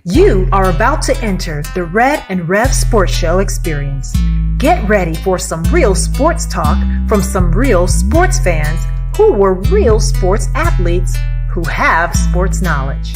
You are about to enter the Red and Rev Sports Show experience. Get ready for some real sports talk from some real sports fans who were real sports athletes who have sports knowledge.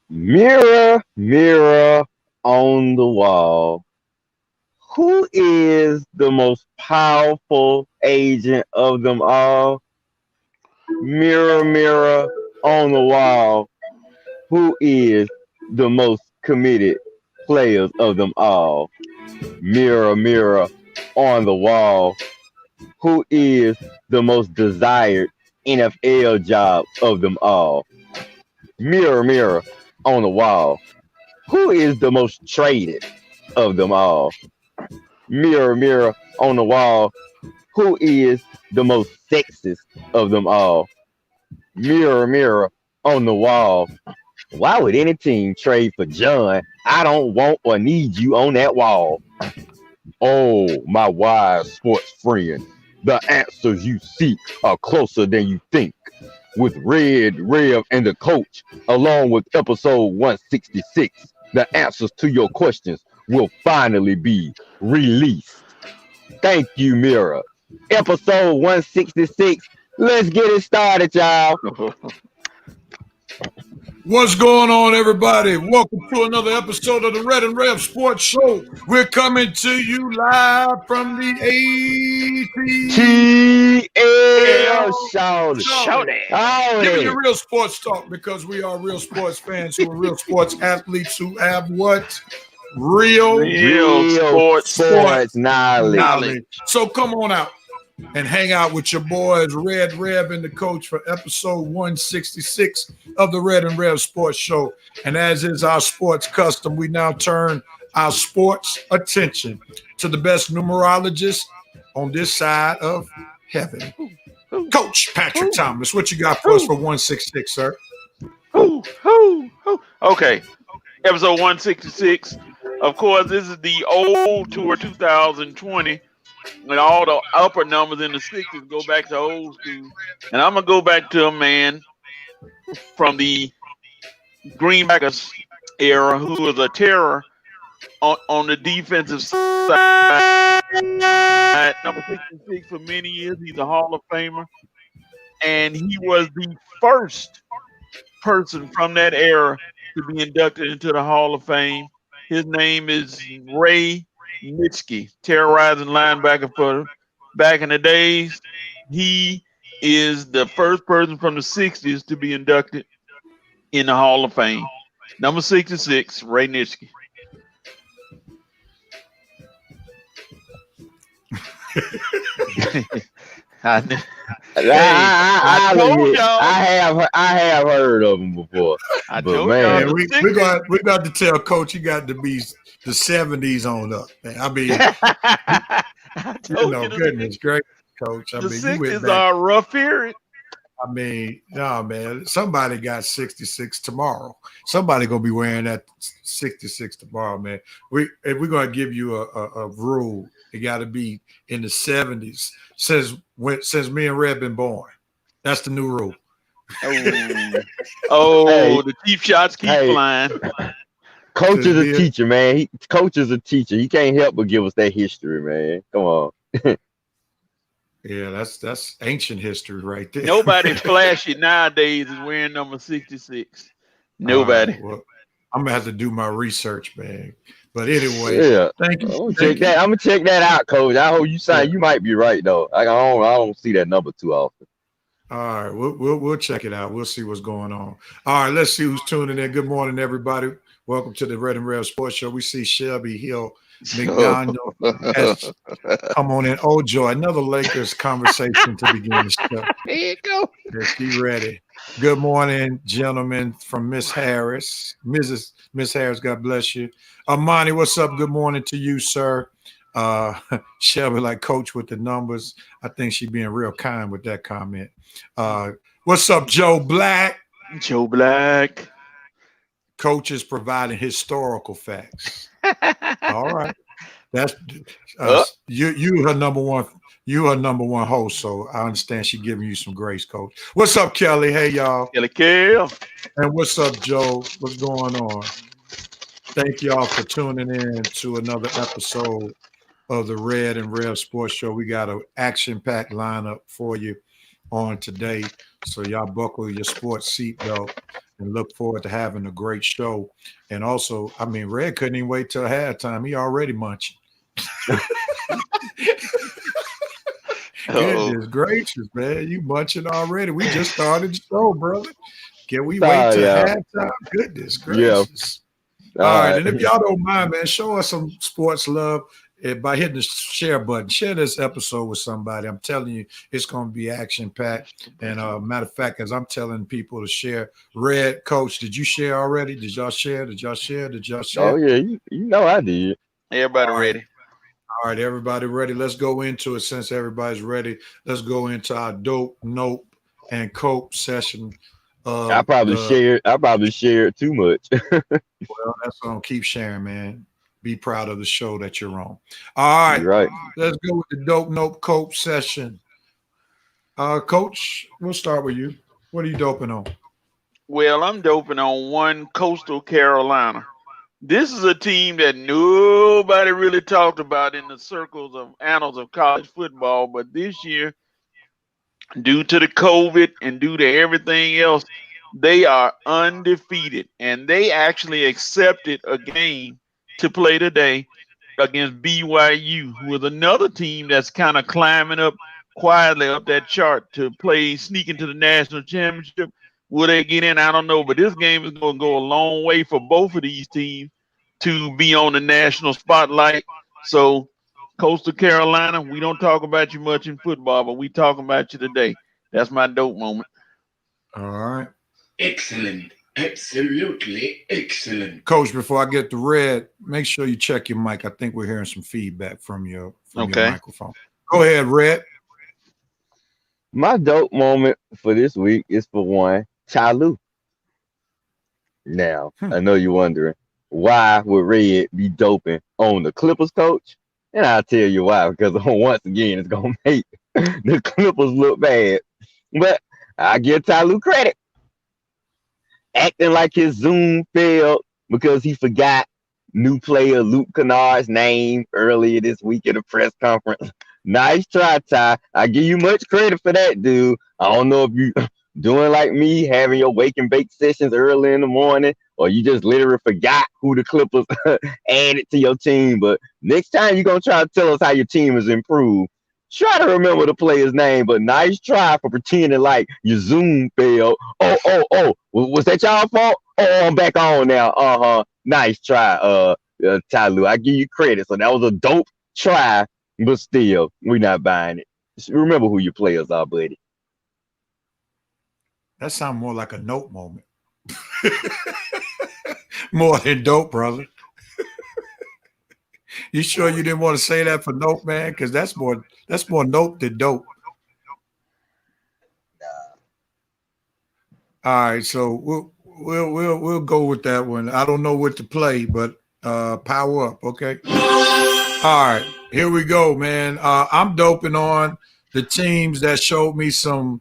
Mirror, mirror on the wall, who is the most powerful agent of them all? Mirror, mirror on the wall, who is the most committed players of them all? Mirror, mirror on the wall, who is the most desired NFL job of them all? Mirror, mirror on the wall, who is the most traded of them all? Mirror, mirror on the wall, who is the most sexist of them all? Mirror, mirror on the wall, why would any team trade for John? I don't want or need you on that wall. Oh, my wise sports friend, The answers you seek are closer than you think. With Red, Rev, and the coach, along with episode 166, the answers to your questions will finally be released. Thank you, Mira. Episode 166. Let's get it started, y'all. What's going on, everybody? Welcome to another episode of the Red and Rev Sports Show. We're coming to you live from the TL Shouty. Give me the real sports talk, because we are real sports fans who are real sports athletes who have what? Real sports knowledge. So come on out and hang out with your boys, Red, Rev, and the coach for episode 166 of the Red and Rev Sports Show. And as is our sports custom, we now turn our sports attention to the best numerologist on this side of heaven. Coach Patrick Thomas, what you got for us for 166, sir? Okay, episode 166. Of course, this is the old tour 2020. And all the upper numbers in the 60s go back to old school. And I'm going to go back to a man from the Green Packers era who was a terror on the defensive side. Number 66 for many years. He's a Hall of Famer. And he was the first person from that era to be inducted into the Hall of Fame. His name is Ray Nitschke, terrorizing linebacker for back in the days. He is the first person from the 60s to be inducted in the Hall of Fame. Number 66, Ray Nitschke. I have heard of him before. I told y'all. We got to tell Coach he got to be the 70s on up. I mean, goodness great, Coach. I the mean, 60s are a rough period. I mean, no, man. Somebody got 66 tomorrow. Somebody gonna be wearing that 66 tomorrow, man. If we're gonna give you a rule, it got to be in the 70s since me and Red been born. That's the new rule. The cheap shots keep flying. Coach is a teacher, man. Coach is a teacher. He can't help but give us that history, man. Come on. Yeah, that's ancient history right there. Nobody flashy nowadays is wearing number 66. Nobody. Well, I'm gonna have to do my research, man. But anyway, thank you. I'm gonna check that out, Coach. I hope you might be right though. I don't see that number too often. All right, we'll check it out. We'll see what's going on. All right, let's see who's tuning in. Good morning, everybody. Welcome to the Red and Rev Sports Show. We see Shelby Hill McDonald has come on in. Oh, joy, another Lakers conversation to begin the show. There you go. Let's be ready. Good morning, gentlemen, from Miss Harris. Miss Harris, God bless you. Amani, what's up? Good morning to you, sir. Shelby, like Coach with the numbers. I think she's being real kind with that comment. What's up, Joe Black? Joe Black. Coach is providing historical facts. All right, that's you her number one. You her number one host, so I understand she giving you some grace, Coach. What's up, Kelly? Hey, y'all. Kelly. And what's up, Joe? What's going on? Thank y'all for tuning in to another episode of the Red and Rev Sports Show. We got an action-packed lineup for you on today, so y'all buckle your sports seatbelt and look forward to having a great show. And also, I mean, Red couldn't even wait till halftime. He already munching. Goodness gracious, man. You munching already. We just started the show, brother. Can we wait till halftime? Goodness gracious. Yeah. All right. And if y'all don't mind, man, show us some sports love by hitting the share button. Share this episode with somebody. I'm telling you, it's going to be action-packed. And matter of fact, as I'm telling people to share, Red, Coach, did you share already? Did y'all share? Oh, yeah. You know I did. Everybody ready. All right, everybody ready. Let's go into it. Since everybody's ready, let's go into our dope, nope, and cope session. I probably shared too much. Well, that's gonna keep sharing, man. be proud of the show that you're on. All right. You're right. Let's go with the dope note coach session. Coach, we'll start with you. What are you doping on? Well, I'm doping on one Coastal Carolina. This is a team that nobody really talked about in the circles of annals of college football, but this year, due to the COVID and due to everything else, they are undefeated, and they actually accepted a game to play today against BYU, who is another team that's kind of climbing up quietly up that chart to play, sneak into the national championship. Will they get in? I don't know, but this game is going to go a long way for both of these teams to be on the national spotlight. So, Coastal Carolina, we don't talk about you much in football, but we talking about you today. That's my dope moment. All right. Excellent. Absolutely excellent. Coach, before I get to Red, make sure you check your mic. I think we're hearing some feedback from your microphone. Go ahead, Red. My dope moment for this week is for one, Tyloo. Now, I know you're wondering, why would Red be doping on the Clippers coach? And I'll tell you why, because once again, it's going to make the Clippers look bad. But I give Tyloo credit. Acting like his Zoom failed because he forgot new player Luke Kennard's name earlier this week at a press conference. Nice try, Ty. I give you much credit for that, dude. I don't know if you doing like me, having your wake and bake sessions early in the morning, or you just literally forgot who the Clippers added to your team. But next time you're going to try to tell us how your team has improved, try to remember the player's name. But nice try for pretending like your Zoom failed. Oh, was that y'all fault? Oh, I'm back on now. Nice try, Tyloo. I give you credit. So that was a dope try, but still, we're not buying it. Just remember who your players are, buddy. That sounds more like a note moment. More than dope, brother. You sure you didn't want to say that for note, man? Because that's more note than dope. All right, so we'll go with that one. I don't know what to play, but power up, okay? All right, here we go, man. I'm doping on the teams that showed me some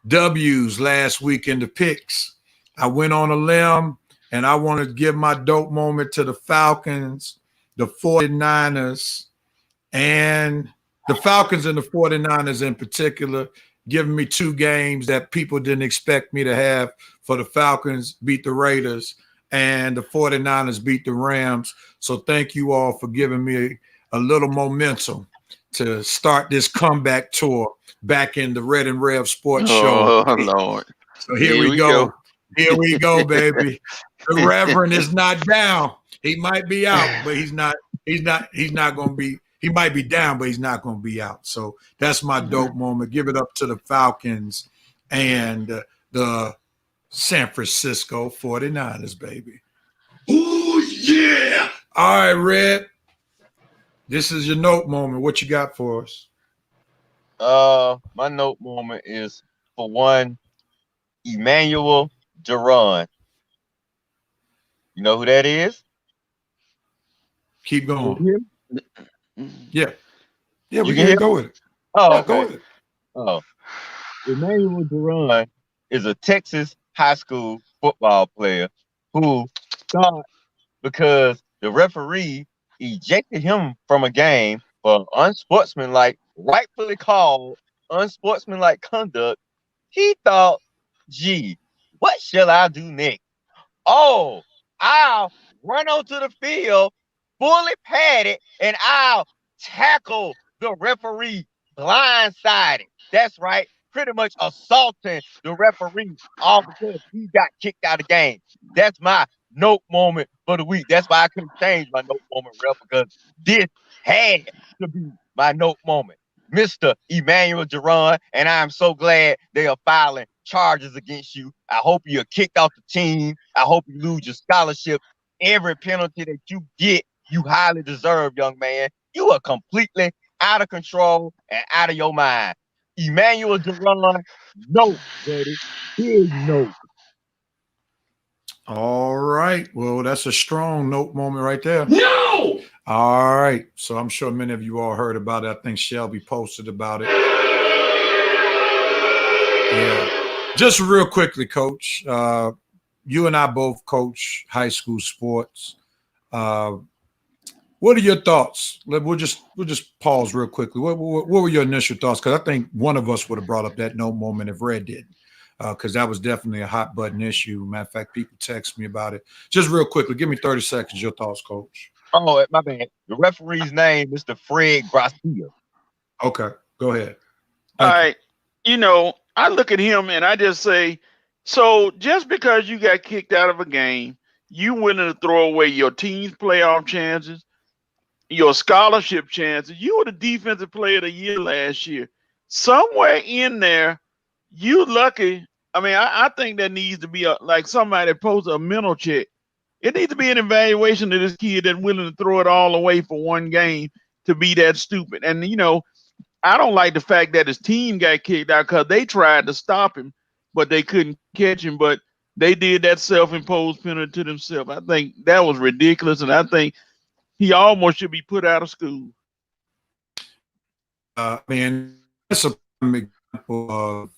W's last week in the picks. I went on a limb, and I want to give my dope moment to the Falcons, the 49ers, and the Falcons and the 49ers in particular, giving me two games that people didn't expect me to have. For the Falcons beat the Raiders, and the 49ers beat the Rams. So thank you all for giving me a little momentum to start this comeback tour back in the Red and Rev Sports Show. Oh, Lord. So here we go. Here we go, baby. The Reverend is not down. He might be out, but he's not going to be. He might be down, but he's not going to be out. So that's my dope moment. Give it up to the Falcons and the San Francisco 49ers, baby. Oh, yeah. All right, Red. This is your note moment. What you got for us? My note moment is for one, Emmanuel Duran. You know who that is? Keep going. Yeah. Yeah, we can can go with it. Oh, yeah, okay. Go with it. Oh. Emmanuel Duran is a Texas high school football player who thought because the referee ejected him from a game for unsportsmanlike, rightfully called unsportsmanlike conduct, he thought, gee, what shall I do next? Oh, I'll run onto the field, fully padded, and I'll tackle the referee blindsided. That's right, pretty much assaulting the referee all because he got kicked out of the game. That's my note moment for the week. That's why I couldn't change my note moment, Ref, because this had to be my note moment. Mr. Emmanuel Duran, and I'm so glad they are filing charges against you. I hope you're kicked off the team. I hope you lose your scholarship. Every penalty that you get, you highly deserve, young man. You are completely out of control and out of your mind. Emmanuel Duran, no, buddy. Big no. All right. Well, that's a strong note moment right there. No! All right. So I'm sure many of you all heard about it. I think Shelby posted about it. Yeah. Just real quickly, Coach. You and I both coach high school sports. What are your thoughts? We'll just pause real quickly. What were your initial thoughts? Because I think one of us would have brought up that no moment if Red didn't, because that was definitely a hot button issue. Matter of fact, people text me about it. Just real quickly, give me 30 seconds. Your thoughts, Coach. Oh, my bad. The referee's name is Mr. Fred Garcia. Okay, go ahead. All right. You know, I look at him and I just say, so just because you got kicked out of a game, you willing to throw away your team's playoff chances, your scholarship chances. You were the defensive player of the year last year. Somewhere in there, you lucky. I mean, I think that needs to be like somebody posts a mental check. It needs to be an evaluation of this kid that's willing to throw it all away for one game to be that stupid. And, you know, I don't like the fact that his team got kicked out because they tried to stop him, but they couldn't catch him. But they did that self-imposed penalty to themselves. I think that was ridiculous, and I think he almost should be put out of school. I mean, that's a prime example of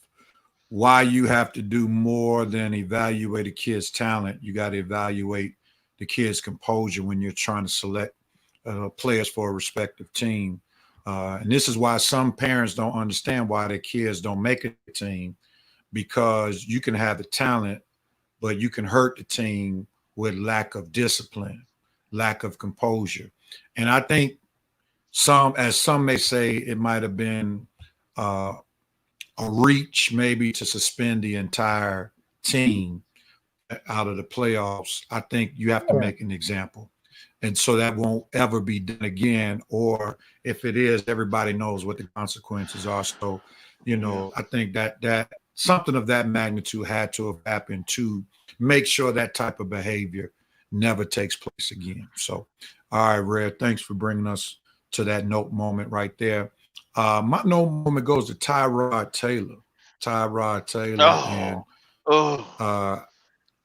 why you have to do more than evaluate a kid's talent. You got to evaluate the kid's composure when you're trying to select players for a respective team. And this is why some parents don't understand why their kids don't make a team, because you can have the talent, but you can hurt the team with lack of discipline, lack of composure. And I think some may say, it might have been a reach maybe to suspend the entire team out of the playoffs. I think you have to make an example. And so that won't ever be done again. Or if it is, everybody knows what the consequences are. So, you know, I think that something of that magnitude had to have happened to make sure that type of behavior never takes place again. So, all right, Red, thanks for bringing us to that note moment right there. My note moment goes to Tyrod Taylor.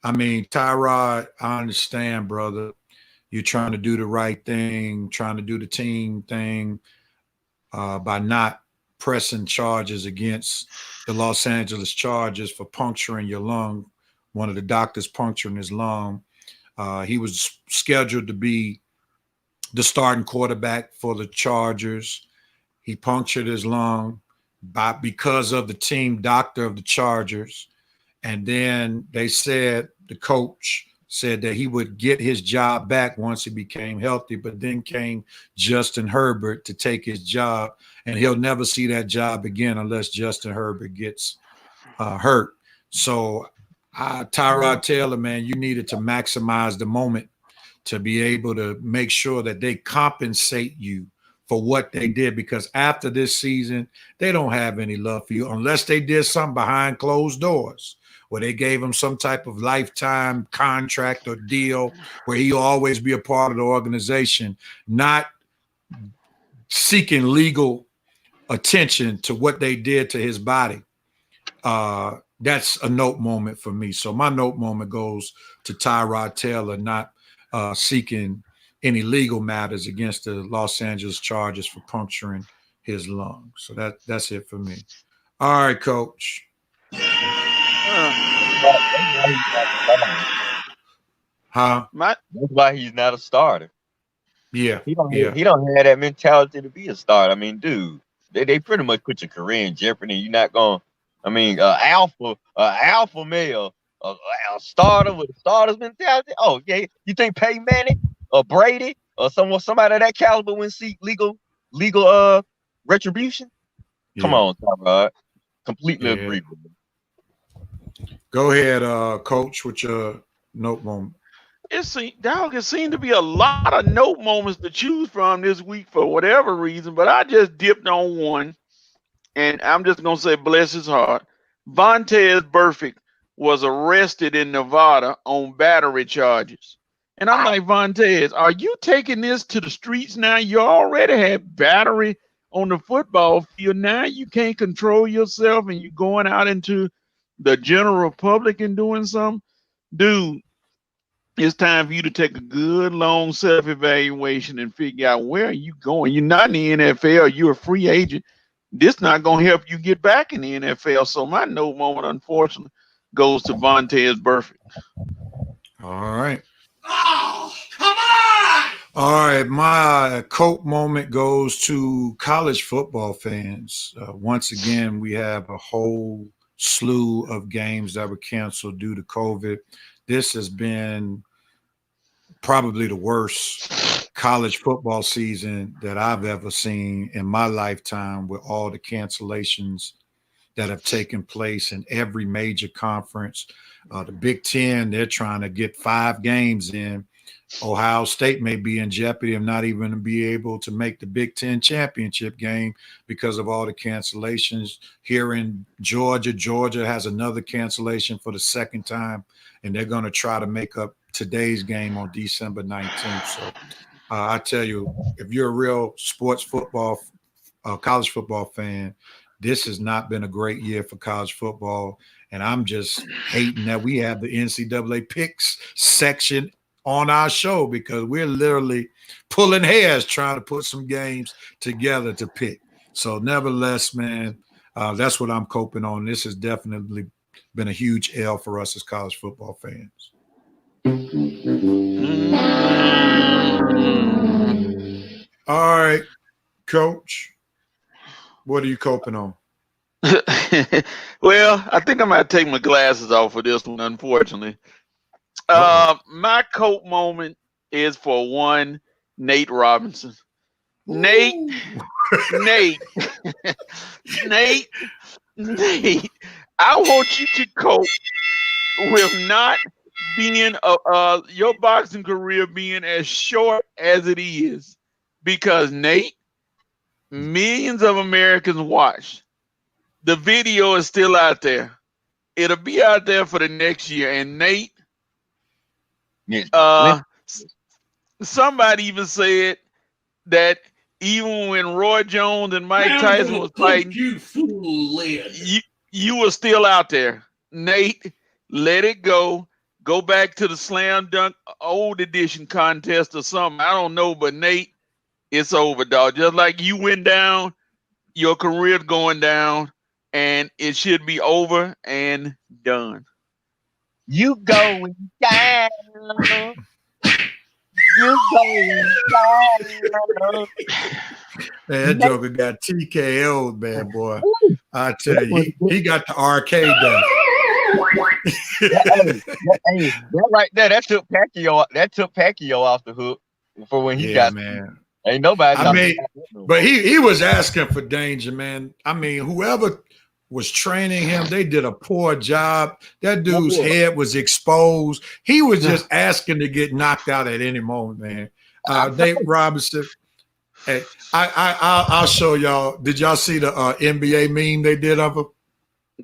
I mean, Tyrod, I understand, brother. You're trying to do the right thing, trying to do the team thing by not pressing charges against the Los Angeles Chargers for puncturing your lung. One of the doctors puncturing his lung. He was scheduled to be the starting quarterback for the Chargers. He punctured his lung because of the team doctor of the Chargers. And then they said, the coach said that he would get his job back once he became healthy, but then came Justin Herbert to take his job, and he'll never see that job again unless Justin Herbert gets hurt. So Tyrod Taylor, man, you needed to maximize the moment to be able to make sure that they compensate you for what they did, because after this season, they don't have any love for you unless they did something behind closed doors, where they gave him some type of lifetime contract or deal where he'll always be a part of the organization, not seeking legal attention to what they did to his body. That's a note moment for me. So my note moment goes to Tyrod Taylor, not seeking any legal matters against the Los Angeles Chargers for puncturing his lung. So that's it for me. All right, Coach. Huh? That's why he's not a starter. Yeah. He don't have that mentality to be a starter. I mean, dude, they pretty much put your career in jeopardy. You're not going to, I mean, alpha male, a starter with a starter's mentality. Oh, yeah. You think Peyton Manning or Brady or somebody of that caliber wouldn't seek legal retribution? Yeah. Come on, Tyrod. Completely agree with you. Go ahead, Coach, with your note moment. It seemed to be a lot of note moments to choose from this week for whatever reason, but I just dipped on one, and I'm just going to say bless his heart. Vontaze Burfict was arrested in Nevada on battery charges. And I'm like, Vontaze, are you taking this to the streets now? You already had battery on the football field. Now you can't control yourself and you're going out into the general public and doing something. Dude, it's time for you to take a good long self-evaluation and figure out where are you going. You're not in the NFL, you're a free agent. This not gonna help you get back in the NFL. So my no moment, unfortunately, goes to Vontez Burfict. All right. Oh, come on! All right, my Coke moment goes to college football fans. Once again, we have a whole slew of games that were canceled due to COVID. This has been probably the worst college football season that I've ever seen in my lifetime, with all the cancellations that have taken place in every major conference. The Big Ten, they're trying to get 5 games in. Ohio State may be in jeopardy of not even be able to make the Big Ten championship game because of all the cancellations. Here in Georgia, Georgia has another cancellation for the second time, and they're going to try to make up today's game on December 19th. So I tell you, if you're a real sports football, college football fan, this has not been a great year for college football. And I'm just hating that we have the NCAA picks section on our show, because we're literally pulling hairs trying to put some games together to pick. So nevertheless, man, that's what I'm coping on. This has definitely been a huge L for us as college football fans. All right, Coach, what are you coping on? Well, I think I might take my glasses off for this one, unfortunately. My Coke moment is for one, Nate Robinson. Nate, Nate, Nate, Nate. I want you to cope with not being your boxing career being as short as it is, because Nate, millions of Americans watch. The video is still out there. It'll be out there for the next year. And Nate, somebody even said that even when Roy Jones and Mike Tyson was fighting, you were still out there. Nate, let it go. Go back to the slam dunk old edition contest or something. I don't know, but Nate, it's over, dog. Just like you went down, your career's going down, and it should be over and done. You going down. You going down. Man, that Joker got TKO'd, man, boy. I tell you, he got the arcade down. That right there, that took Pacquiao off the hook for when he got, man. Ain't nobody. I mean, but he was asking for danger, man. I mean, whoever was training him, they did a poor job. That dude's head was exposed. He was just asking to get knocked out at any moment, man. Nate Robinson. Hey, I'll show y'all. Did y'all see the NBA meme they did of him?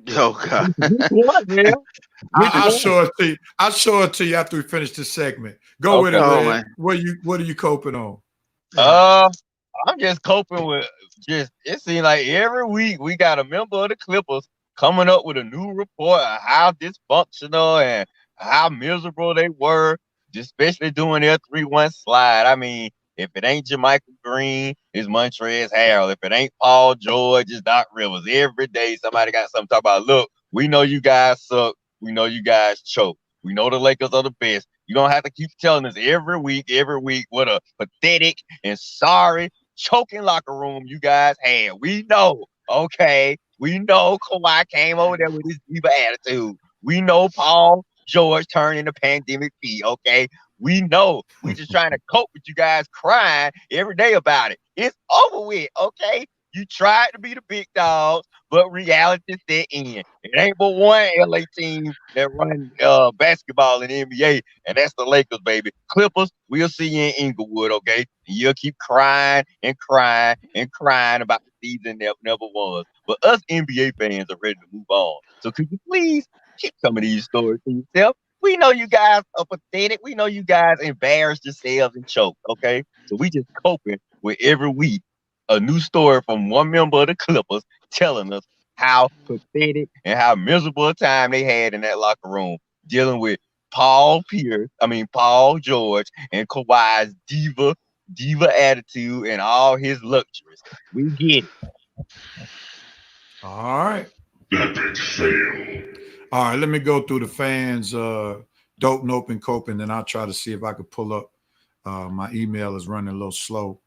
Oh God! I'll show it to you. I'll show it to you after we finish this segment. Go with it, man. What are you coping on? I'm just coping with it seems like every week we got a member of the Clippers coming up with a new report of how dysfunctional and how miserable they were, especially doing their 3-1 slide. I mean, if it ain't Jermichael Green, it's Montrezl Harrell. If it ain't Paul George, it's Doc Rivers. Every day somebody got something to talk about. Look, we know you guys suck. We know you guys choke. We know the Lakers are the best. You don't have to keep telling us every week what a pathetic and sorry choking locker room you guys had. We know, okay? We know Kawhi came over there with his diva attitude. We know Paul George turned into pandemic P, okay? We know. We just trying to cope with you guys crying every day about it. It's over with, okay? You tried to be the big dogs, but reality set in. It ain't but one LA team that run basketball in the NBA, and that's the Lakers, baby. Clippers, we'll see you in Inglewood, okay? And you'll keep crying and crying and crying about the season that never was. But us NBA fans are ready to move on. So could you please keep some of these stories to yourself? We know you guys are pathetic. We know you guys embarrassed yourselves and choked, okay? So we just coping with every week a new story from one member of the Clippers telling us how pathetic and how miserable a time they had in that locker room, dealing with Paul George, and Kawhi's diva attitude and all his luxuries. We get it. All right. All right, let me go through the fans, dope, nope, and cope, and then I'll try to see if I could pull up. My email is running a little slow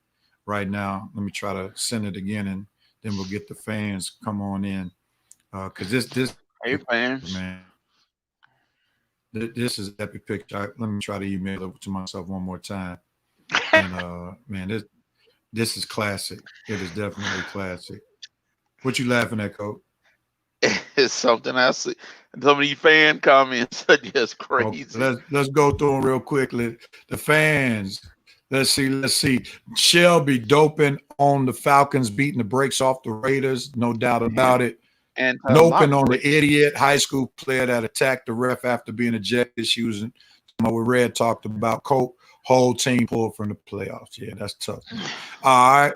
right now. Let me try to send it again, and then we'll get the fans come on in. Because this Hey, fans. Man, this is epic picture. Let me try to email it to myself one more time. And man, this is classic. It is definitely classic. What you laughing at, Coach? It's something I see. Some of these fan comments are just crazy. Let's go through them real quickly. The fans. Let's see. Shelby doping on the Falcons, beating the brakes off the Raiders. No doubt about it. And Noping on the idiot high school player that attacked the ref after being ejected. She was what Red talked about. Cope, whole team pulled from the playoffs. Yeah, that's tough. All right.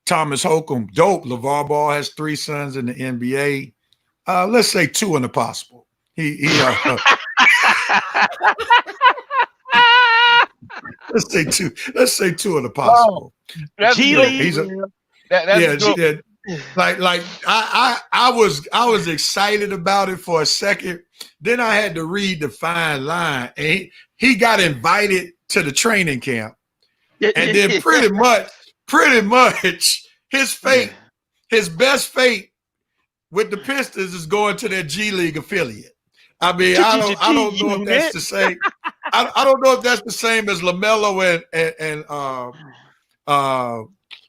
Thomas Holcomb, dope. LeVar Ball has 3 sons in the NBA. Let's say 2 in the possible. Let's say 2. Let's say 2 in the possible. Like I was excited about it for a second. Then I had to read the fine line, and he got invited to the training camp, and then pretty much his fate, his best fate with the Pistons is going to their G League affiliate. I mean, I don't know if that's the same. I don't know if that's the same as LaMelo and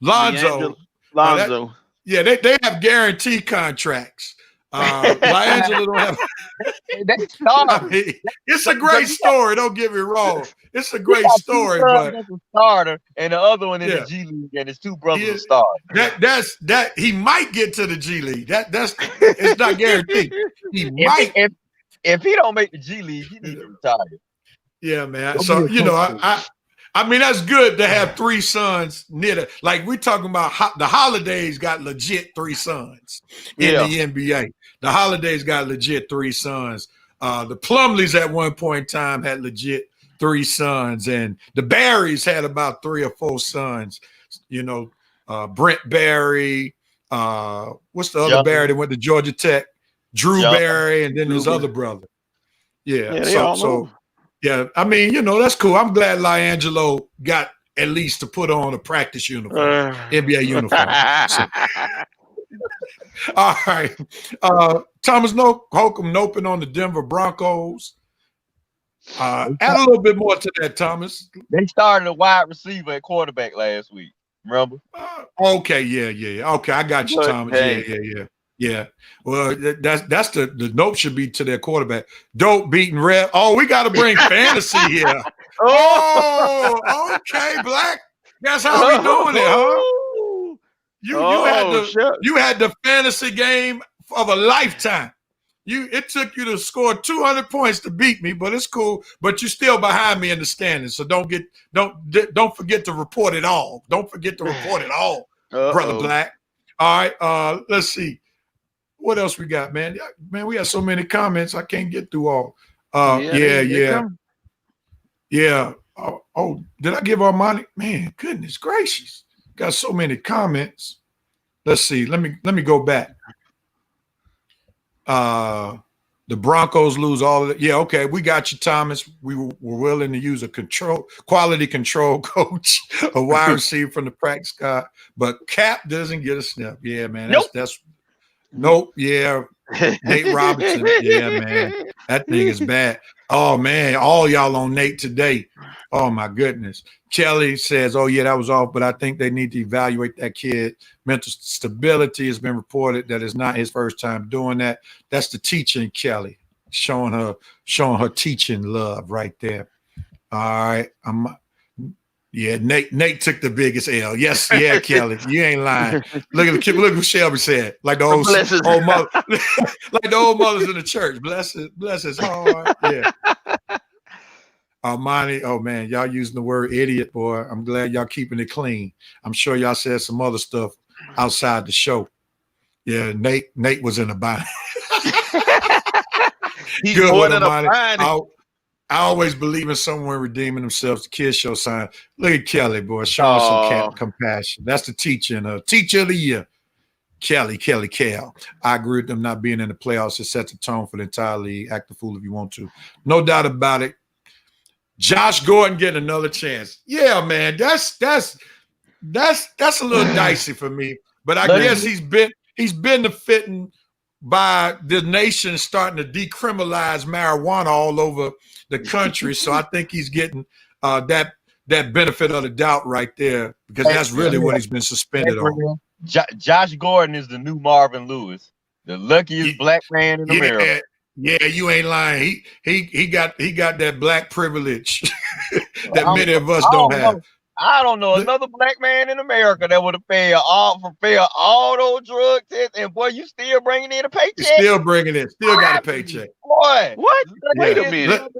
Lonzo. Lonzo. Yeah, they have guarantee contracts. LiAngelo don't have. I mean, it's a great story. Don't get me wrong. It's a great story, but a starter and the other one in the G League, and his 2 brothers are starters. That he might get to the G League. That's it's not guaranteed. He might. If he don't make the G League, he needs to retire. Yeah, man. So I mean, that's good to have 3 sons near like we're talking about the Holidays got legit 3 sons in the NBA. The Holidays got legit 3 sons. The Plumleys at one point in time had legit 3 sons, and the Barrys had about 3 or 4 sons. You know, Brent Barry. What's the other Barry that went to Georgia Tech? Drew Barry, and then his other brother. Yeah. So. Yeah, I mean, that's cool. I'm glad LiAngelo got at least to put on a practice uniform, NBA uniform. So. All right. Thomas Holcomb noping on the Denver Broncos. Add a little bit more to that, Thomas. They started a wide receiver at quarterback last week. Remember? Okay, yeah. Okay, I got you, Thomas. Yeah. Well, that's the note should be to their quarterback. Dope beating Rev. Oh, we got to bring fantasy here. Oh, okay, Black. That's how we doing it, huh? You had the fantasy game of a lifetime. It took you to score 200 points to beat me, but it's cool. But you're still behind me in the standings, so don't forget to report it all. Don't forget to report it all, Brother Black. All right, let's see. What else we got, man? Man, we have so many comments. I can't get through all. Yeah. Oh, did I give Armani? Man, goodness gracious. Got so many comments. Let's see. Let me go back. The Broncos lose all of it. Yeah, okay. We got you, Thomas. We were willing to use a quality control coach, a wide receiver from the practice squad, but Cap doesn't get a snap. Yeah, man. That's nope. Yeah. Nate Robinson. Yeah, man. That thing is bad. Oh, man. All y'all on Nate today. Oh, my goodness. Kelly says, oh, yeah, that was off, but I think they need to evaluate that kid. Mental stability has been reported that it's not his first time doing that. That's the teaching, Kelly, showing her teaching love right there. All right. Nate took the biggest L. Yes, yeah, Kelly, you ain't lying. Look what Shelby said. Like the old mother, like the old mothers in the church. Bless his heart. Yeah. Armani, oh man, y'all using the word idiot, boy. I'm glad y'all keeping it clean. I'm sure y'all said some other stuff outside the show. Yeah, Nate was in a bind. He's good more than a bind. I always believe in someone redeeming themselves. The kids show sign. Look at Kelly, boy, showing some compassion. That's the teacher teacher of the year. Kelly. I agree with them not being in the playoffs. It sets the tone for the entire league. Act the fool if you want to. No doubt about it. Josh Gordon getting another chance. Yeah, man. That's a little dicey for me. But I guess he's benefiting by the nation starting to decriminalize marijuana all over the country. So I think he's getting that benefit of the doubt right there, because that's really what he's been suspended on. Josh Gordon is the new Marvin Lewis, the luckiest black man in America. Yeah, you ain't lying. He got that black privilege that many of us don't have. I don't know another black man in America that would have failed all those drug tests, and boy, you still bringing in a paycheck. You're still bringing it. Still got a paycheck. Boy, what? Wait a minute.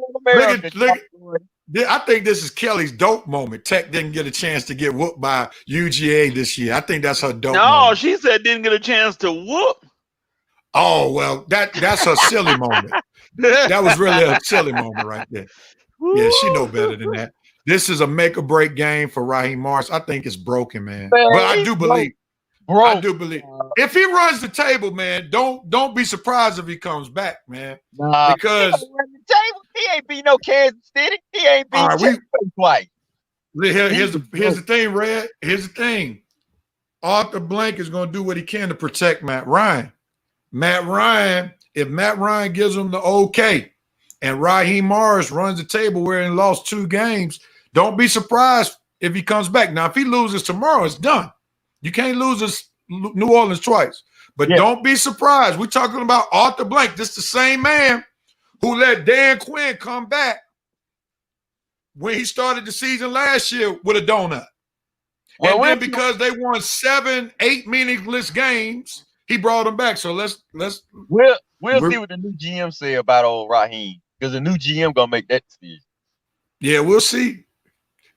I think this is Kelly's dope moment. Tech didn't get a chance to get whooped by UGA this year. I think that's her dope moment. No, she said didn't get a chance to whoop. Oh, well, that's her silly moment. That was really a silly moment right there. Yeah, she know better than that. This is a make or break game for Raheem Morris. I think it's broken, man. But I do believe. If he runs the table, man, don't be surprised if he comes back, man. Because he ain't beat no Kansas City. He ain't beat twice. Here's the thing, Red. Here's the thing. Arthur Blank is going to do what he can to protect Matt Ryan. If Matt Ryan gives him the okay, and Raheem Morris runs the table where he lost 2 games, don't be surprised if he comes back. Now, if he loses tomorrow, it's done. You can't lose New Orleans twice. But don't be surprised. We're talking about Arthur Blank. This is the same man who let Dan Quinn come back when he started the season last year with a donut. Well, and then because they won 7, 8 meaningless games, he brought them back. So we'll see what the new GM say about old Raheem, because the new GM gonna make that decision. Yeah, we'll see.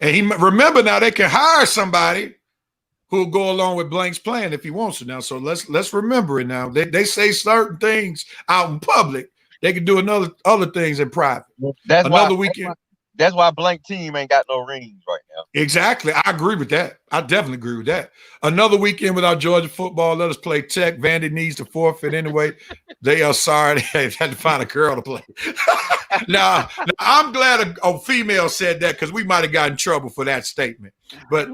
And remember now, they can hire somebody who'll go along with Blank's plan if he wants to now. So let's remember it now. They say certain things out in public. They can do other things in private. That's why Blank team ain't got no rings right now. Exactly. I agree with that. I definitely agree with that. Another weekend without Georgia football. Let us play Tech. Vandy needs to forfeit anyway. They are sorry they had to find a girl to play. now, I'm glad a female said that, because we might have gotten in trouble for that statement. But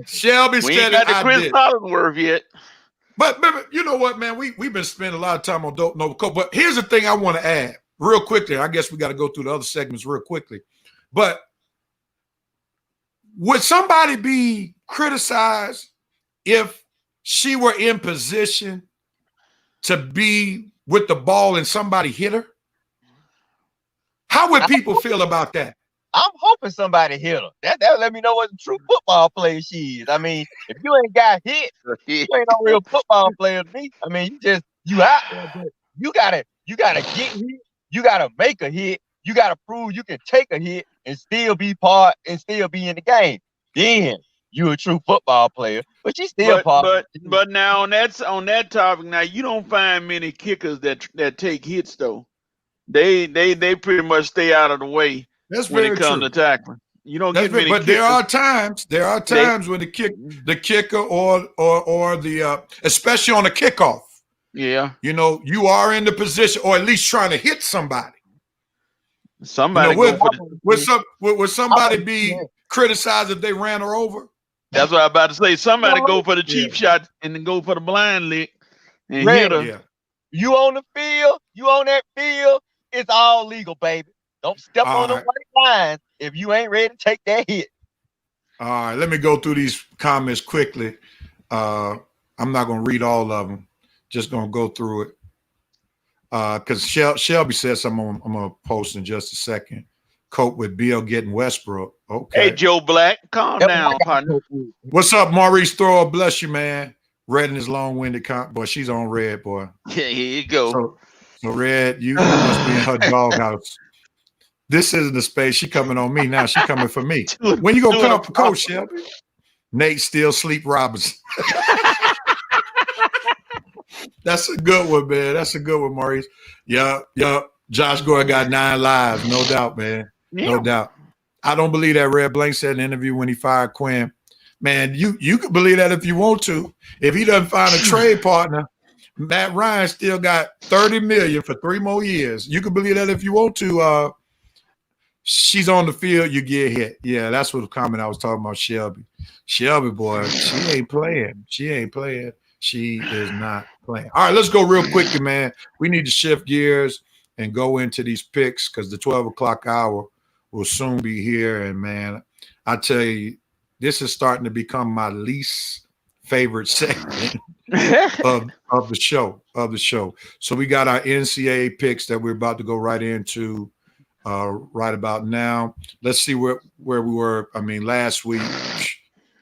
Shelby said ain't got the Chris Collinsworth yet. But you know what, man? We've been spending a lot of time on Dope Nova Coke. But here's the thing I want to add real quickly. I guess we got to go through the other segments real quickly. But would somebody be criticized if she were in position to be with the ball and somebody hit her? How would people feel about that? I'm hoping somebody hit her. That let me know what a true football player she is. I mean, if you ain't got hit, you ain't no real football player to me. I mean, you out there, but you gotta get hit. You gotta make a hit. You gotta prove you can take a hit and still be in the game. Then you a true football player. But she's still part. But now on that topic, now you don't find many kickers that take hits though. They pretty much stay out of the way when it comes to tackling. You don't get many. But kickers. There are times when the kicker or the especially on a kickoff. Yeah. You know, you are in the position, or at least trying to hit somebody. Somebody would somebody be criticized if they ran her over? That's what I'm about to say. Somebody go for the cheap shot and then go for the blind lick and hit her. Yeah. You on the field, you on that field, it's all legal, baby. Don't step on the white line if you ain't ready to take that hit. All right, let me go through these comments quickly. I'm not going to read all of them. Just going to go through it. Because Shelby said something I'm going to post in just a second. Cope with Bill getting Westbrook. Okay. Hey, Joe Black, calm down, partner. What's up, Maurice Thrower? Bless you, man. Red in his long-winded boy, she's on Red, boy. Yeah, here you go. So Red, you must be in her doghouse. This isn't the space. She coming on me now. She coming for me. When you gonna come for Coach Shelby? Nate still sleep Robinson. That's a good one, man. That's a good one, Maurice. Yup. Josh Gordon got 9 lives, no doubt, man. No doubt. I don't believe that Red Blank said in an interview when he fired Quinn. Man, you can believe that if you want to. If he doesn't find a trade partner, Matt Ryan still got $30 million for 3 more years. You can believe that if you want to. She's on the field, you get hit. Yeah, that's what the comment I was talking about, Shelby. Shelby, boy, she ain't playing. She ain't playing. She is not playing. All right, let's go real quickly, man. We need to shift gears and go into these picks because the 12 o'clock hour will soon be here. And, man, I tell you, this is starting to become my least favorite segment of the show. So we got our NCAA picks that we're about to go right into right about now. Let's see where we were. I mean, last week,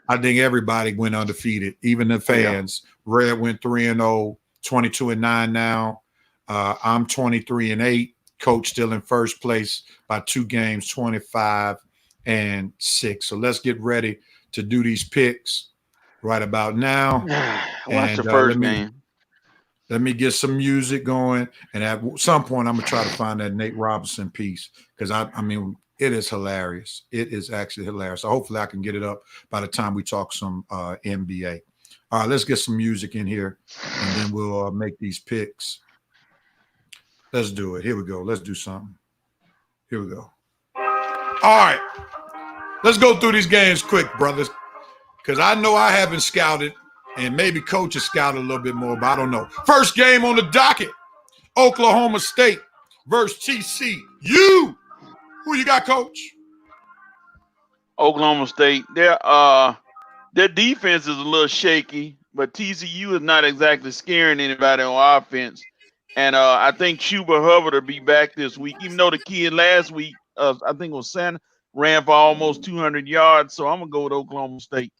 I think everybody went undefeated, even the fans. Yeah. Red went 3-0, 22-9 now. I'm 23-8. Coach still in first place by 2 games, 25-6. So let's get ready to do these picks right about now. What's the first game? Let me get some music going, and at some point, I'm gonna try to find that Nate Robinson piece because I mean, it is hilarious. It is actually hilarious. So hopefully, I can get it up by the time we talk some NBA. All right, let's get some music in here, and then we'll make these picks. Let's do it. Here we go. Let's do something. Here we go. All right, let's go through these games quick, brothers, because I know I haven't scouted. And maybe Coach has scouted a little bit more, but I don't know. First game on the docket, Oklahoma State versus TCU. Who you got, Coach? Oklahoma State. Their defense is a little shaky, but TCU is not exactly scaring anybody on offense. And I think Chuba Hubbard will be back this week, even though the kid last week, I think it was Santa, ran for almost 200 yards. So I'm going to go with Oklahoma State.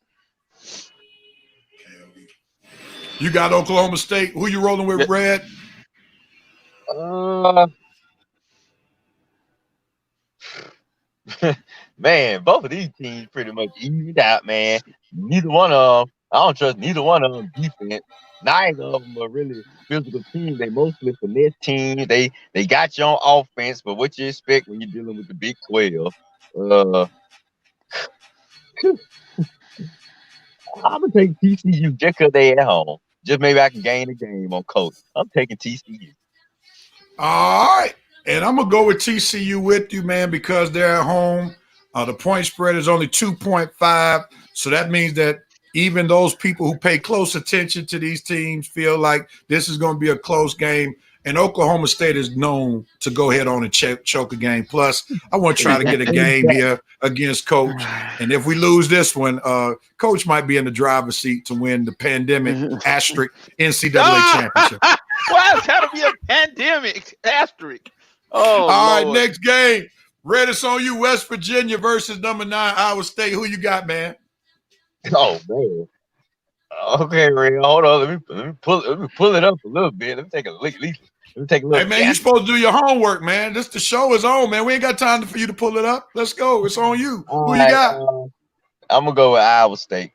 You got Oklahoma State. Who you rolling with, Red? Man, both of these teams pretty much evened out, man. Neither one of them. I don't trust neither one of them defense. Neither of them are really physical teams. They mostly finesse teams. They got you on offense, but what you expect when you're dealing with the Big 12? I'm gonna take TCU just because they at home. Just maybe I can gain a game on Coach. I'm taking TCU. All right. And I'm going to go with TCU with you, man, because they're at home. The point spread is only 2.5. So that means that even those people who pay close attention to these teams feel like this is going to be a close game. And Oklahoma State is known to go ahead on and choke a game. Plus, I want to try to get a game here against Coach. And if we lose this one, Coach might be in the driver's seat to win the pandemic asterisk NCAA championship. Why it's got to be a pandemic asterisk? Oh, all right, next game. Red, it's on you. West Virginia versus number 9 Iowa State. Who you got, man? Oh, man. Okay, Ray, hold on. Let me pull it up a little bit. Let me take a look. Hey, man, you're supposed to do your homework, man. The show is on, man. We ain't got time for you to pull it up. Let's go. It's on you. Who you got? I'm gonna go with Iowa State.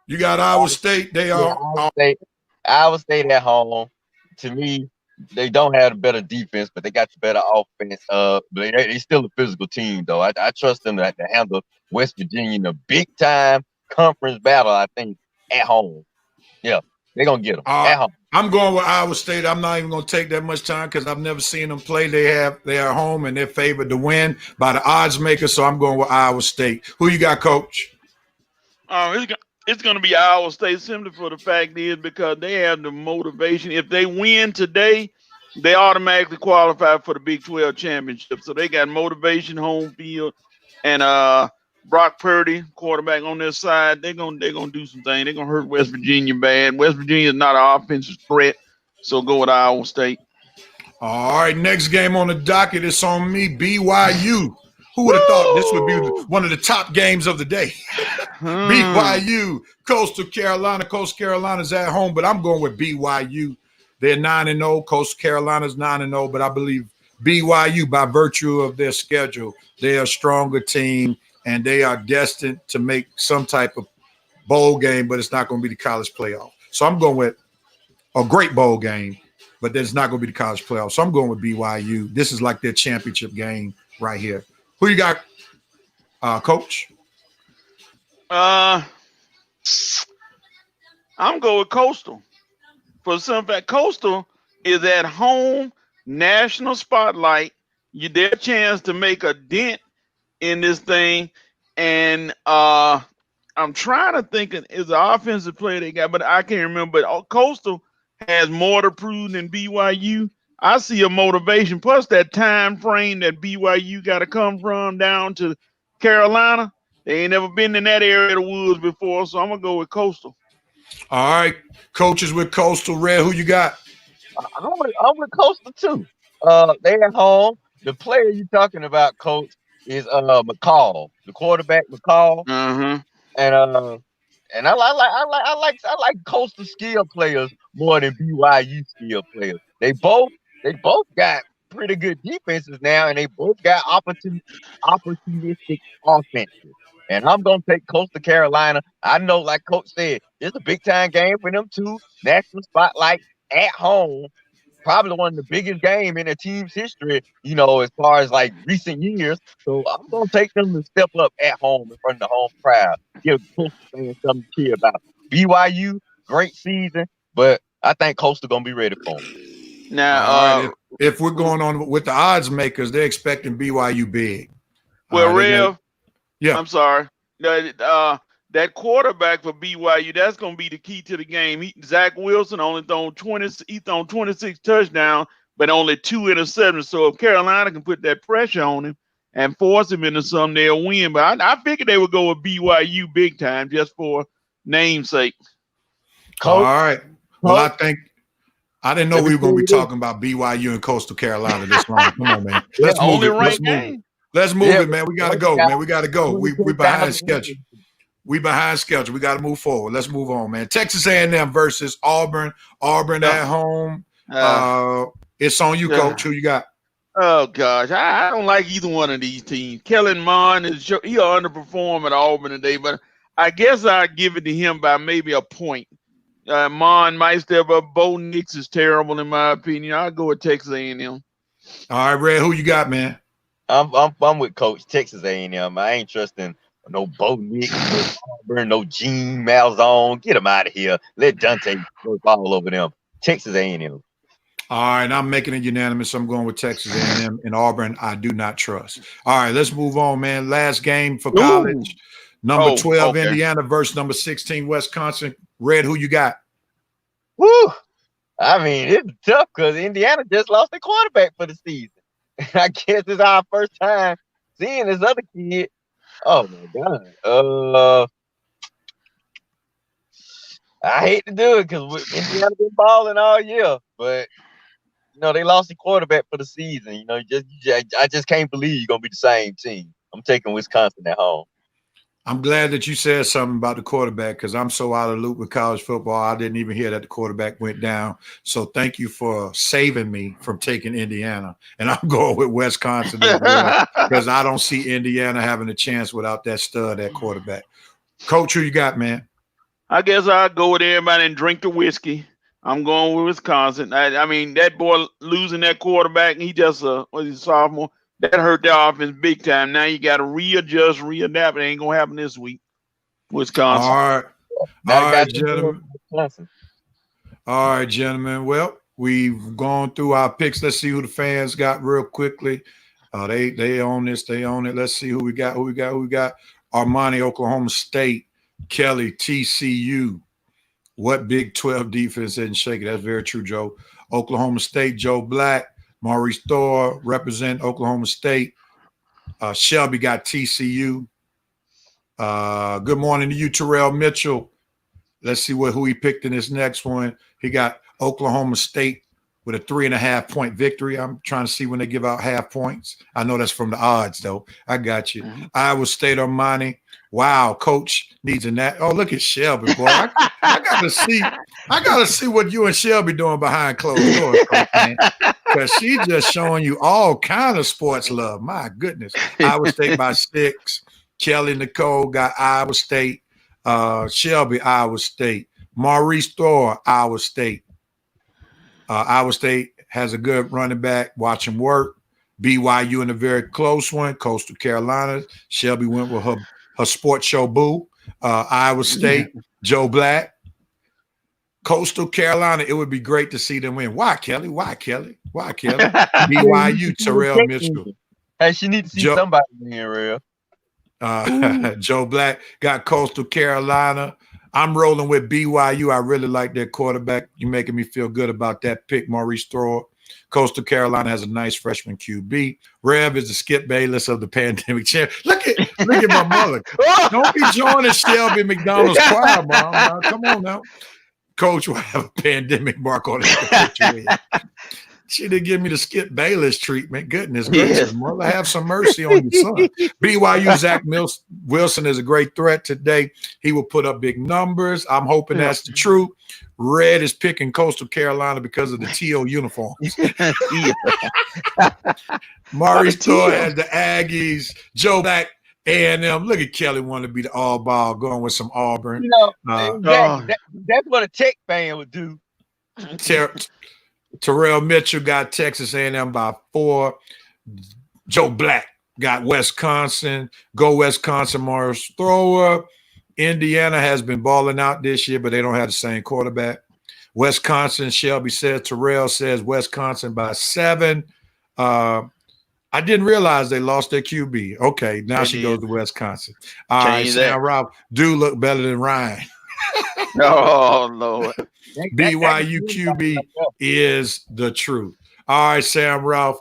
You got Iowa State. They are Iowa State at home. To me, they don't have a better defense, but they got the better offense. But they still a physical team, though. I trust them to handle West Virginia in a big time conference battle. I think at home. Yeah, they're gonna get them at home. I'm going with Iowa State. I'm not even going to take that much time because I've never seen them play. They are home and they're favored to win by the odds maker. So I'm going with Iowa State. Who you got, Coach? It's going to be Iowa State simply for the fact is because they have the motivation. If they win today, they automatically qualify for the Big 12 championship. So they got motivation, home field, and Brock Purdy, quarterback on their side, they're gonna do some things. They're gonna hurt West Virginia bad. West Virginia is not an offensive threat, so go with Iowa State. All right, next game on the docket is on me, BYU. Who would have thought this would be one of the top games of the day? BYU, Coastal Carolina. Coastal Carolina's at home, but I'm going with BYU. They're 9-0. Coastal Carolina's 9-0, but I believe BYU, by virtue of their schedule, they're a stronger team. And they are destined to make some type of bowl game, but it's not going to be the college playoff. So I'm going with a great bowl game, but it's not going to be the college playoff. So I'm going with BYU. This is like their championship game right here. Who you got, Coach? I'm going with Coastal. For some fact, Coastal is at home, national spotlight. You their chance to make a dent in this thing, and I'm trying to think of is the offensive player they got, but I can't remember. But Coastal has more to prove than BYU. I see a motivation plus that time frame that BYU got to come from down to Carolina. They ain't never been in that area of the woods before, so I'm gonna go with Coastal. All right, coaches with Coastal. Red, who you got? I'm with Coastal too. They at home. The player you talking about, Coach, is McCall, the quarterback McCall, and I like Coastal skill players more than BYU skill players. They both got pretty good defenses now, and they both got opportunistic offenses. And I'm gonna take Coastal Carolina. I know, like Coach said, it's a big time game for them too. National spotlight at home. Probably one of the biggest game in the team's history, as far as like recent years. So I'm gonna take them to step up at home in front of the home crowd. Give Coastal fans something to cheer about. BYU, great season, but I think Coastal gonna be ready for them. Now, all right, if we're going on with the odds makers, they're expecting BYU big. Well, Rev, yeah, I'm sorry. That quarterback for BYU, that's going to be the key to the game. Zach Wilson only thrown 26 touchdowns, but only 2 interceptions. So if Carolina can put that pressure on him and force him into something, they'll win. But I figured they would go with BYU big time just for namesake. All right. Well, I didn't know we were going to be talking about BYU and Coastal Carolina this long. Come on, man. Let's move it. Let's move it, man. We got to go, man. We got to go. We behind schedule. We behind schedule. We got to move forward. Let's move on, man. Texas A&M versus Auburn. Auburn at home. It's on you, Coach. Who you got? Oh, gosh. I don't like either one of these teams. Kellen Mond, he'll underperform at Auburn today, but I guess I'll give it to him by maybe a point. Mond might step up. Bo Nix is terrible, in my opinion. I'll go with Texas A&M. All right, Red, who you got, man? I'm with Coach. Texas A&M. I ain't trusting no Bo Nix, no Auburn, no Gene Malzone. Get them out of here. Let Dante work all over them. Texas A&M. All right, I'm making it unanimous. I'm going with Texas A&M and Auburn. I do not trust. All right, let's move on, man. Last game for college. Number 12, Indiana versus number 16, Wisconsin. Red, who you got? Woo! I mean, it's tough because Indiana just lost their quarterback for the season. I guess it's our first time seeing this other kid. Oh my God. I hate to do it because Indiana been balling all year, but they lost the quarterback for the season. I just can't believe you're gonna be the same team. I'm taking Wisconsin at home. I'm glad that you said something about the quarterback because I'm so out of the loop with college football. I didn't even hear that the quarterback went down. So thank you for saving me from taking Indiana. And I'm going with Wisconsin as well because I don't see Indiana having a chance without that stud at quarterback. Coach, who you got, man? I guess I'll go with everybody and drink the whiskey. I'm going with Wisconsin. I mean, that boy losing that quarterback, he just was a sophomore. That hurt their offense big time. Now you got to readjust, readapt. It ain't going to happen this week. Wisconsin. All right, gentlemen. All right, gentlemen. Well, we've gone through our picks. Let's see who the fans got real quickly. They own this. They own it. Let's see who we got. Who we got? Armani, Oklahoma State. Kelly, TCU. What Big 12 defense didn't shake it? That's very true, Joe. Oklahoma State, Joe Black. Maurice Thor represent Oklahoma State. Shelby got TCU. Good morning to you, Terrell Mitchell. Let's see who he picked in this next one. He got Oklahoma State with a 3.5-point victory. I'm trying to see when they give out half points. I know that's from the odds, though. I got you. Iowa State, Armani. Wow, Coach needs a nap. Oh, look at Shelby, boy. I gotta see what you and Shelby doing behind closed doors, Coach, man. Because she's just showing you all kind of sports love. My goodness. Iowa State by 6. Kelly Nicole got Iowa State. Shelby, Iowa State. Maurice Thor, Iowa State. Iowa State has a good running back. Watch him work. BYU in a very close one. Coastal Carolina, Shelby went with her sports show boo. Iowa State, Joe Black. Coastal Carolina, it would be great to see them win. Why, Kelly? Why, Kelly? Why, Kelly? BYU, Terrell Mitchell. Hey, she need to see somebody in here, Rev. Joe Black got Coastal Carolina. I'm rolling with BYU. I really like their quarterback. You're making me feel good about that pick, Maurice Thrower. Coastal Carolina has a nice freshman QB. Rev is the Skip Bayless of the pandemic champ. Look at my mother. Don't be joining Shelby McDonald's choir, Mom. Come on now. Coach will have a pandemic mark on it. She didn't give me the Skip Bayless treatment. Goodness gracious, mother, have some mercy on your son. BYU Zach Wilson is a great threat today. He will put up big numbers. I'm hoping that's the truth. Red is picking Coastal Carolina because of the teal uniforms. Maurice Thor has the Aggies. Joe Black, A&M. Look at Kelly want to be the all ball going with some Auburn. You know, that's what a Tech fan would do. Terrell Mitchell got Texas A&M by 4. Joe Black got Wisconsin. Go Wisconsin, Maurice Thrower. Indiana has been balling out this year, but they don't have the same quarterback. Wisconsin, Shelby says. Terrell says Wisconsin by 7. I didn't realize they lost their QB. Okay, now she goes to Wisconsin. All right, Sam Rob, do look better than Ryan. Oh, Lord. BYU QB is the truth. All right, Sam Ralph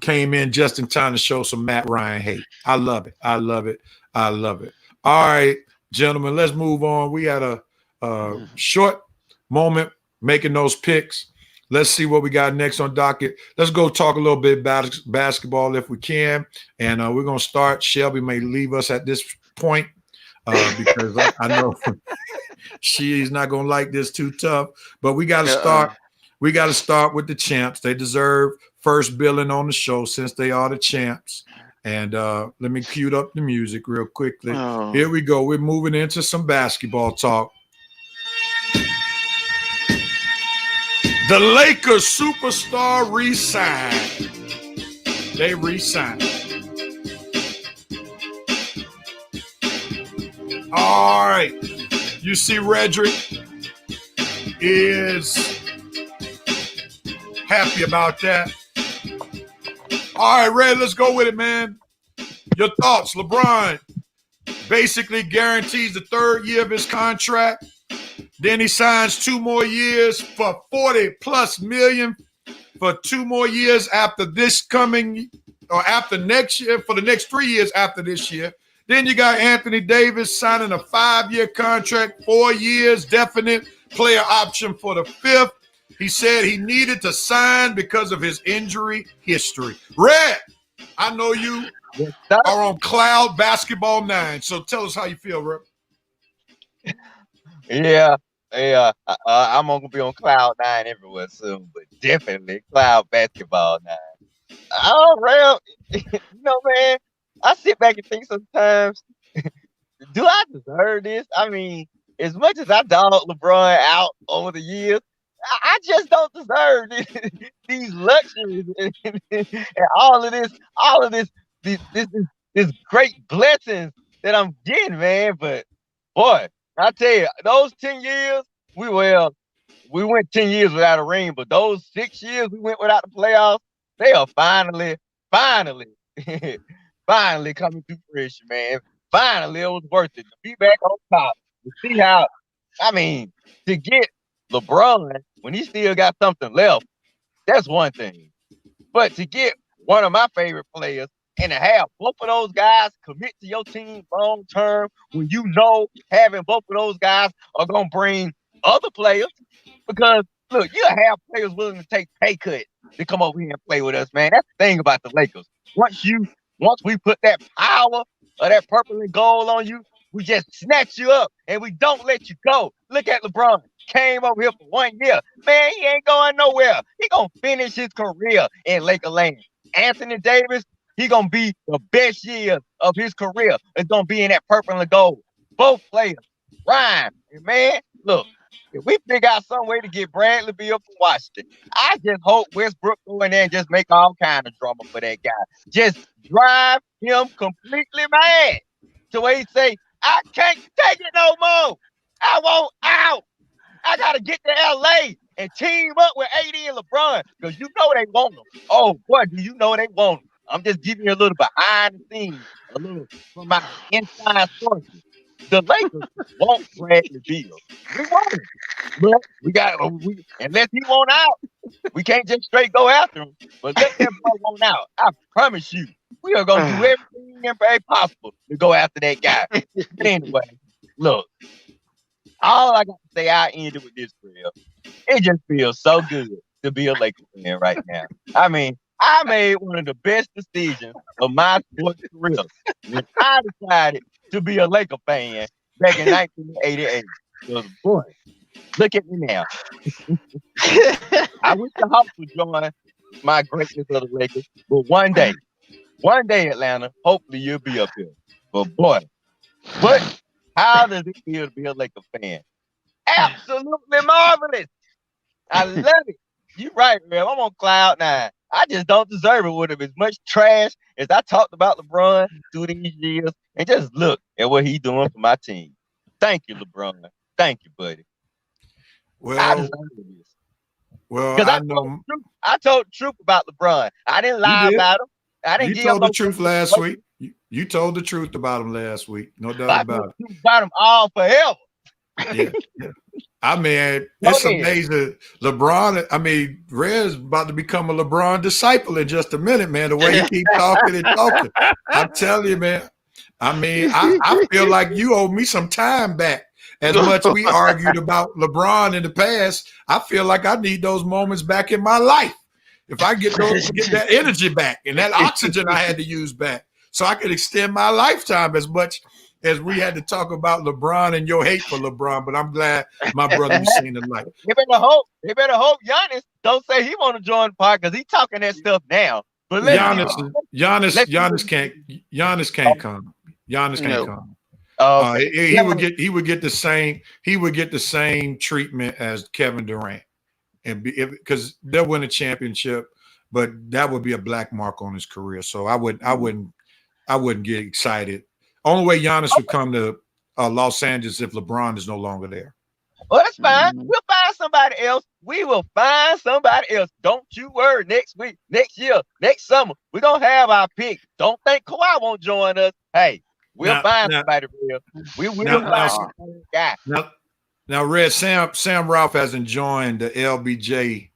came in just in time to show some Matt Ryan hate. I love it. I love it. I love it. All right, gentlemen, let's move on. We had a short moment making those picks. Let's see what we got next on docket. Let's go talk a little bit about basketball if we can. And we're going to start. Shelby may leave us at this point because I know she's not going to like this too tough. But we got to start. We got to start with the champs. They deserve first billing on the show since they are the champs. And let me cue up the music real quickly. Here we go. We're moving into some basketball talk. The Lakers superstar re-signed. They re-signed. All right. You see Redrick is happy about that. All right, Red, let's go with it, man. Your thoughts. LeBron basically guarantees the 3rd year of his contract. Then he signs 2 more years for $40+ million for 2 more years after this coming or after next year, for the next 3 years after this year. Then you got Anthony Davis signing a 5-year contract, 4 years, definite player option for the 5th. He said he needed to sign because of his injury history. Red, I know you are on Cloud Basketball 9, so tell us how you feel, Red. Yeah, I'm gonna be on Cloud 9 everywhere soon, but definitely Cloud Basketball 9. Oh, Rev, you know, man, I sit back and think sometimes, do I deserve this? I mean, as much as I dog LeBron out over the years, I just don't deserve these luxuries and all of this great blessings that I'm getting, man. But boy, I tell you, those 10 years, we went 10 years without a ring, but those 6 years we went without the playoffs, they are finally coming to fruition, man. Finally, it was worth it to be back on top. To see how, I mean, to get LeBron when he still got something left, that's one thing. But to get one of my favorite players and to have both of those guys commit to your team long term, when you know having both of those guys are gonna bring other players, because look, you have players willing to take pay cut to come over here and play with us, man. That's the thing about the Lakers. Once we put that power or that purple and gold on you, we just snatch you up and we don't let you go. Look at LeBron. Came over here for 1 year. Man, he ain't going nowhere. He gonna finish his career in Laker land. Anthony Davis, he gonna be the best year of his career. It's gonna be in that purple and gold. Both players. Ryan, and man, look, If we figure out some way to get Bradley Beal from Washington, I just hope Westbrook go in there and just make all kind of drama for that guy. Just drive him completely mad to where he say, I can't take it no more. I want out. I got to get to L.A. and team up with AD and LeBron because you know they want him. Oh, boy, do you know they want him. I'm just giving you a little behind the scenes, a little from my inside sources. The Lakers want Bradley Beal. We want him. But we got unless he want out, we can't just straight go after him. But let that boy want out. I promise you, we are gonna do everything in NBA possible to go after that guy. But anyway, look, all I got to say, I ended with this real. It just feels so good to be a Lakers fan right now. I mean, I made one of the best decisions of my sports career when I decided to be a Laker fan back in 1988. Because, boy, look at me now. I wish the Hawks would join my greatness of the Lakers, but one day, Atlanta, hopefully you'll be up here. But boy, how does it feel to be a Laker fan? Absolutely marvelous. I love it. You're right, man. I'm on cloud nine. I just don't deserve it with him as much trash as I talked about LeBron through these years. And just look at what he's doing for my team. Thank you, LeBron. Thank you, buddy. Well, I deserve this. Well, I told the truth about LeBron. I didn't lie about him. I didn't. You told the truth last week. You told the truth about him last week. No doubt about it. About him all forever. Yeah. I mean, it's amazing. LeBron, I mean, Red's about to become a LeBron disciple in just a minute, man. The way he keeps talking and talking. I'm telling you, man. I mean, I feel like you owe me some time back. As much we argued about LeBron in the past, I feel like I need those moments back in my life. If I get that energy back and that oxygen I had to use back, so I could extend my lifetime as much as we had to talk about LeBron and your hate for LeBron. But I'm glad my brother's seen the light. They better hope Giannis don't say he want to join the pod because he's talking that stuff now. But Giannis can't come. Giannis can't come. He would get the same treatment as Kevin Durant, and because they'll win a championship, but that would be a black mark on his career. So I wouldn't get excited. Only way Giannis would come to Los Angeles if LeBron is no longer there. Well, that's fine. We'll find somebody else. We will find somebody else. Don't you worry. Next week, next year, next summer, we're gonna have our pick. Don't think Kawhi won't join us. Hey. We'll find somebody real. We will find somebody guy. Now, Red, Sam Ralph hasn't joined the LBJ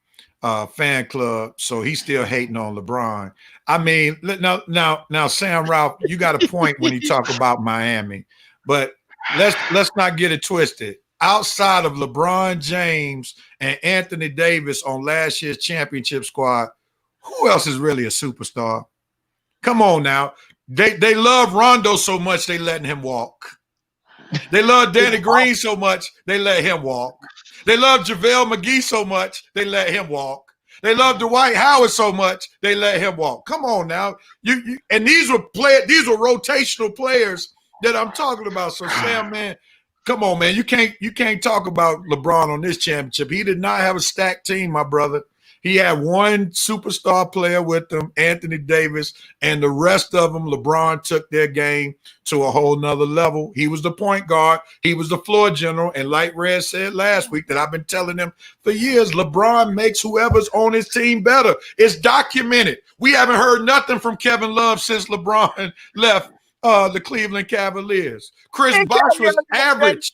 fan club, so he's still hating on LeBron. I mean, now, Sam Ralph, you got a point when you talk about Miami, but let's not get it twisted. Outside of LeBron James and Anthony Davis on last year's championship squad, who else is really a superstar? Come on now. They love Rondo so much they letting him walk. They love Danny Green so much they let him walk. They love JaVale McGee so much they let him walk. They love Dwight Howard so much they let him walk. Come on now, and these were rotational players that I'm talking about. So Sam, man, come on, man, you can't talk about LeBron on this championship. He did not have a stacked team, my brother. He had one superstar player with him, Anthony Davis, and the rest of them, LeBron took their game to a whole nother level. He was the point guard. He was the floor general. And like Red said last week that I've been telling him for years, LeBron makes whoever's on his team better. It's documented. We haven't heard nothing from Kevin Love since LeBron left the Cleveland Cavaliers. Chris Bosh was average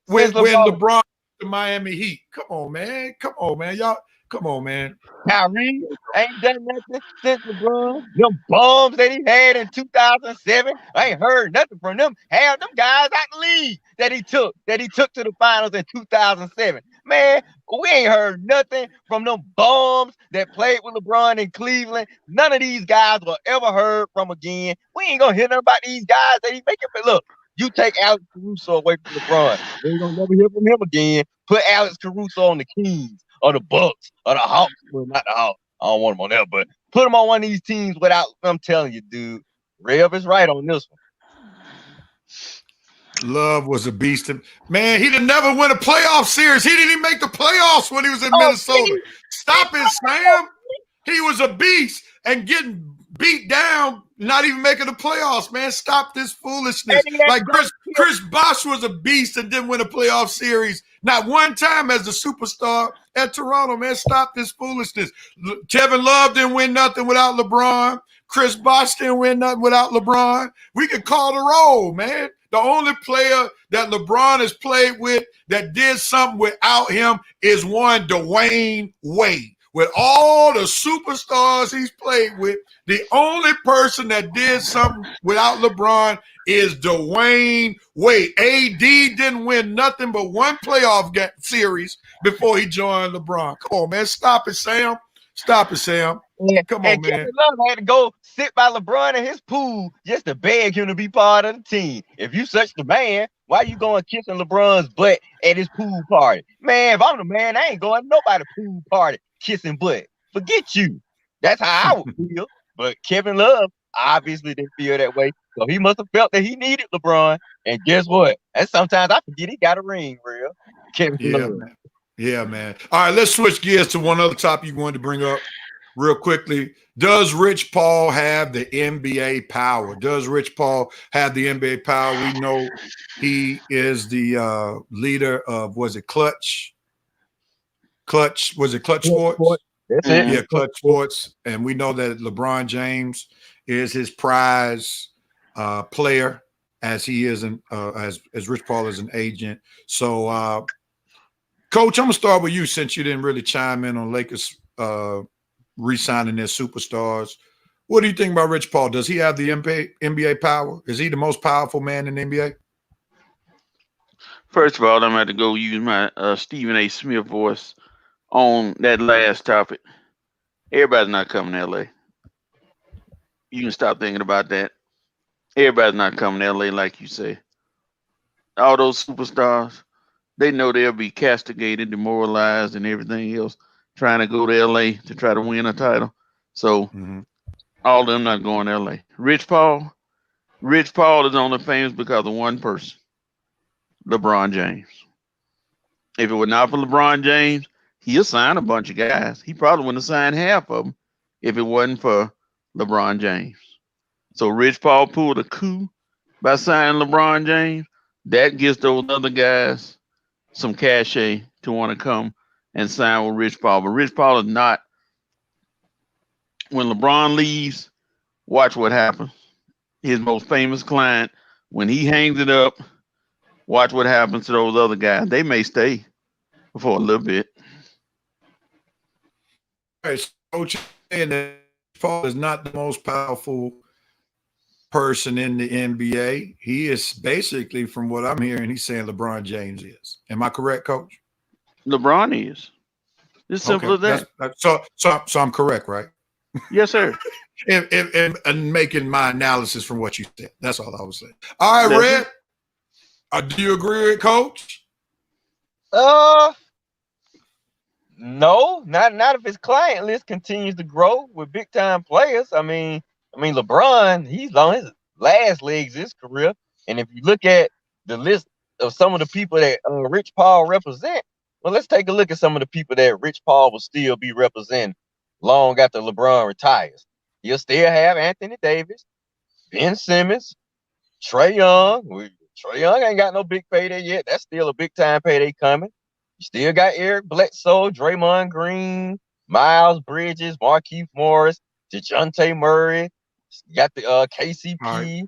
when LeBron the Miami Heat. Come on, man. Y'all. Come on, man. Kyrie ain't done nothing since LeBron. Them bums that he had in 2007, I ain't heard nothing from them. Half them guys out the league that he took to the finals in 2007. Man, we ain't heard nothing from them bums that played with LeBron in Cleveland. None of these guys were ever heard from again. We ain't gonna hear nothing about these guys that he making. Look, you take Alex Caruso away from LeBron, we ain't gonna never hear from him again. Put Alex Caruso on the Kings or the Bucks or the Hawks. Well, not the Hawks. I don't want him on there, but put him on one of these teams without, I'm telling you, dude, Rev is right on this one. Love was a beast. Man, he didn't never win a playoff series. He didn't even make the playoffs when he was in Minnesota. Stop it, Sam. He was a beast and getting beat down, not even making the playoffs, man. Stop this foolishness. Like Chris Bosh was a beast and didn't win a playoff series. Not one time as a superstar at Toronto, man. Stop this foolishness. Kevin Love didn't win nothing without LeBron. Chris Bosh didn't win nothing without LeBron. We can call the roll, man. The only player that LeBron has played with that did something without him is one Dwayne Wade. With all the superstars he's played with, the only person that did something without LeBron is Dwayne Wade. AD didn't win nothing but one playoff series before he joined LeBron. Come on, man. Stop it, Sam. Stop it, Sam. Come on, man. Kevin Love had to go sit by LeBron in his pool just to beg him to be part of the team. If you such the man, why you going kissing LeBron's butt at his pool party? Man, if I'm the man, I ain't going to nobody's pool party kissing butt. Forget you. That's how I would feel. But Kevin Love obviously didn't feel that way. So he must have felt that he needed LeBron. And guess what? And sometimes I forget he got a ring, real. Kevin Love. Man. Yeah, man. All right, let's switch gears to one other topic you wanted to bring up real quickly. Does Rich Paul have the NBA power? Does Rich Paul have the NBA power? We know he is the leader of, was it Clutch? Was it Clutch Sports? That's it. Yeah, Clutch Sports. And we know that LeBron James is his prize player, as he is as Rich Paul is an agent. So, Coach, I'm gonna start with you since you didn't really chime in on Lakers re-signing their superstars. What do you think about Rich Paul? Does he have the NBA power? Is he the most powerful man in the NBA? First of all, I'm going to have to go use my Stephen A. Smith voice on that last topic. Everybody's not coming to LA. You can stop thinking about that. Everybody's not coming to LA like you say. All those superstars, they know they'll be castigated, demoralized, and everything else trying to go to LA to try to win a title. So all of them not going to LA. Rich Paul is only famous because of one person, LeBron James. If it were not for LeBron James, he'll sign a bunch of guys. He probably wouldn't have signed half of them if it wasn't for LeBron James. So Rich Paul pulled a coup by signing LeBron James. That gives those other guys some cachet to want to come and sign with Rich Paul. But Rich Paul is not. When LeBron leaves, watch what happens. His most famous client, when he hangs it up, watch what happens to those other guys. They may stay for a little bit. All right, so Coach, saying that Paul is not the most powerful person in the NBA. He is basically, from what I'm hearing, he's saying LeBron James is. Am I correct, Coach? LeBron is. It's simple as that. So I'm correct, right? Yes, sir. and making my analysis from what you said. That's all I was saying. All right, Red. Do you agree with Coach? No, not if his client list continues to grow with big time players. I mean, LeBron, he's on his last legs of his career, and if you look at the list of some of the people that Rich Paul represent, well, let's take a look at some of the people that Rich Paul will still be representing long after LeBron retires. He'll still have Anthony Davis, Ben Simmons, Trae Young. Trae Young ain't got no big payday yet. That's still a big time payday coming. You still got Eric Bledsoe, Draymond Green, Miles Bridges, Markieff Morris, DeJounte Murray. You got the KCP. Right.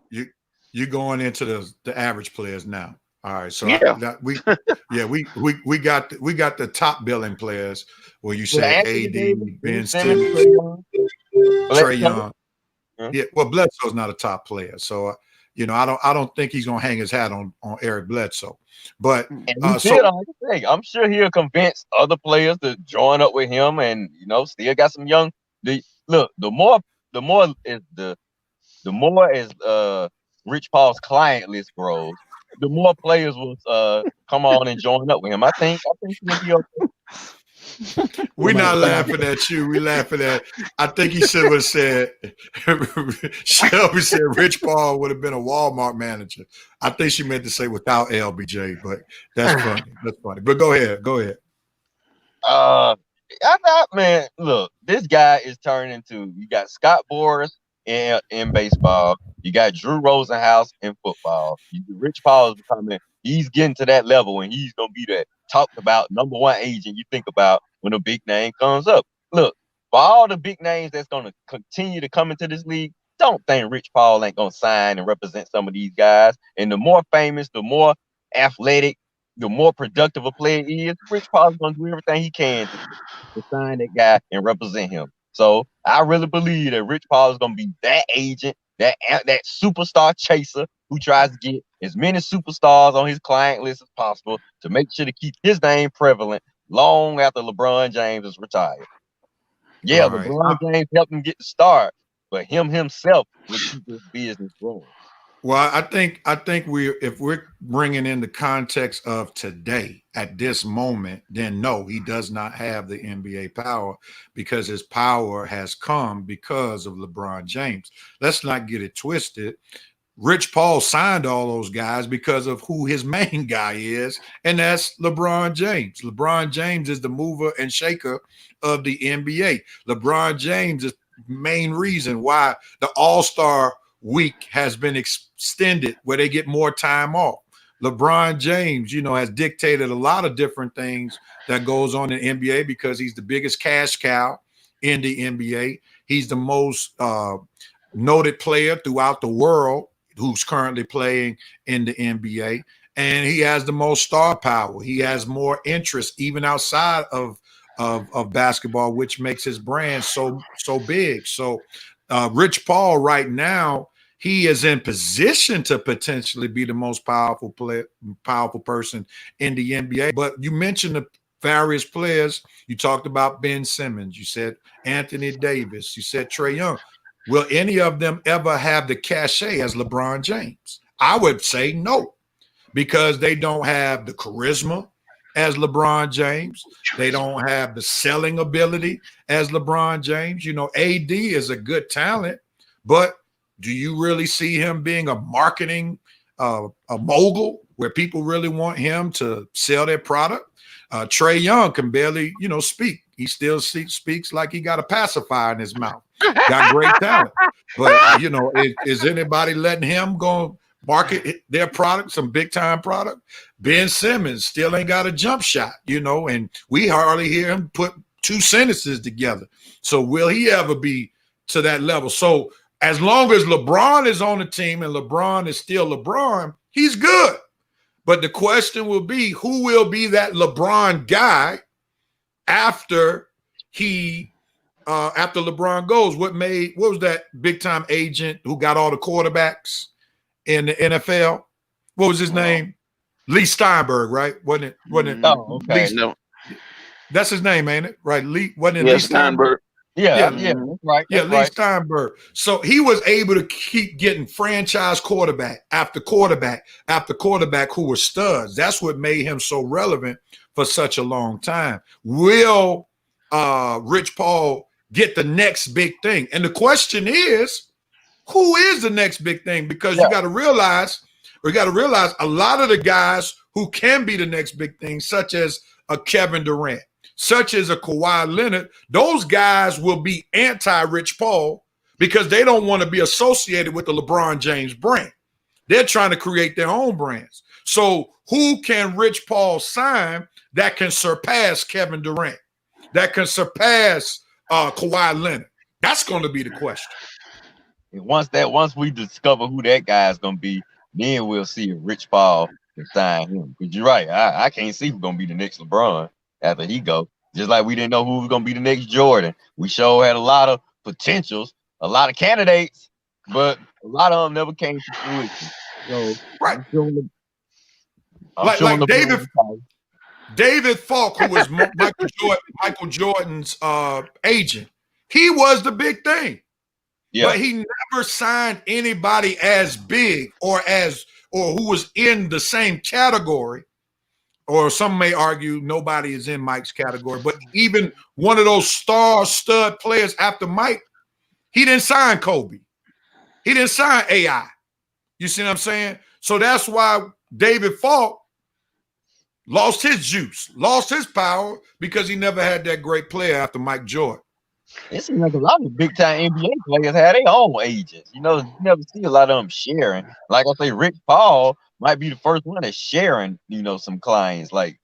You're going into the average players now. All right, so we got the top billing players where you say AD, Ben Simmons, Trae Young. Yeah, well, Bledsoe's not a top player, so I don't think he's gonna hang his hat on Eric Bledsoe. But I'm sure he'll convince other players to join up with him, and still got some young. The more as Rich Paul's client list grows, the more players will come on and join up with him. I think he'll be okay. We're not laughing at you. We laughing at. I think he should have said. Shelby said Rich Paul would have been a Walmart manager. I think she meant to say without LBJ, but that's funny. That's funny. But go ahead. Go ahead. Man, look, this guy is turning into. You got Scott Boras in baseball. You got Drew Rosenhaus in football. Rich Paul is becoming. He's getting to that level, and he's gonna be that talked about number one agent you think about when a big name comes up. Look, for all the big names that's gonna continue to come into this league, don't think Rich Paul ain't gonna sign and represent some of these guys. And the more famous, the more athletic, the more productive a player is, Rich Paul's gonna do everything he can to sign that guy and represent him. So I really believe that Rich Paul is gonna be that agent, that superstar chaser who tries to get as many superstars on his client list as possible to make sure to keep his name prevalent long after LeBron James is retired. Yeah, right. LeBron James helped him get the start, but him himself will keep his business growing. Well, I think if we're bringing in the context of today at this moment, then no, he does not have the NBA power because his power has come because of LeBron James. Let's not get it twisted. Rich Paul signed all those guys because of who his main guy is, and that's LeBron James. LeBron James is the mover and shaker of the NBA. LeBron James is the main reason why the All-Star week has been extended where they get more time off. LeBron James, has dictated a lot of different things that goes on in the NBA because he's the biggest cash cow in the NBA. He's the most noted player throughout the world who's currently playing in the NBA, and he has the most star power. He has more interest even outside of basketball, which makes his brand so big. So Rich Paul right now, he is in position to potentially be the most powerful person in the NBA. But you mentioned the various players. You talked about Ben Simmons. You said Anthony Davis. You said Trae Young. Will any of them ever have the cachet as LeBron James? I would say no, because they don't have the charisma as LeBron James. They don't have the selling ability as LeBron James. AD is a good talent, but do you really see him being a marketing a mogul where people really want him to sell their product? Trae Young can barely, speak. He still speaks like he got a pacifier in his mouth. Got great talent. But, is anybody letting him go market their product, some big time product? Ben Simmons still ain't got a jump shot, and we hardly hear him put two sentences together. So will he ever be to that level? So as long as LeBron is on the team and LeBron is still LeBron, he's good. But the question will be, who will be that LeBron guy after LeBron goes? What was that big time agent who got all the quarterbacks in the NFL? What was his name? Lee Steinberg, right? Wasn't it? Oh, okay. No. That's his name, ain't it? Right? Lee Steinberg. Yeah, right. Yeah, Lee Steinberg. So he was able to keep getting franchise quarterback after quarterback after quarterback who were studs. That's what made him so relevant for such a long time. Will Rich Paul get the next big thing? And the question is, who is the next big thing? Because you got to realize a lot of the guys who can be the next big thing, such as a Kevin Durant, such as a Kawhi Leonard, those guys will be anti-Rich Paul because they don't want to be associated with the LeBron James brand. They're trying to create their own brands. So who can Rich Paul sign that can surpass Kevin Durant, that can surpass Kawhi Leonard? That's going to be the question. And once we discover who that guy is going to be, then we'll see if Rich Paul can sign him. Because you're right, I can't see who's going to be the next LeBron after he go. Just like we didn't know who was going to be the next Jordan. We sure had a lot of potentials, a lot of candidates, but a lot of them never came to fruition. So right. I'm David Falk, who was Michael Jordan's agent, he was the big thing. Yeah. But he never signed anybody as big or who was in the same category or some may argue nobody is in Mike's category, but even one of those star stud players after Mike, he didn't sign Kobe. He didn't sign AI. You see what I'm saying? So that's why David Falk lost his juice, lost his power, because he never had that great player after Mike Jordan. It seems like a lot of big time NBA players have their own agents. You know, you never see a lot of them sharing. Like I say, Rich Paul might be the first one that's sharing, you know, some clients, like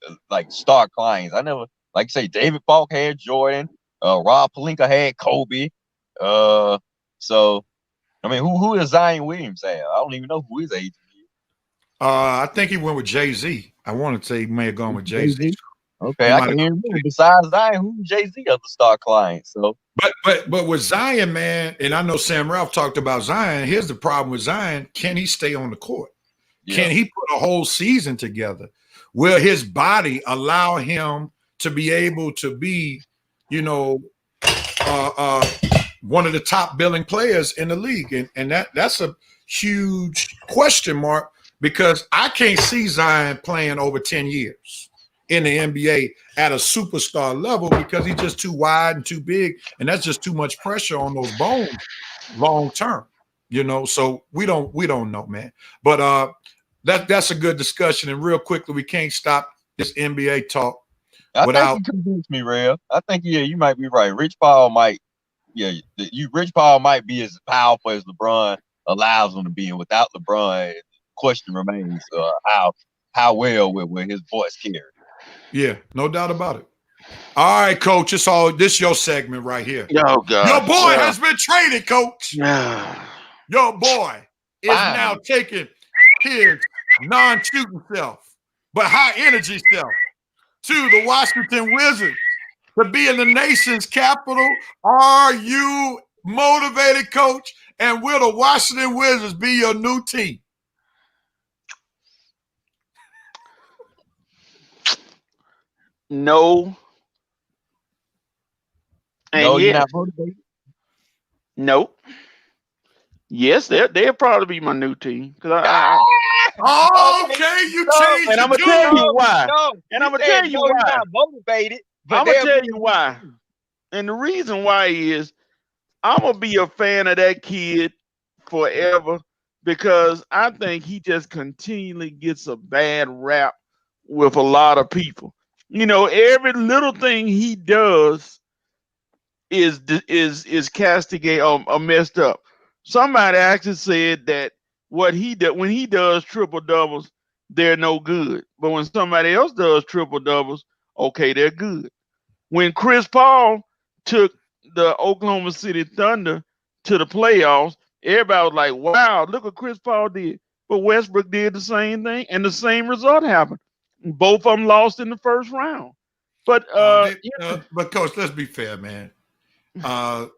star clients. I never, like say, David Falk had Jordan, Rob Pelinka had Kobe. So I mean, who does Zion Williams have? I don't even know who his agent is. I think he went with Jay-Z. I want to say he may have gone with Jay-Z. Okay, I can hear him. Besides Zion, who's Jay-Z other star clients? So, but with Zion, man, and I know Sam Ralph talked about Zion. Here's the problem with Zion: can he stay on the court? Yeah. Can he put a whole season together? Will his body allow him to be able to be, you know, one of the top billing players in the league? And that's a huge question mark, because I can't see Zion playing over 10 years in the NBA at a superstar level, because he's just too wide and too big, and that's just too much pressure on those bones long term, you know. So we don't know, man. But that's a good discussion. And real quickly, we can't stop this NBA talk without. I think you convinced me, Rev. I think you might be right. Rich Paul might be as powerful as LeBron allows him to be, and without LeBron, the question remains how well will his voice carry. Yeah, no doubt about it. All right, Coach. This your segment right here. Oh, God. Your boy has been traded, Coach. Your boy is now taking his non-shooting self, but high energy self, to the Washington Wizards to be in the nation's capital. Are you motivated, Coach? And will the Washington Wizards be your new team? No. And no, you're not motivated? Nope. Yes, they'll probably be my new team. Okay, you changed. And I'm gonna tell you why. And I'm gonna tell you why. You're not motivated. I'm gonna tell you why. And the reason why is I'm gonna be a fan of that kid forever, because I think he just continually gets a bad rap with a lot of people. You know, every little thing he does is castigate or messed up. Somebody actually said that when he does triple doubles, they're no good. But when somebody else does triple doubles, okay, they're good. When Chris Paul took the Oklahoma City Thunder to the playoffs, everybody was like, wow, look what Chris Paul did. But Westbrook did the same thing, and the same result happened. Both of them lost in the first round. But but Coach, let's be fair, man. The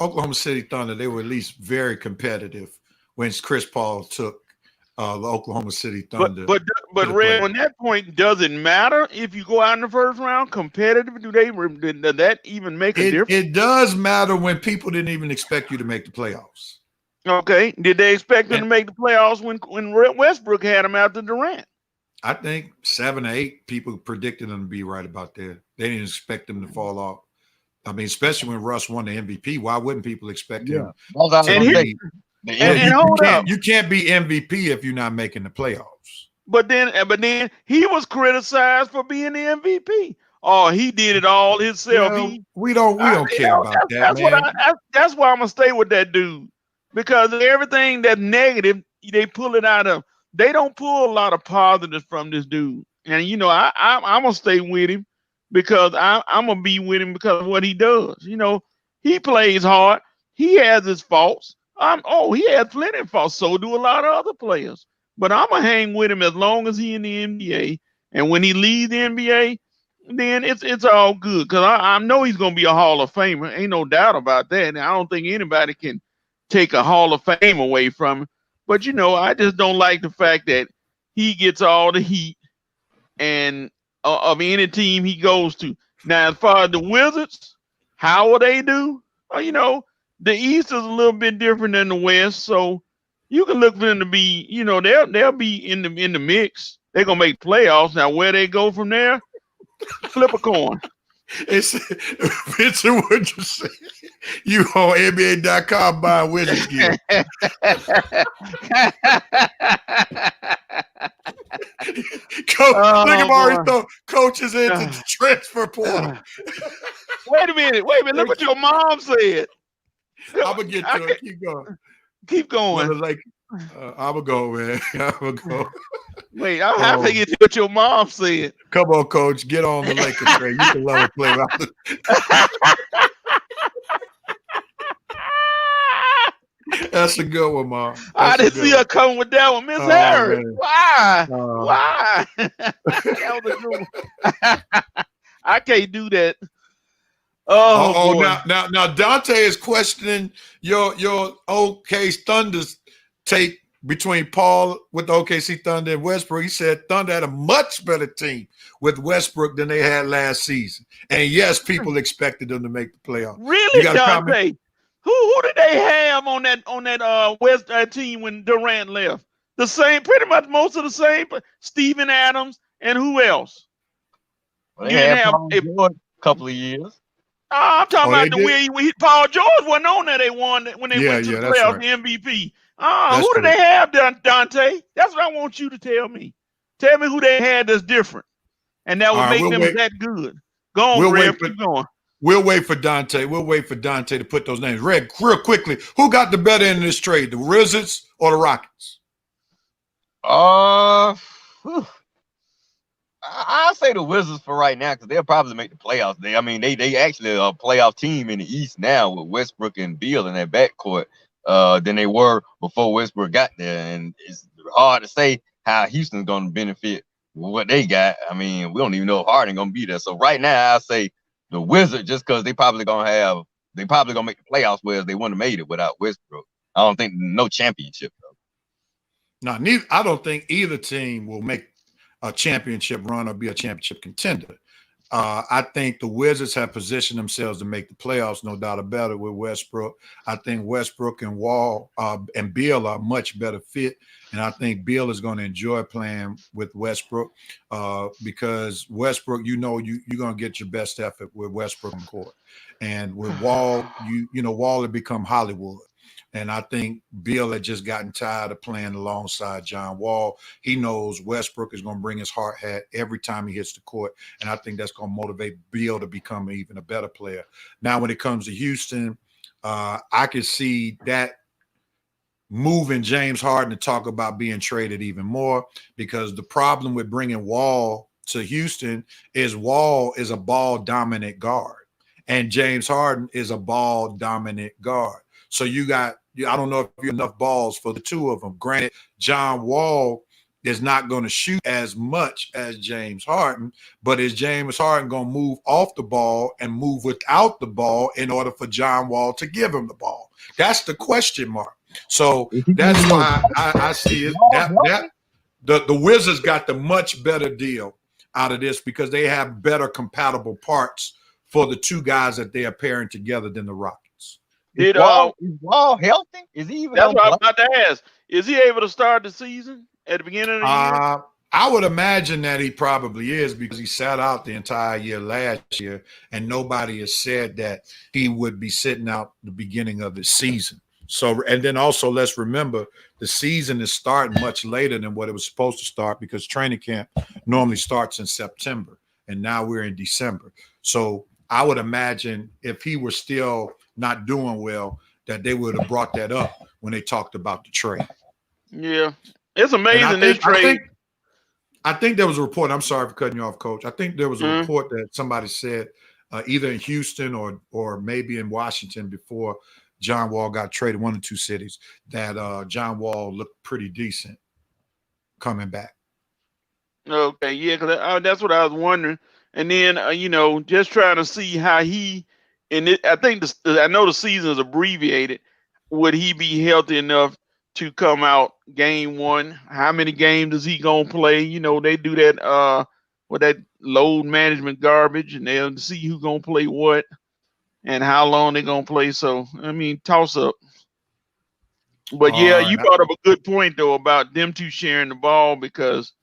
Oklahoma City Thunder, they were at least very competitive when Chris Paul took the Oklahoma City Thunder. But Red, on that point, does it matter if you go out in the first round competitive? Does that even make a difference? It does matter when people didn't even expect you to make the playoffs. Okay, did they expect them to make the playoffs when Westbrook had them after Durant? I think 7 or 8 people predicted them to be right about there. They didn't expect them to fall off. I mean, especially when Russ won the MVP, why wouldn't people expect him? And hold up, you can't be MVP if you're not making the playoffs. But then he was criticized for being the MVP. Oh, he did it all himself. You know, we don't care about that. That's why I'm gonna stay with that dude, because everything that's negative, they pull it out of. They don't pull a lot of positives from this dude. And you know, I'm gonna stay with him, because I'm gonna be with him because of what he does. You know, he plays hard. He has his faults. He has plenty of faults. So do a lot of other players. But I'm gonna hang with him as long as he in the NBA. And when he leaves the NBA, then it's all good. Because I know he's gonna be a Hall of Famer. Ain't no doubt about that. And I don't think anybody can take a Hall of Fame away from him. But you know, I just don't like the fact that he gets all the heat and of any team he goes to. Now, as far as the Wizards, how will they do? You know, the East is a little bit different than the West, so you can look for them to be, you know, they'll be in the mix. They're gonna make playoffs. Now where they go from there? Flip a coin. It's Vincent, what you say? You on NBA.com buying Wizards gear. Coach, look at already throw coaches into the transfer portal. Wait a minute. Look what your mom said. I'm gonna get to it. Keep going. Keep going. I'm gonna go, man. I'm gonna go. Wait, I'm happy to get to what your mom said. Come on, Coach. Get on the Lakers train. You can love a play. That's a good one, Mom. I didn't see her coming with that one, Miss Harris. Man. Why? Why? That was a good one. I can't do that. Oh, now Dante is questioning your OK Thunder's take between Paul with the OKC Thunder and Westbrook. He said Thunder had a much better team with Westbrook than they had last season. And yes, people expected them to make the playoffs. Really, Dante? Who did they have on that West team when Durant left? The same, pretty much most of the same. Steven Adams and who else? Well, they had a couple of years. I'm talking about the way Paul George wasn't on there. They won when they went to the playoffs, the MVP. Who did they have, Dante? That's what I want you to tell me. Tell me who they had that's different, and that would make them that good. Go on, Rev. Keep going. We'll wait for Dante. We'll wait for Dante to put those names. Red, real quickly, who got the better end of this trade, the Wizards or the Rockets? I'll say the Wizards for right now because they'll probably make the playoffs. They actually are a playoff team in the East now with Westbrook and Beal in their backcourt than they were before Westbrook got there. And it's hard to say how Houston's going to benefit with what they got. I mean, we don't even know if Harden going to be there. So right now, I'll say the Wizards just because they probably going to make the playoffs, whereas they wouldn't have made it without Westbrook. I don't think no championship though. No, I don't think either team will make a championship run or be a championship contender. I think the Wizards have positioned themselves to make the playoffs, no doubt about it, with Westbrook. I think Westbrook and Wall and Beal are a much better fit. And I think Beal is going to enjoy playing with Westbrook because Westbrook, you're going to get your best effort with Westbrook on court. And with Wall, Wall had become Hollywood. And I think Beal had just gotten tired of playing alongside John Wall. He knows Westbrook is going to bring his hard hat every time he hits the court. And I think that's going to motivate Beal to become even a better player. Now, when it comes to Houston, I could see that moving James Harden to talk about being traded even more because the problem with bringing Wall to Houston is Wall is a ball-dominant guard. And James Harden is a ball-dominant guard. So I don't know if you have enough balls for the two of them. Granted, John Wall is not going to shoot as much as James Harden, but is James Harden going to move off the ball and move without the ball in order for John Wall to give him the ball? That's the question mark. So that's why I see it. The Wizards got the much better deal out of this because they have better compatible parts for the two guys that they are pairing together than the Rockets. Is Wall healthy? Is he even? That's what I'm about to ask. Is he able to start the season at the beginning of the year? I would imagine that he probably is because he sat out the entire year last year, and nobody has said that he would be sitting out the beginning of the season. So, and then also let's remember the season is starting much later than what it was supposed to start because training camp normally starts in September, and now we're in December. So I would imagine if he were still not doing well, that they would have brought that up when they talked about the trade. Yeah. It's amazing this trade. I think there was a report. I'm sorry for cutting you off, Coach. I think there was a report that somebody said either in Houston or maybe in Washington before John Wall got traded, one of two cities, that John Wall looked pretty decent coming back. Okay, yeah, because that's what I was wondering. And then, just trying to see how he – and I think I know the season is abbreviated. Would he be healthy enough to come out game one? How many games is he gonna play? They do that with that load management garbage, and they'll see who's gonna play what and how long they're gonna play. So toss up. But yeah, you brought up a good point though about them two sharing the ball because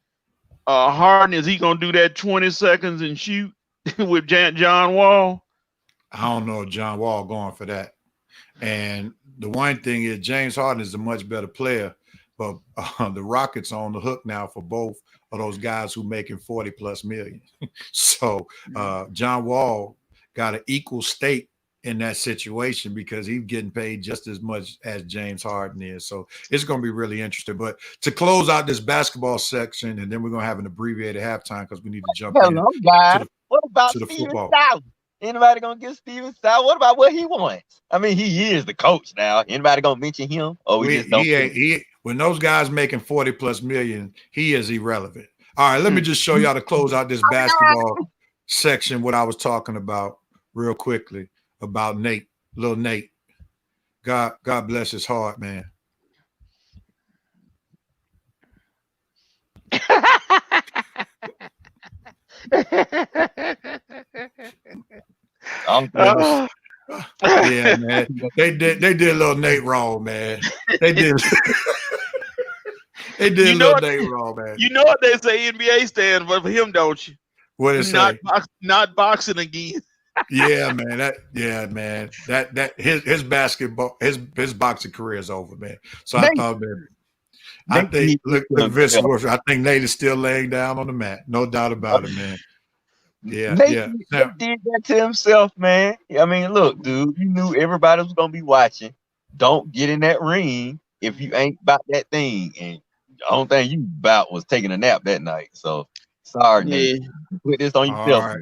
Harden, is he gonna do that 20 seconds and shoot with John Wall? I don't know if John Wall going for that. And the one thing is James Harden is a much better player, but the Rockets are on the hook now for both of those guys who making 40 plus million. So John Wall got an equal stake in that situation because he's getting paid just as much as James Harden is. So it's going to be really interesting. But to close out this basketball section, and then we're going to have an abbreviated halftime because we need to jump in. Guys. What about to the Steven football. Silas? Anybody gonna get Steven Silas? What about what he wants? I mean, he is the coach now. Anybody gonna mention him? Oh, when those guys making 40 plus million, he is irrelevant. All right, let me just show y'all to close out this basketball section what I was talking about real quickly about Nate, little Nate. God bless his heart, man. Yeah, man. They did a little Nate wrong, man. They did little Nate wrong, man. You know what they say NBA stands for him, don't you? What it say? Not boxing again. Yeah, man. That his basketball, his boxing career is over, man. So I thought, man, I think look Vince Wilson. I think Nate is still laying down on the mat. No doubt about it, man. Yeah, Nate did that to himself, man. I mean, look, dude, you knew everybody was gonna be watching. Don't get in that ring if you ain't about that thing. And the only thing you about was taking a nap that night. So sorry, Nate. Put this on yourself. All right.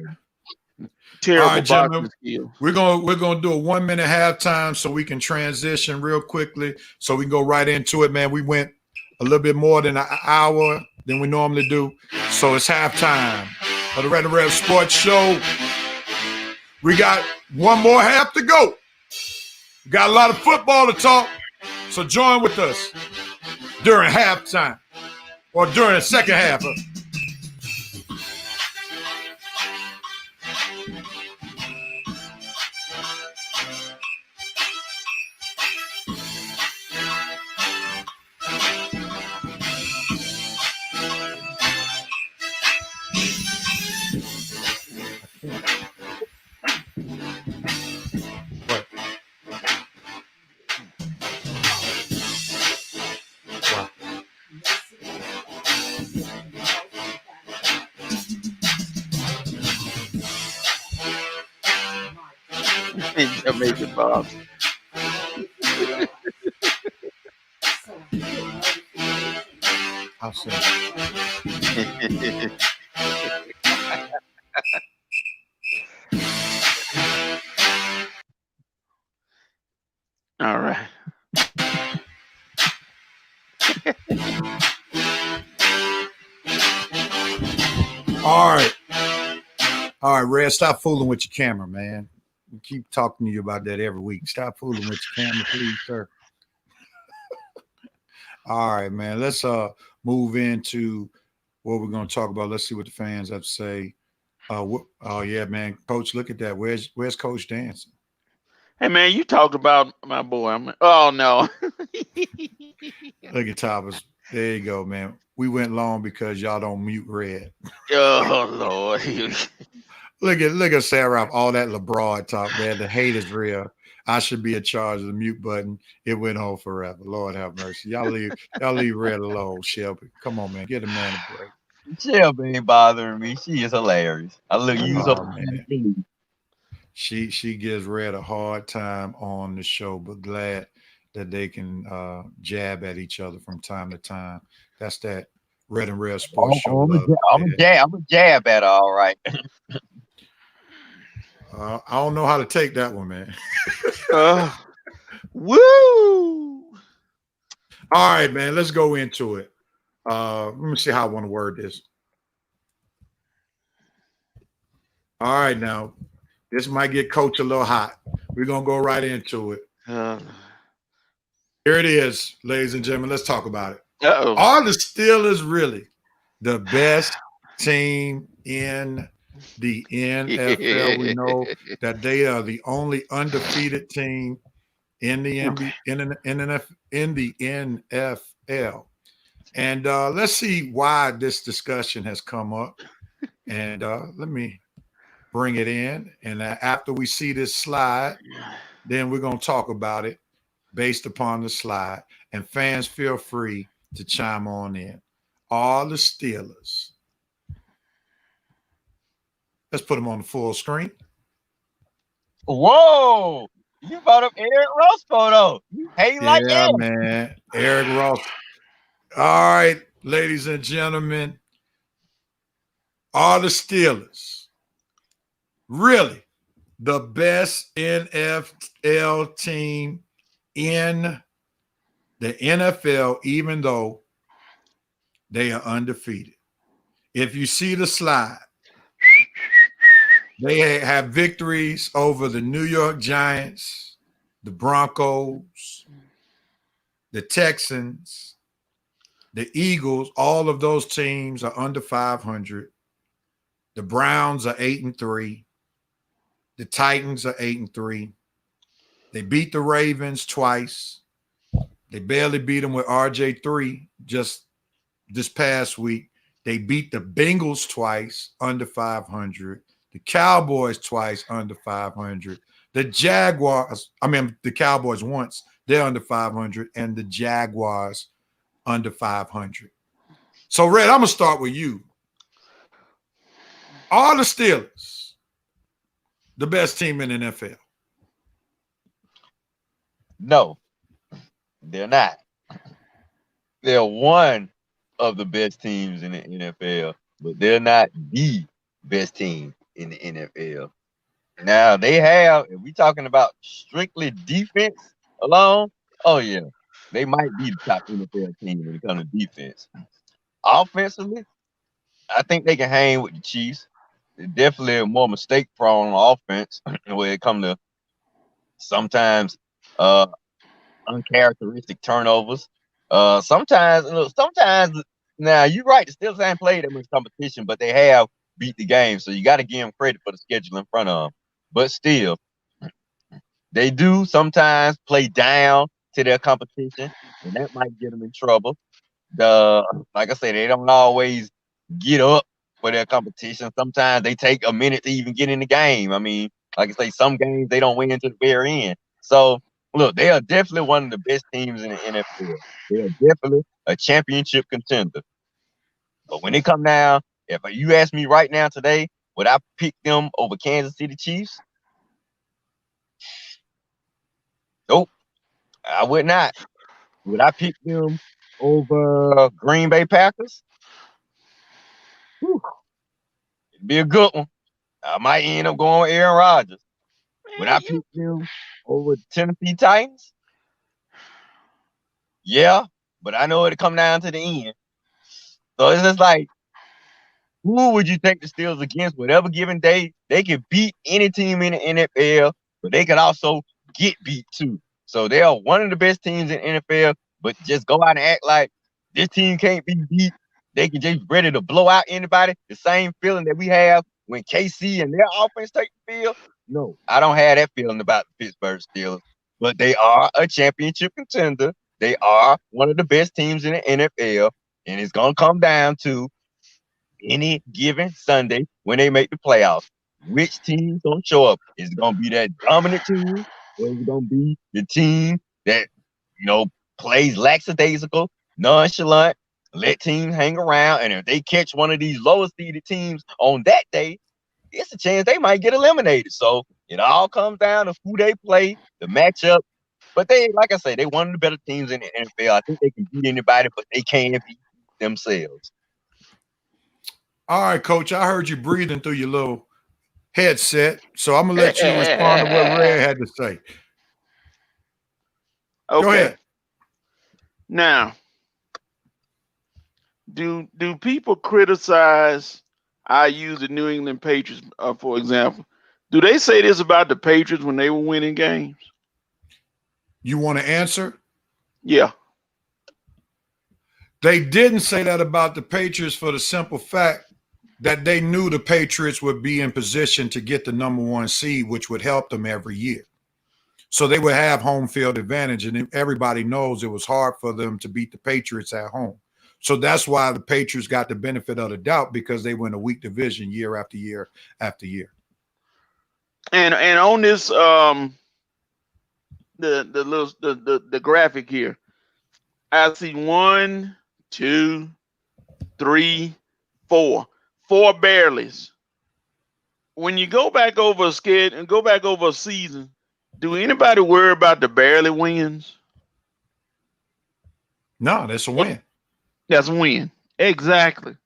Terrible boxing skill. We're gonna do a 1 minute halftime so we can transition real quickly. So we can go right into it, man. We went a little bit more than an hour than we normally do. So it's halftime of the Rev Sports Show. We got one more half to go. We got a lot of football to talk. So join with us during halftime or during the second half of Jamaican Bob. I'll say. All right. All right, Red, stop fooling with your camera, man. We keep talking to you about that every week. Stop fooling with your camera, please, sir. All right, man. Let's move into what we're going to talk about. Let's see what the fans have to say. Oh yeah, man. Coach, look at that. Where's Coach dancing? Hey, man, you talked about my boy. Oh, no. Look at Thomas. There you go, man. We went long because y'all don't mute Red. Oh, Lord. Look at Sarah, all that LeBron talk, man. The hate is real. I should be in charge of the mute button. It went on forever. Lord have mercy. Y'all leave Red alone, Shelby. Come on, man. Get a man a break. Shelby ain't bothering me. She is hilarious. I look use up. Man. She gives Red a hard time on the show, but glad that they can jab at each other from time to time. That's that Red and Rev Sports Show. I'm a jab at her, all right. I don't know how to take that one, man. Woo! All right, man. Let's go into it. Let me see how I want to word this. All right, now. This might get Coach a little hot. We're going to go right into it. Here it is, ladies and gentlemen. Let's talk about it. Uh-oh. Are the Steelers really the best team in the NFL? We know that they are the only undefeated team in the NFL. And let's see why this discussion has come up. And let me bring it in. And after we see this slide, then we're going to talk about it based upon the slide. And fans, feel free to chime on in. All the Steelers. Let's put them on the full screen. Whoa! You brought up Eric Ross photo. Hey, like that, man. Eric Ross. All right, ladies and gentlemen. Are the Steelers really the best NFL team in the NFL, even though they are undefeated? If you see the slide, they have victories over the New York Giants, the Broncos, the Texans, the Eagles. All of those teams are under 500. The Browns are 8-3. The Titans are 8-3. They beat the Ravens twice. They barely beat them with RJ3 just this past week. They beat the Bengals twice, under 500. The Cowboys twice, under 500. The Cowboys once, they're under 500, and the Jaguars under 500. So, Red, I'm going to start with you. Are the Steelers the best team in the NFL? No, they're not. They're one of the best teams in the NFL, but they're not the best team in the NFL. Now, they have, if we're talking about strictly defense alone, oh, yeah, they might be the top NFL team when it comes to defense. Offensively, I think they can hang with the Chiefs. They're definitely more mistake-prone on offense when it comes to sometimes uncharacteristic turnovers. Sometimes, now you're right, the Steelers haven't played that much competition, but they have beat the game. So you got to give them credit for the schedule in front of them. But still, they do sometimes play down to their competition, and that might get them in trouble. Like I said, they don't always get up for their competition. Sometimes they take a minute to even get in the game. I mean, like I say, some games they don't win until the very end. So, look, they are definitely one of the best teams in the NFL. They are definitely a championship contender. But when it come down, if you ask me right now today, would I pick them over Kansas City Chiefs? Nope, I would not. Would I pick them over Green Bay Packers? Whew. It'd be a good one. I might end up going with Aaron Rodgers. Would I pick them over the Tennessee Titans? Yeah, but I know it'll come down to the end. So it's just like, who would you take the Steelers against? Whatever given day, they can beat any team in the NFL, but they can also get beat too. So they are one of the best teams in the NFL, but just go out and act like this team can't be beat. They can just ready to blow out anybody. The same feeling that we have when KC and their offense take the field. No, I don't have that feeling about the Pittsburgh Steelers, but they are a championship contender. They are one of the best teams in the NFL, and it's going to come down to any given Sunday when they make the playoffs. Which team's going to show up? Is it going to be that dominant team, or is it going to be the team that, plays lackadaisical, nonchalant, let teams hang around, and if they catch one of these lowest seeded teams on that day, it's a chance they might get eliminated. So it all comes down to who they play, the matchup. But they, like I say, they're one of the better teams in the NFL. I think they can beat anybody, but they can't beat themselves. All right, Coach, I heard you breathing through your little headset, so I'm going to let you respond to what Red had to say. Okay. Go ahead. Now, do people criticize, I use the New England Patriots, for example. Do they say this about the Patriots when they were winning games? You want to answer? Yeah. They didn't say that about the Patriots for the simple fact that they knew the Patriots would be in position to get the number one seed, which would help them every year. So they would have home field advantage, and everybody knows it was hard for them to beat the Patriots at home. So that's why the Patriots got the benefit of the doubt, because they win a weak division year after year after year. And on this the graphic here, I see 1, 2, 3, 4 bareleys. When you go back over a skid and go back over a season, do anybody worry about the barely wins? No, that's a win. That's a win. Exactly.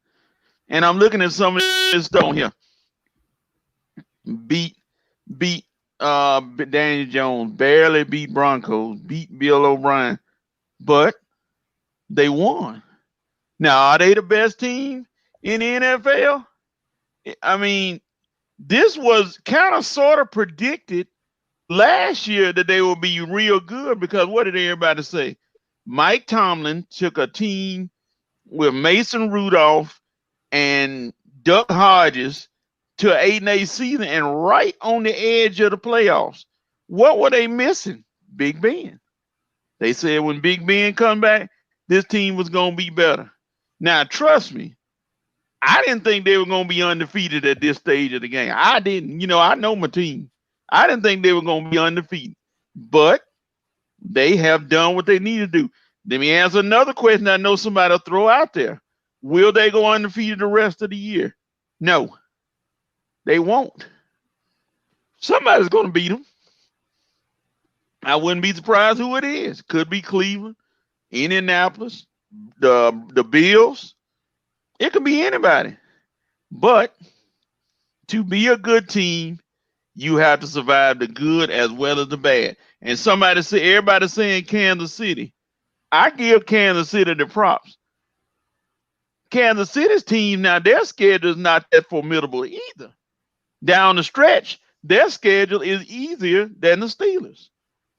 And I'm looking at some of this stuff here. Beat Daniel Jones, barely beat Broncos, beat Bill O'Brien, but they won. Now, are they the best team in the NFL? I mean, this was kind of sort of predicted last year that they would be real good, because what did everybody say? Mike Tomlin took a team with Mason Rudolph and Duck Hodges to an 8-8 season and right on the edge of the playoffs. What were they missing? Big Ben. They said when Big Ben come back, this team was going to be better. Now, trust me, I didn't think they were going to be undefeated at this stage of the game. I didn't. You know, I know my team. I didn't think they were going to be undefeated. But they have done what they need to do. Let me answer another question I know somebody will throw out there. Will they go undefeated the rest of the year? No, they won't. Somebody's going to beat them. I wouldn't be surprised who it is. Could be Cleveland, Indianapolis, the Bills. It could be anybody. But to be a good team, you have to survive the good as well as the bad. And everybody's saying Kansas City. I give Kansas City the props. Kansas City's team, now their schedule is not that formidable either. Down the stretch, their schedule is easier than the Steelers.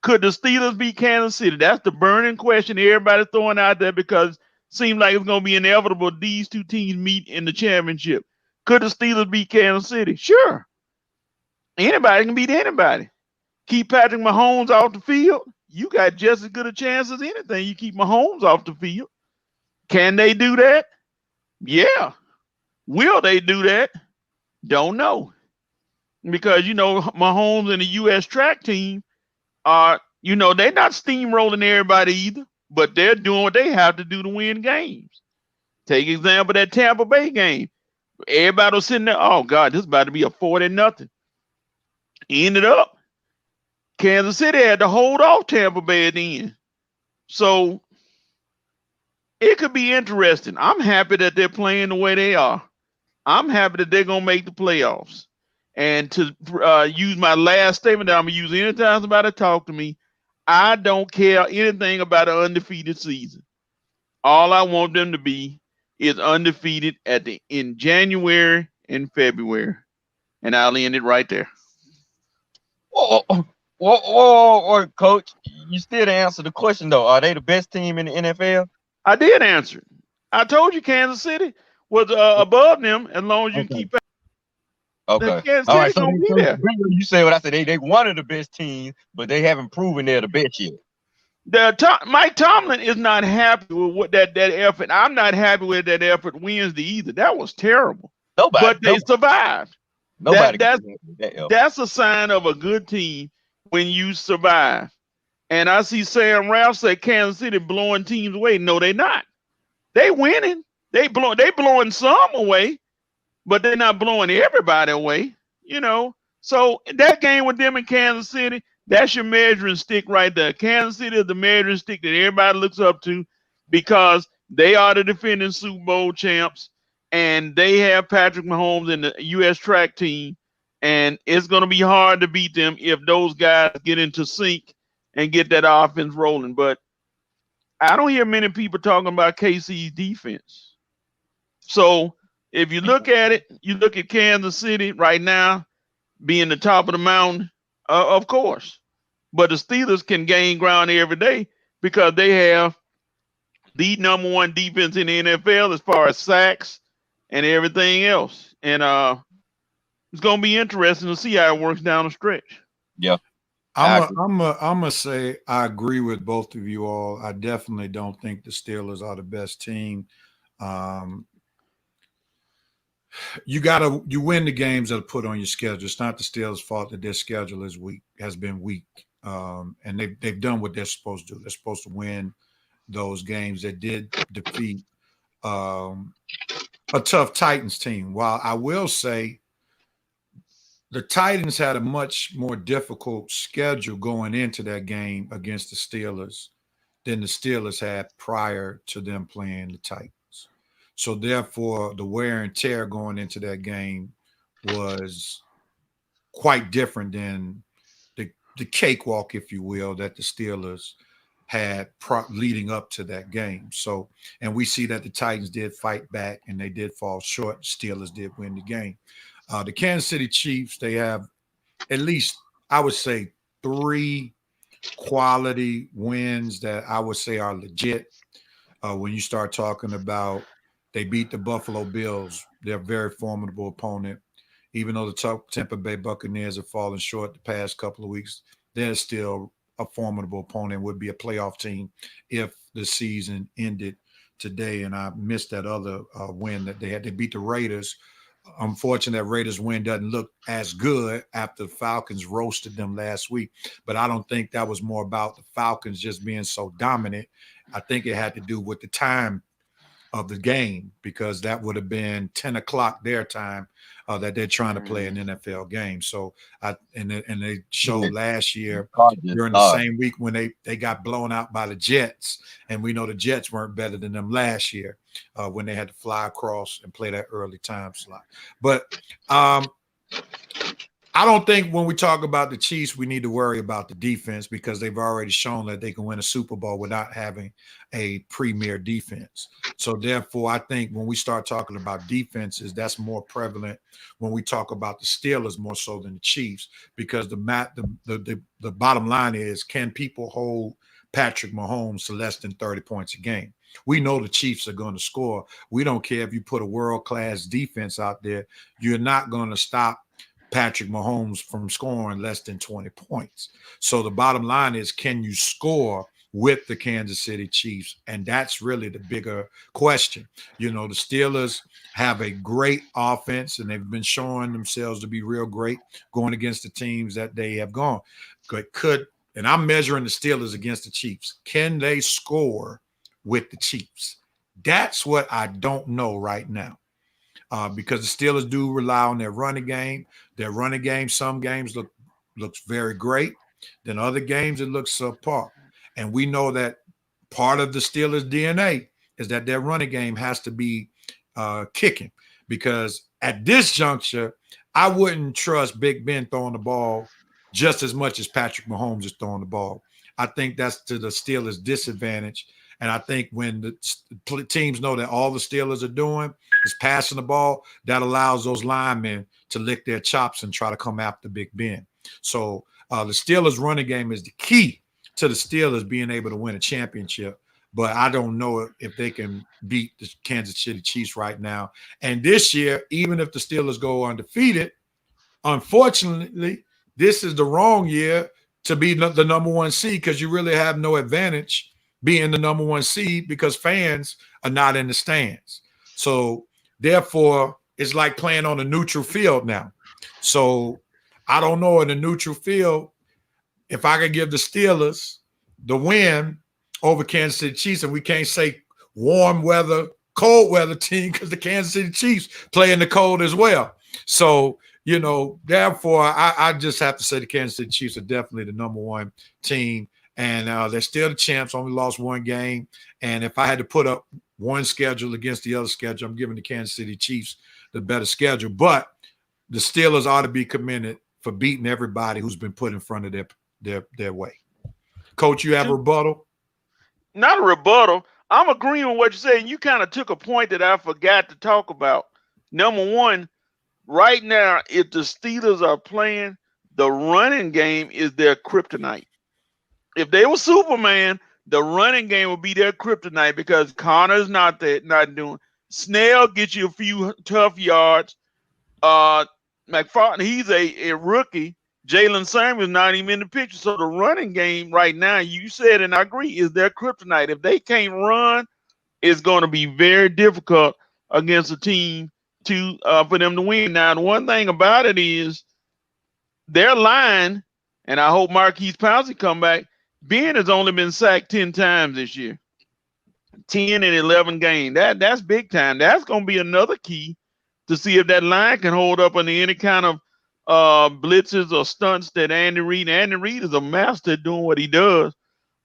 Could the Steelers beat Kansas City? That's the burning question everybody's throwing out there, because it seems like it's going to be inevitable these two teams meet in the championship. Could the Steelers beat Kansas City? Sure. Anybody can beat anybody. Keep Patrick Mahomes off the field, you got just as good a chance as anything. You keep Mahomes off the field. Can they do that? Yeah. Will they do that? Don't know. Because, Mahomes and the U.S. track team are, they're not steamrolling everybody either, but they're doing what they have to do to win games. Take example that Tampa Bay game. Everybody was sitting there, oh, God, this is about to be a 40-0. Ended up, Kansas City had to hold off Tampa Bay at the end. So it could be interesting. I'm happy that they're playing the way they are. I'm happy that they're going to make the playoffs. And to use my last statement that I'm going to use anytime somebody talk to me, I don't care anything about an undefeated season. All I want them to be is undefeated in January and February. And I'll end it right there. Whoa, Coach. You still didn't answer the question, though. Are they the best team in the NFL? I did answer it. I told you Kansas City was above them as long as you keep. Okay. Kansas All right. City gonna be there. You say what I said. They one of the best teams, but they haven't proven they're the best yet. Mike Tomlin is not happy with what that effort. I'm not happy with that effort Wednesday either. That was terrible. But they survived. That's a sign of a good team when you survive. And I see Sam Ralph say Kansas City blowing teams away. No, they're not. They winning. They blowing some away, but they're not blowing everybody away. So that game with them in Kansas City, that's your measuring stick right there. Kansas City is the measuring stick that everybody looks up to, because they are the defending Super Bowl champs, and they have Patrick Mahomes in the U.S. track team, and it's going to be hard to beat them if those guys get into sync and get that offense rolling. But I don't hear many people talking about KC's defense. So if you look at it, you look at Kansas City right now being the top of the mountain, of course. But the Steelers can gain ground every day because they have the number one defense in the NFL as far as sacks and everything else. And it's going to be interesting to see how it works down the stretch. Yeah. I'm gonna say I agree with both of you all. I definitely don't think the Steelers are the best team. You win the games that are put on your schedule. It's not the Steelers' fault that their schedule has been weak, and they've done what they're supposed to do. They're supposed to win those games. That did defeat a tough Titans team. While I will say the Titans had a much more difficult schedule going into that game against the Steelers than the Steelers had prior to them playing the Titans. So therefore, the wear and tear going into that game was quite different than the cakewalk, if you will, that the Steelers had leading up to that game. So, and we see that the Titans did fight back and they did fall short. Steelers did win the game. The Kansas City Chiefs, they have at least, I would say, 3 quality wins that I would say are legit. When you start talking about, they beat the Buffalo Bills. They're a very formidable opponent. Even though the Tampa Bay Buccaneers have fallen short the past couple of weeks, they're still a formidable opponent, would be a playoff team if the season ended today. And I missed that other win that they had. They beat the Raiders. Unfortunately, that Raiders win doesn't look as good after the Falcons roasted them last week. But I don't think that was more about the Falcons just being so dominant. I think it had to do with the time of the game, because that would have been 10 o'clock their time that they're trying to play an NFL game. So and they showed last year during the same week when they got blown out by the Jets, and we know the Jets weren't better than them last year when they had to fly across and play that early time slot. But I don't think when we talk about the Chiefs, we need to worry about the defense, because they've already shown that they can win a Super Bowl without having a premier defense. So therefore, I think when we start talking about defenses, that's more prevalent when we talk about the Steelers more so than the Chiefs, because the bottom line is, can people hold Patrick Mahomes to less than 30 points a game? We know the Chiefs are going to score. We don't care if you put a world-class defense out there. You're not going to stop Patrick Mahomes from scoring less than 20 points. So the bottom line is, can you score with the Kansas City Chiefs? And that's really the bigger question. You know, the Steelers have a great offense, and they've been showing themselves to be real great going against the teams that they have gone. And I'm measuring the Steelers against the Chiefs. Can they score with the Chiefs? That's what I don't know right now. Because the Steelers do rely on their running game. Their running game, some games looks very great. Then other games it looks subpar. And we know that part of the Steelers' DNA is that their running game has to be kicking. Because at this juncture, I wouldn't trust Big Ben throwing the ball just as much as Patrick Mahomes is throwing the ball. I think that's to the Steelers' disadvantage. And I think when the teams know that all the Steelers are doing is passing the ball, that allows those linemen to lick their chops and try to come after Big Ben. So the Steelers' running game is the key to the Steelers being able to win a championship. But I don't know if they can beat the Kansas City Chiefs right now. And this year, even if the Steelers go undefeated, unfortunately, this is the wrong year to be the number 1 seed, because you really have no advantage being the number 1 seed because fans are not in the stands. So therefore, it's like playing on a neutral field now. So I don't know, in a neutral field, if I could give the Steelers the win over Kansas City Chiefs, and we can't say warm weather, cold weather team, because the Kansas City Chiefs play in the cold as well. So, you know, therefore, I just have to say the Kansas City Chiefs are definitely the number 1 team. And they're still the champs, only lost 1 game. And if I had to put up one schedule against the other schedule, I'm giving the Kansas City Chiefs the better schedule. But the Steelers ought to be commended for beating everybody who's been put in front of their way. Coach, you have a rebuttal? Not a rebuttal. I'm agreeing with what you said. You kind of took a point that I forgot to talk about. Number 1, right now, if the Steelers are playing, the running game is their kryptonite. If they were Superman, the running game would be their kryptonite, because Connor's not doing. Snell gets you a few tough yards. McFarland, he's a rookie. Jalen Samuels not even in the picture. So the running game right now, you said, and I agree, is their kryptonite. If they can't run it's going to be very difficult against a team to for them to win. Now, the one thing about it is their line, and I hope Marquise Pouncey come back. Ben has only been sacked 10 times this year. 10 in 11 games. That's big time. That's going to be another key to see if that line can hold up under any kind of blitzes or stunts that Andy Reid. Andy Reid is a master at doing what he does.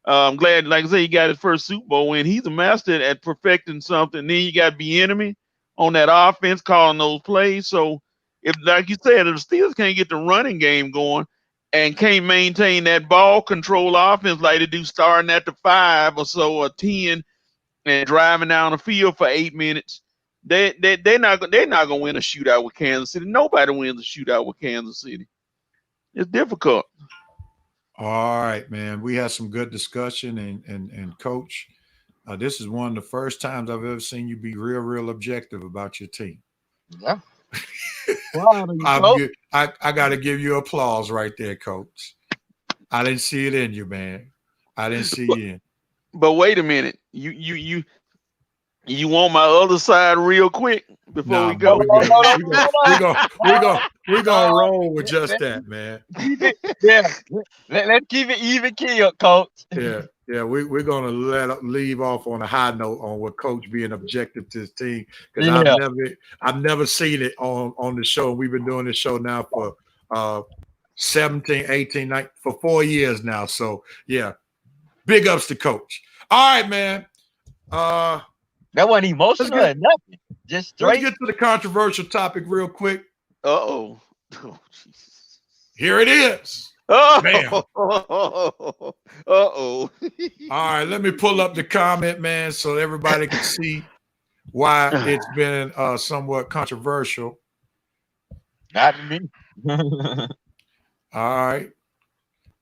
I'm glad, like I say, he got his first Super Bowl win. He's a master at perfecting something. Then you got Bieniemy on that offense calling those plays. So if, like you said, if the Steelers can't get the running game going and can't maintain that ball control offense like they do, starting at the 5 or so or 10 and driving down the field for 8 minutes, they're not gonna win a shootout with Kansas City. Nobody wins a shootout with Kansas City. It's difficult. All right, man. We had some good discussion, and Coach, this is one of the first times I've ever seen you be real objective about your team. Yeah. I got to give you applause right there, Coach. I didn't see it in you, man. I didn't see it in. But wait a minute. You want my other side real quick before we go? We're gonna roll with just that, man. Yeah, let's keep it even keel, Coach. Yeah, we're gonna leave off on a high note on what Coach being objective to his team, because I've never seen it on the show. We've been doing this show now for 17, 18, 19, for 4 years now. So yeah, big ups to Coach. All right, man. That wasn't emotional or nothing. Just straight. Let's get to the controversial topic real quick. Oh, Jesus. Here it is. Oh, Bam. Uh-oh. All right, let me pull up the comment, man, so everybody can see why it's been somewhat controversial. Not me. All right.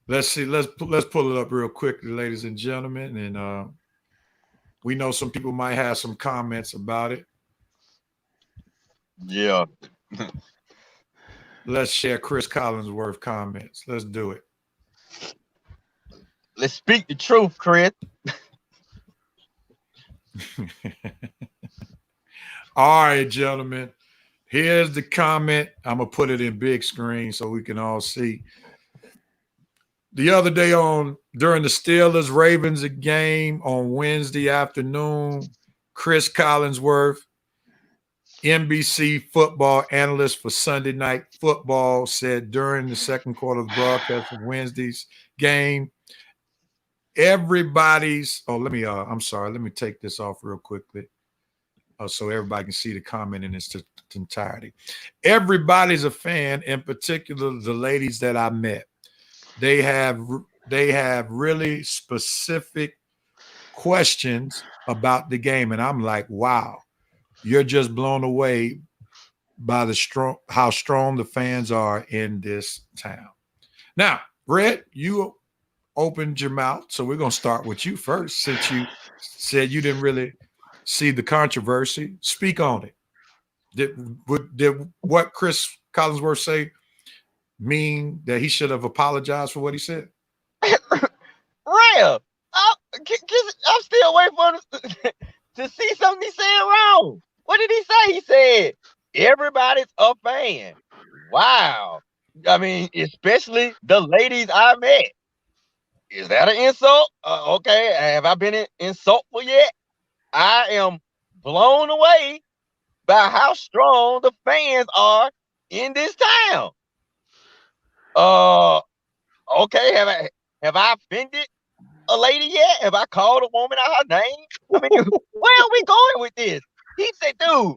Let's see. Let's pull it up real quickly, ladies and gentlemen. And we know some people might have some comments about it. Yeah. Let's share Chris Collinsworth comments. Let's do it. Let's speak the truth, Chris. All right, gentlemen. Here's the comment. I'm going to put it in big screen so we can all see. The other day during the Steelers-Ravens game on Wednesday afternoon, Chris Collinsworth, NBC football analyst for Sunday Night Football, said during the second quarter of the broadcast of Wednesday's game, let me take this off real quickly so everybody can see the comment in its entirety. Everybody's a fan, in particular the ladies that I met. They have really specific questions about the game, and I'm like, wow, you're just blown away by how strong the fans are in this town. Now, Red, you opened your mouth, so we're gonna start with you first, since you said you didn't really see the controversy. Speak on it. Did what Chris Collinsworth say mean that he should have apologized for what he said? Real. I'm still waiting for him to see something he said wrong. What did he say? He said, everybody's a fan. Wow. I mean, especially the ladies I met. Is that an insult? Okay. Have I been insultful yet? I am blown away by how strong the fans are in this town. Okay, have I offended a lady yet? Have I called a woman out her name? I mean, where are we going with this? He said, dude,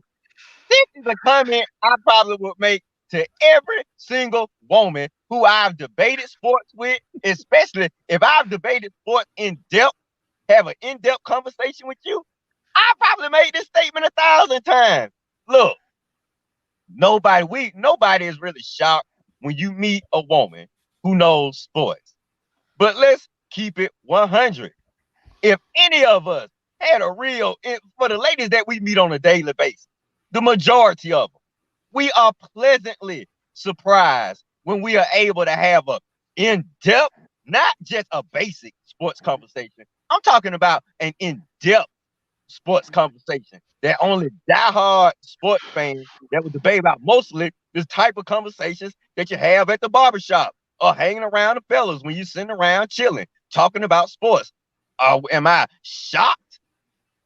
this is a comment I probably would make to every single woman who I've debated sports with, especially if I've debated sports in depth, have an in-depth conversation with you. I probably made this statement 1,000 times. Look, nobody is really shocked when you meet a woman who knows sports. But let's keep it 100. If any of us had for the ladies that we meet on a daily basis, the majority of them, we are pleasantly surprised when we are able to have a in-depth, not just a basic sports conversation. I'm talking about an in-depth sports conversation that only diehard sports fans that would debate about, mostly this type of conversations that you have at the barbershop or hanging around the fellas when you sitting around chilling, talking about sports. Am I shocked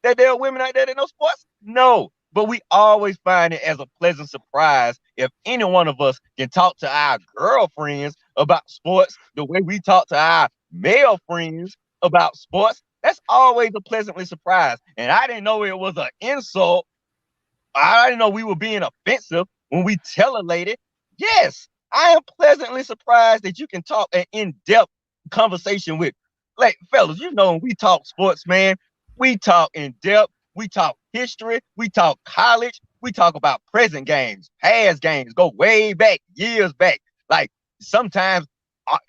that there are women out there that know sports? No. But we always find it as a pleasant surprise if any one of us can talk to our girlfriends about sports the way we talk to our male friends about sports. That's always a pleasantly surprise. And I didn't know it was an insult. I didn't know we were being offensive when we tell a lady, yes, I am pleasantly surprised that you can talk an in-depth conversation with. Like, fellas, you know, when we talk sports, man, we talk in depth. We talk history. We talk college. We talk about present games, past games, go way back, years back. Like sometimes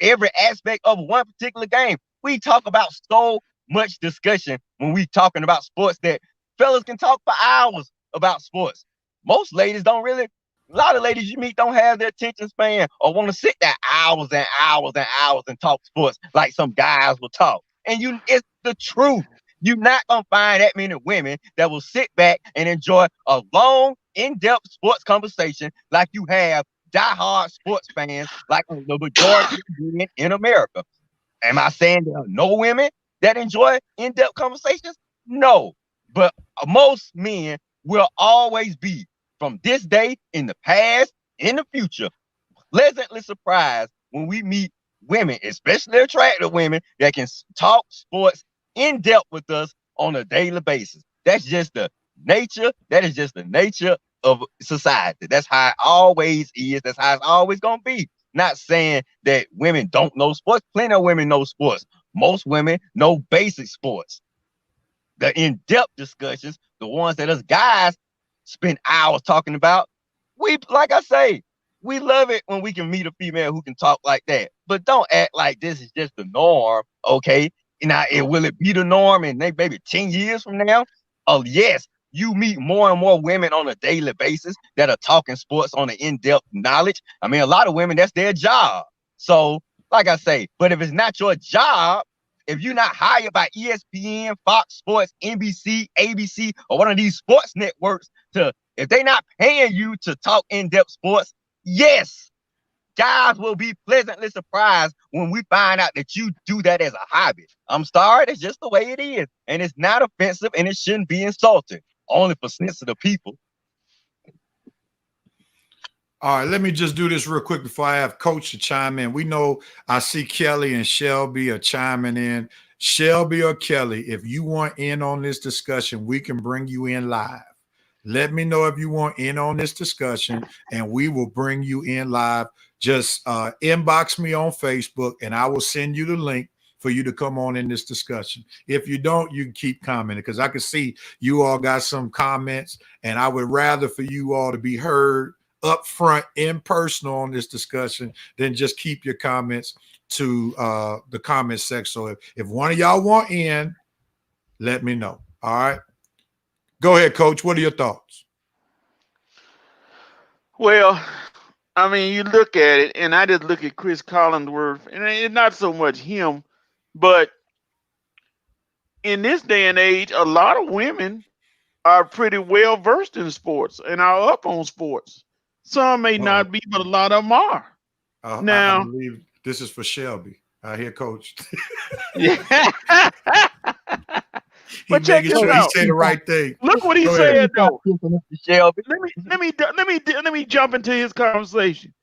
every aspect of one particular game. We talk about so much discussion when we talking about sports that fellas can talk for hours about sports. Most ladies don't really, a lot of ladies you meet don't have their attention span or want to sit there hours and hours and hours and talk sports like some guys will talk. And it's the truth. You're not going to find that many women that will sit back and enjoy a long, in-depth sports conversation like you have diehard sports fans like the majority in America. Am I saying there are no women that enjoy in-depth conversations? No. But most men will always be, from this day, in the past, in the future, pleasantly surprised when we meet women, especially attractive women, that can talk sports in depth with us on a daily basis. That's just the nature. That is just the nature of society. That's how it always is. That's how it's always going to be. Not saying that women don't know sports. Plenty of women know sports. Most women know basic sports. The in-depth discussions, the ones that us guys spend hours talking about, like I say, we love it when we can meet a female who can talk like that. But don't act like this is just the norm, okay? Now, will it be the norm in maybe 10 years from now? Oh, yes. You meet more and more women on a daily basis that are talking sports on an in-depth knowledge. I mean, a lot of women, that's their job. So, like I say, but if it's not your job, if you're not hired by ESPN, Fox Sports, NBC, ABC, or one of these sports networks, if they're not paying you to talk in-depth sports, yes, guys will be pleasantly surprised when we find out that you do that as a hobby. I'm sorry, that's just the way it is. And it's not offensive and it shouldn't be insulting, only for sensitive people. All right, let me just do this real quick before I have Coach to chime in. We know I see Kelly and Shelby are chiming in. Shelby or Kelly, if you want in on this discussion, we can bring you in live. Let me know if you want in on this discussion, and we will bring you in live. Just inbox me on Facebook, and I will send you the link for you to come on in this discussion. If you don't, you can keep commenting, because I can see you all got some comments, and I would rather for you all to be heard up front in person on this discussion than just keep your comments to the comment section. So if one of y'all want in, let me know. All right. Go ahead, Coach. What are your thoughts? Well, I mean, you look at it, and I just look at Chris Collinsworth, and it's not so much him, but in this day and age, a lot of women are pretty well versed in sports and are up on sports. Some may not be, but a lot of them are. Now, I believe this is for Shelby. I hear Coach. Yeah. But check this out. He said the right thing. Look what he said, though. Let me jump into his conversation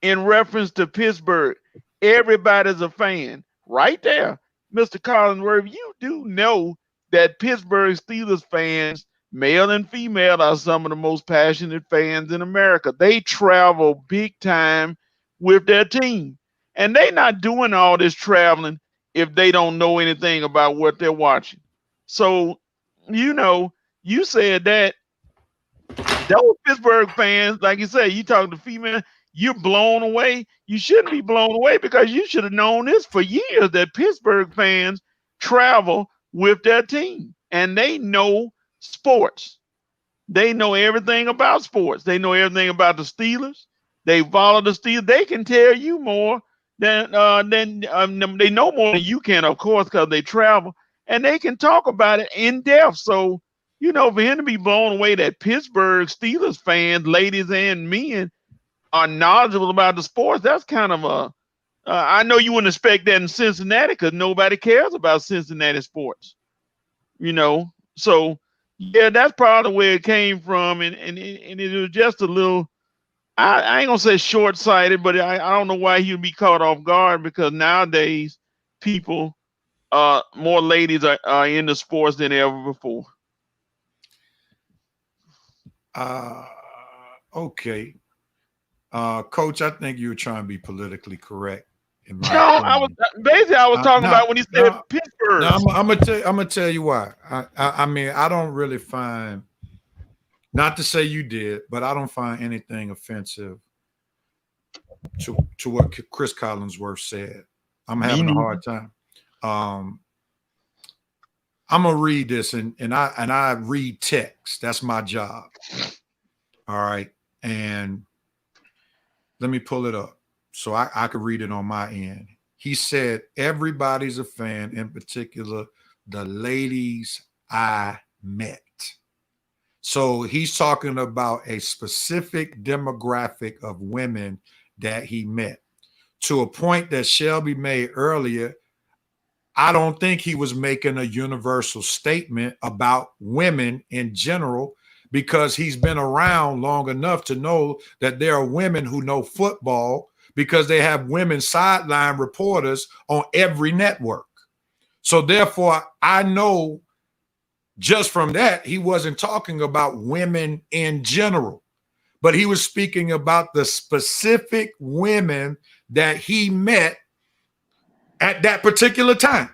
in reference to Pittsburgh. Everybody's a fan, right there, Mr. Collinsworth. You do know that Pittsburgh Steelers fans, male and female, are some of the most passionate fans in America. They travel big time with their team, and they're not doing all this traveling if they don't know anything about what they're watching. So, you know, you said that those Pittsburgh fans, like you said, you talk to female, you're blown away. You shouldn't be blown away, because you should have known this for years, that Pittsburgh fans travel with their team and they know sports. They know everything about sports. They know everything about the Steelers. They follow the Steelers. They can tell you more than they know more than you can, of course, because they travel. And they can talk about it in depth. So for him to be blown away that Pittsburgh Steelers fans, ladies and men, are knowledgeable about the sports, that's kind of a. I know you wouldn't expect that in Cincinnati because nobody cares about Cincinnati sports. So yeah, that's probably where it came from, and it was just a little. I ain't gonna say short-sighted, but I don't know why he would be caught off guard because nowadays people, more ladies are into sports than ever before. Okay. Coach, I think you were trying to be politically correct. No, I was talking about when he said Pittsburgh. No, I'm gonna tell you why. I mean, I don't really find, not to say you did, but I don't find anything offensive to what Chris Collinsworth said. I'm having a hard time. I'm gonna read this, and I read text. That's my job. All right, and let me pull it up so I could read it on my end. He said, everybody's a fan, in particular, the ladies I met. So he's talking about a specific demographic of women that he met. To a point that Shelby made earlier, I don't think he was making a universal statement about women in general, because he's been around long enough to know that there are women who know football because they have women sideline reporters on every network. So therefore, I know just from that, he wasn't talking about women in general, but he was speaking about the specific women that he met at that particular time.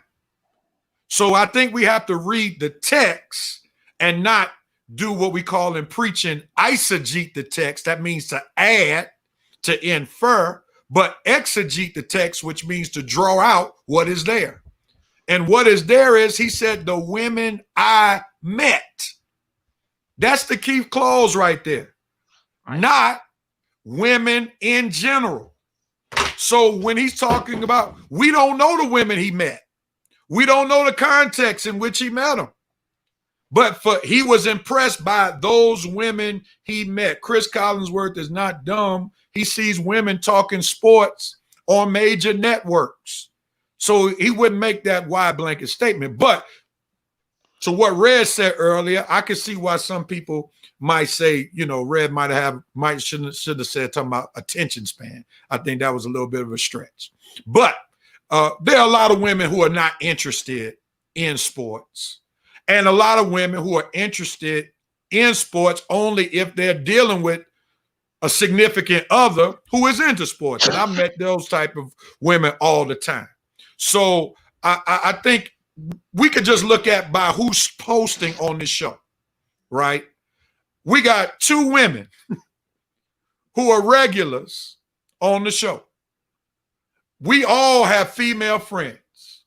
So I think we have to read the text and not do what we call in preaching eisegete the text. That means to add, to infer, but exegete the text, which means to draw out what is there. And what is there is, he said, the women I met. That's the key clause right there. Not women in general. So when he's talking about, we don't know the women he met. We don't know the context in which he met them. But he was impressed by those women he met. Chris Collinsworth is not dumb. He sees women talking sports on major networks. So he wouldn't make that wide blanket statement. But to what Red said earlier, I can see why some people might say, Red should have said talking about attention span. I think that was a little bit of a stretch. But there are a lot of women who are not interested in sports. And a lot of women who are interested in sports only if they're dealing with a significant other who is into sports. And I met those type of women all the time. So I think we could just look at by who's posting on this show, right? We got two women who are regulars on the show. We all have female friends,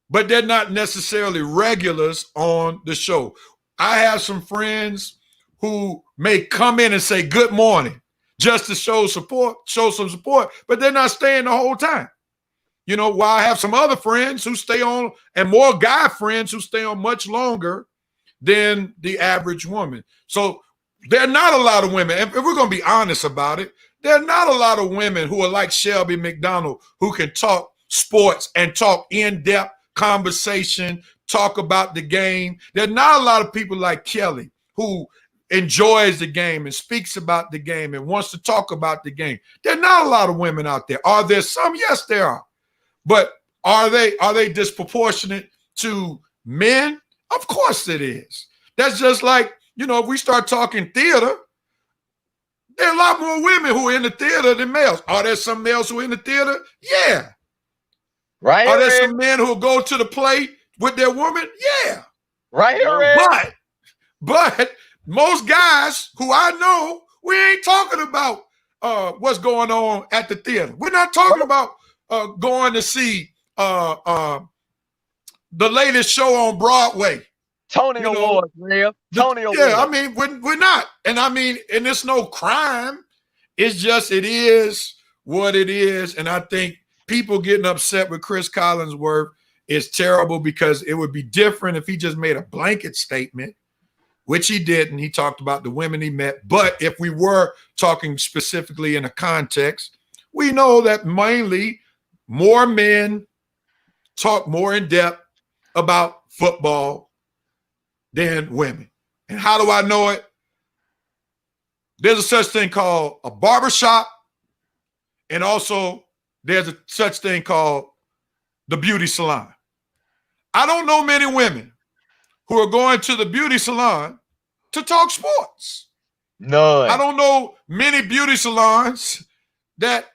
but they're not necessarily regulars on the show. I have some friends who may come in and say good morning just to show some support, but they're not staying the whole time. While I have some other friends who stay on, and more guy friends who stay on much longer than the average woman. So there are not a lot of women, if we're going to be honest about it, there are not a lot of women who are like Shelby McDonald, who can talk sports and talk in-depth conversation, talk about the game. There are not a lot of people like Kelly who enjoys the game and speaks about the game and wants to talk about the game. There are not a lot of women out there. Are there some? Yes, there are. But are they disproportionate to men? Of course it is. That's just like, if we start talking theater, there are a lot more women who are in the theater than males. Are there some males who are in the theater? Yeah. Right. Are there some men who go to the play with their woman? Yeah. Right. But most guys who I know, we ain't talking about what's going on at the theater. We're not talking about going to see the latest show on Broadway. Tony Awards, Rev. Tony Awards. Yeah, I mean, we're not. And I mean, and it's no crime. It's just, it is what it is. And I think people getting upset with Chris Collinsworth is terrible, because it would be different if he just made a blanket statement. which he didn't. He talked about the women he met. But if we were talking specifically in a context, we know that mainly more men talk more in depth about football than women. And how do I know it? There's a such thing called a barbershop, and also there's a such thing called the beauty salon. I don't know many women who are going to the beauty salon to talk sports. None. I don't know many beauty salons that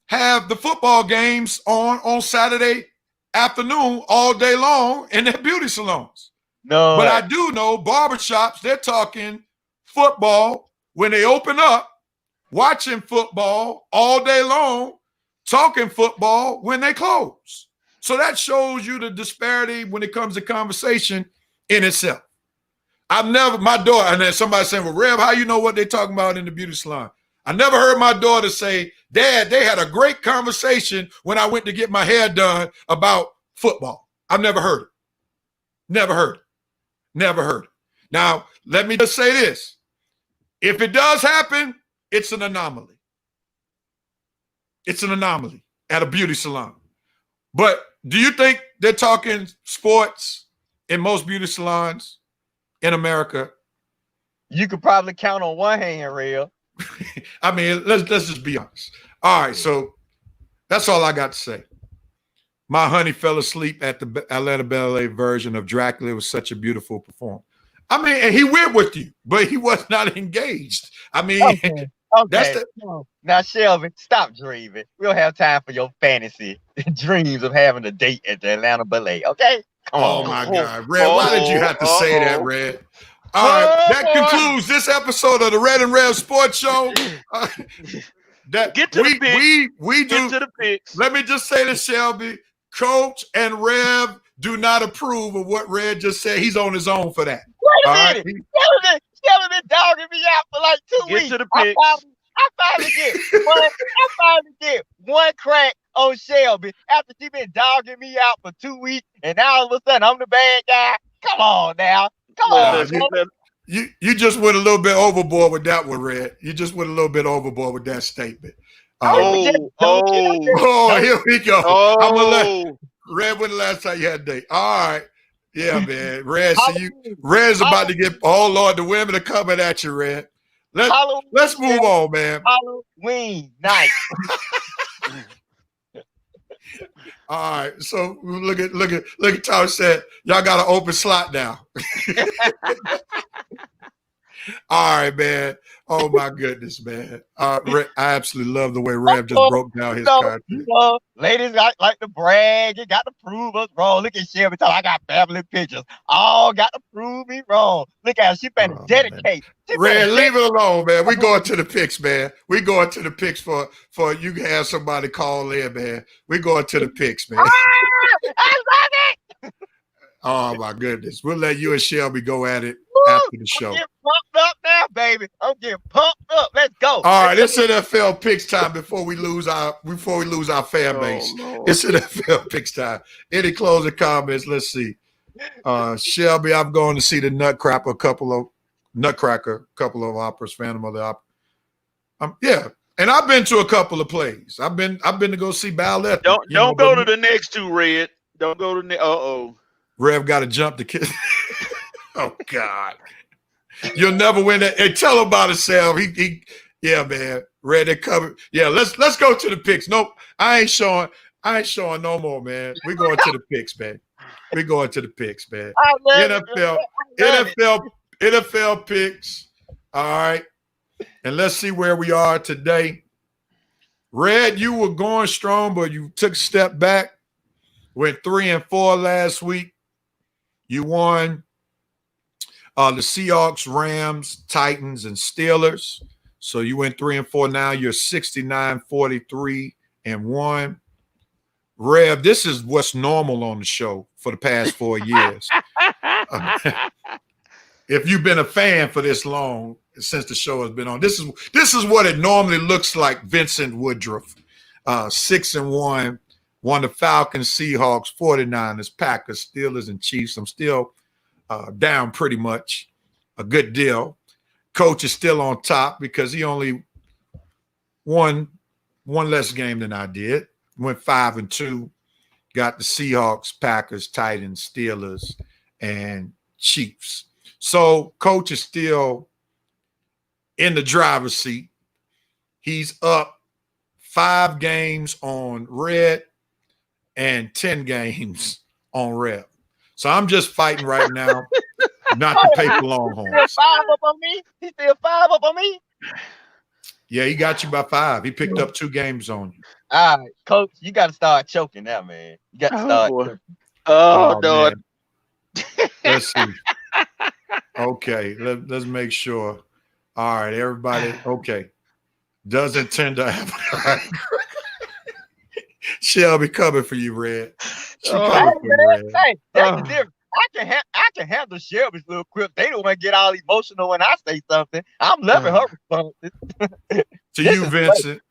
have the football games on Saturday afternoon all day long in their beauty salons. None. But I do know barbershops, they're talking football when they open up, watching football all day long, talking football when they close. So that shows you the disparity when it comes to conversation in itself. My daughter, and then somebody saying, well, Rev, how you know what they're talking about in the beauty salon? I never heard my daughter say, Dad, they had a great conversation when I went to get my hair done about football. I've never heard it. Never heard it. Never heard it. Now, let me just say this. If it does happen, it's an anomaly. It's an anomaly at a beauty salon. But do you think they're talking sports in most beauty salons in America? You could probably count on one hand, Real. I mean, let's just be honest. All right, so that's all I got to say. My honey fell asleep at the Atlanta Ballet version of Dracula. It was such a beautiful performance. I mean, and he went with you, but he was not engaged. I mean, okay. That's now, Shelby, stop dreaming. We don't have time for your fantasy dreams of having a date at the Atlanta Ballet, okay? Come on. My God. Red, why did you have to say that, Red? All right, that concludes this episode of the Red and Rev Sports Show. Get to the picks. We do. Get to the picks. Let me just say this, Shelby. Coach and Rev do not approve of what Red just said. He's on his own for that. Wait a minute. Shelby been dogging me out for like 2 weeks. Get to the picks. I finally get one crack on Shelby after she been dogging me out for 2 weeks, and now all of a sudden I'm the bad guy. Come on now. Come on. You just went a little bit overboard with that one, Red. You just went a little bit overboard with that statement. Here we go. I'm gonna let Red. When the last time you had a date? All right, yeah, man. Red, Red's about to get. Oh Lord, the women are coming at you, Red. Let's move on, man. Halloween night. All right, so look at Tom said, y'all got an open slot now. All right, man. Oh my goodness, man. I absolutely love the way Rev just broke down his content. Ladies like to brag. You got to prove us wrong. Look at Shelby talking. I got family pictures. All got to prove me wrong. Look at her. She better dedicate. Red, leave it alone, man. We going to the picks, man. We going to the picks for you can have somebody call in, man. We going to the picks, man. I love it. Oh my goodness. We'll let you and Shelby go at it after the show. I'm getting pumped up now, baby. I'm getting pumped up. Let's go. All right, it's NFL picks time before we lose our fan base. It's NFL picks time. Any closing comments? Let's see. Shelby, I'm going to see the Nutcracker, a couple of operas, Phantom of the Opera. Yeah. And I've been to a couple of plays. I've been to go see ballet. Don't go to the next two, Red. Don't go to Rev got to jump the kid. Oh God. You'll never win that. Hey, tell him about himself. Yeah, man. Red, they covered. Yeah, let's go to the picks. Nope. I ain't showing no more, man. We're going to the picks, man. We're going to the picks, man. NFL picks. All right. And let's see where we are today. Red, you were going strong, but you took a step back. Went 3-4 last week. You won the Seahawks, Rams, Titans, and Steelers. So you went 3-4. Now you're 69-43-1. Rev, this is what's normal on the show for the past 4 years. If you've been a fan for this long, since the show has been on, this is what it normally looks like. Vincent Woodruff, 6-1. Won the Falcons, Seahawks, 49ers, Packers, Steelers, and Chiefs. I'm still down pretty much a good deal. Coach is still on top because he only won one less game than I did. Went 5-2. Got the Seahawks, Packers, Titans, Steelers, and Chiefs. So Coach is still in the driver's seat. He's up 5 games on Red and 10 games on Rev. So I'm just fighting right now not to pay for Longhorns. He's still 5 up on me? He's still 5 up on me? Yeah, he got you by 5. He picked up 2 games on you. All right, Coach, you got to start choking now, man. You got to start choking. Oh, no. Let's see. Okay, let's make sure. All right, everybody. Okay. Doesn't tend to happen. Shelby coming for you, Red. She coming for you, Red. Hey, that's the difference. I can handle Shelby's little quip. They don't want to get all emotional when I say something. I'm loving her responses. To you, Vincent.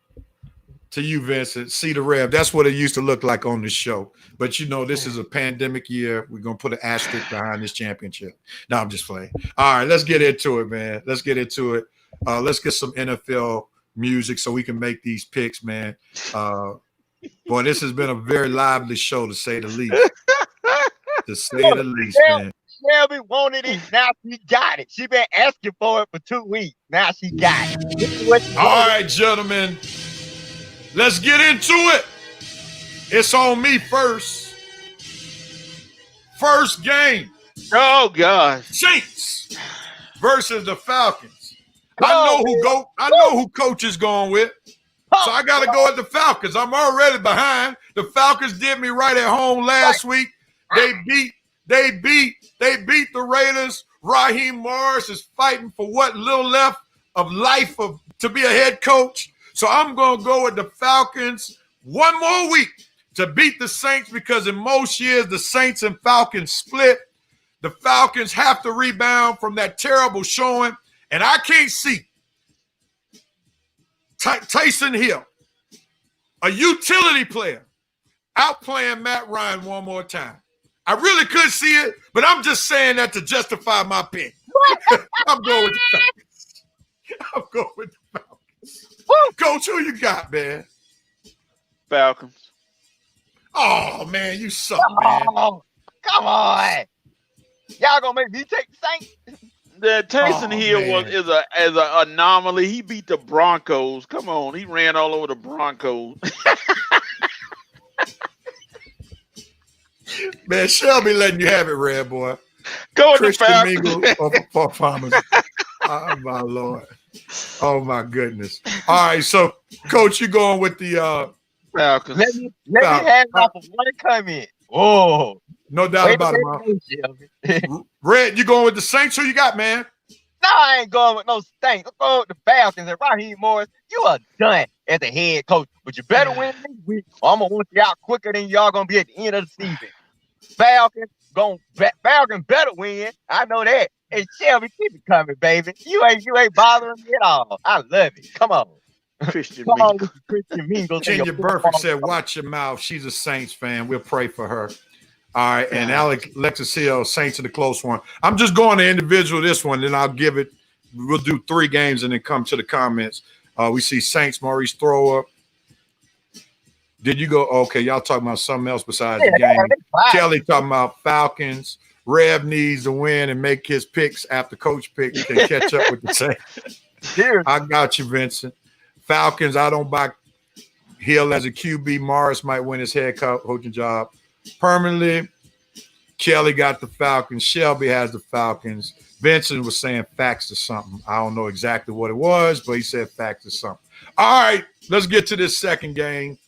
To you, Vincent. See the Rev. That's what it used to look like on the show. But you know, this is a pandemic year. We're gonna put an asterisk behind this championship. No, I'm just playing. All right, let's get into it, man. Let's get into it. Let's get some NFL music so we can make these picks, man. Boy, this has been a very lively show, to say the least. To say the least, man. Shelby wanted it. Now she got it. She been asking for it for 2 weeks. Now she got it. All right, gentlemen. Let's get into it. It's on me first. First game. Oh, gosh. Saints versus the Falcons. I know who Coach is going with. So I got to go with the Falcons. I'm already behind. The Falcons did me right at home last week. They beat the Raiders. Raheem Morris is fighting for what little left of life to be a head coach. So I'm going to go with the Falcons one more week to beat the Saints, because in most years the Saints and Falcons split. The Falcons have to rebound from that terrible showing, and I can't see Tyson Hill, a utility player, outplaying Matt Ryan one more time. I really could see it, but I'm just saying that to justify my pick. I'm going with the Falcons. I'm going with the Falcons. Coach, who you got, man? Falcons. Oh, man, you suck, man. Oh, come on. Y'all gonna make me take the Saints? The Tyson Hill is an anomaly. He beat the Broncos. Come on, he ran all over the Broncos. Man, Shelby letting you have it, Red Boy. Go with Christian the Falcons. Mingle for Farmers. Oh, my Lord. Oh, my goodness. All right, so, Coach, you going with the Falcons. Let me have off of one comment. Oh, no doubt about it, man. Red, you going with the Saints? Who you got, man? No, I ain't going with no Saints. I'm going with the Falcons and Raheem Morris. You are done as a head coach, but you better win this week, or I'm gonna want you out quicker than y'all gonna be at the end of the season. Falcons better win. I know that. And Shelby, keep it coming, baby. You ain't bothering me at all. I love it. Come on. Christian Come on, Mingle. Christian Mingle. Virginia Burford said, watch your mouth. She's a Saints fan. We'll pray for her. All right, and Alexis Hill, Saints in the close one. I'm just going to individual this one, then I'll give it. We'll do 3 games and then come to the comments. We see Saints, Maurice Thrower. Did you go? Okay, y'all talking about something else besides the game. Kelly talking about Falcons. Rev needs to win and make his picks after coach picks can catch up with the Saints. I got you, Vincent. Falcons, I don't buy Hill as a QB. Morris might win his head coaching job permanently. Kelly got the Falcons. Shelby has the Falcons. Vincent was saying facts or something. I don't know exactly what it was, but he said facts or something. All right, let's get to this second game.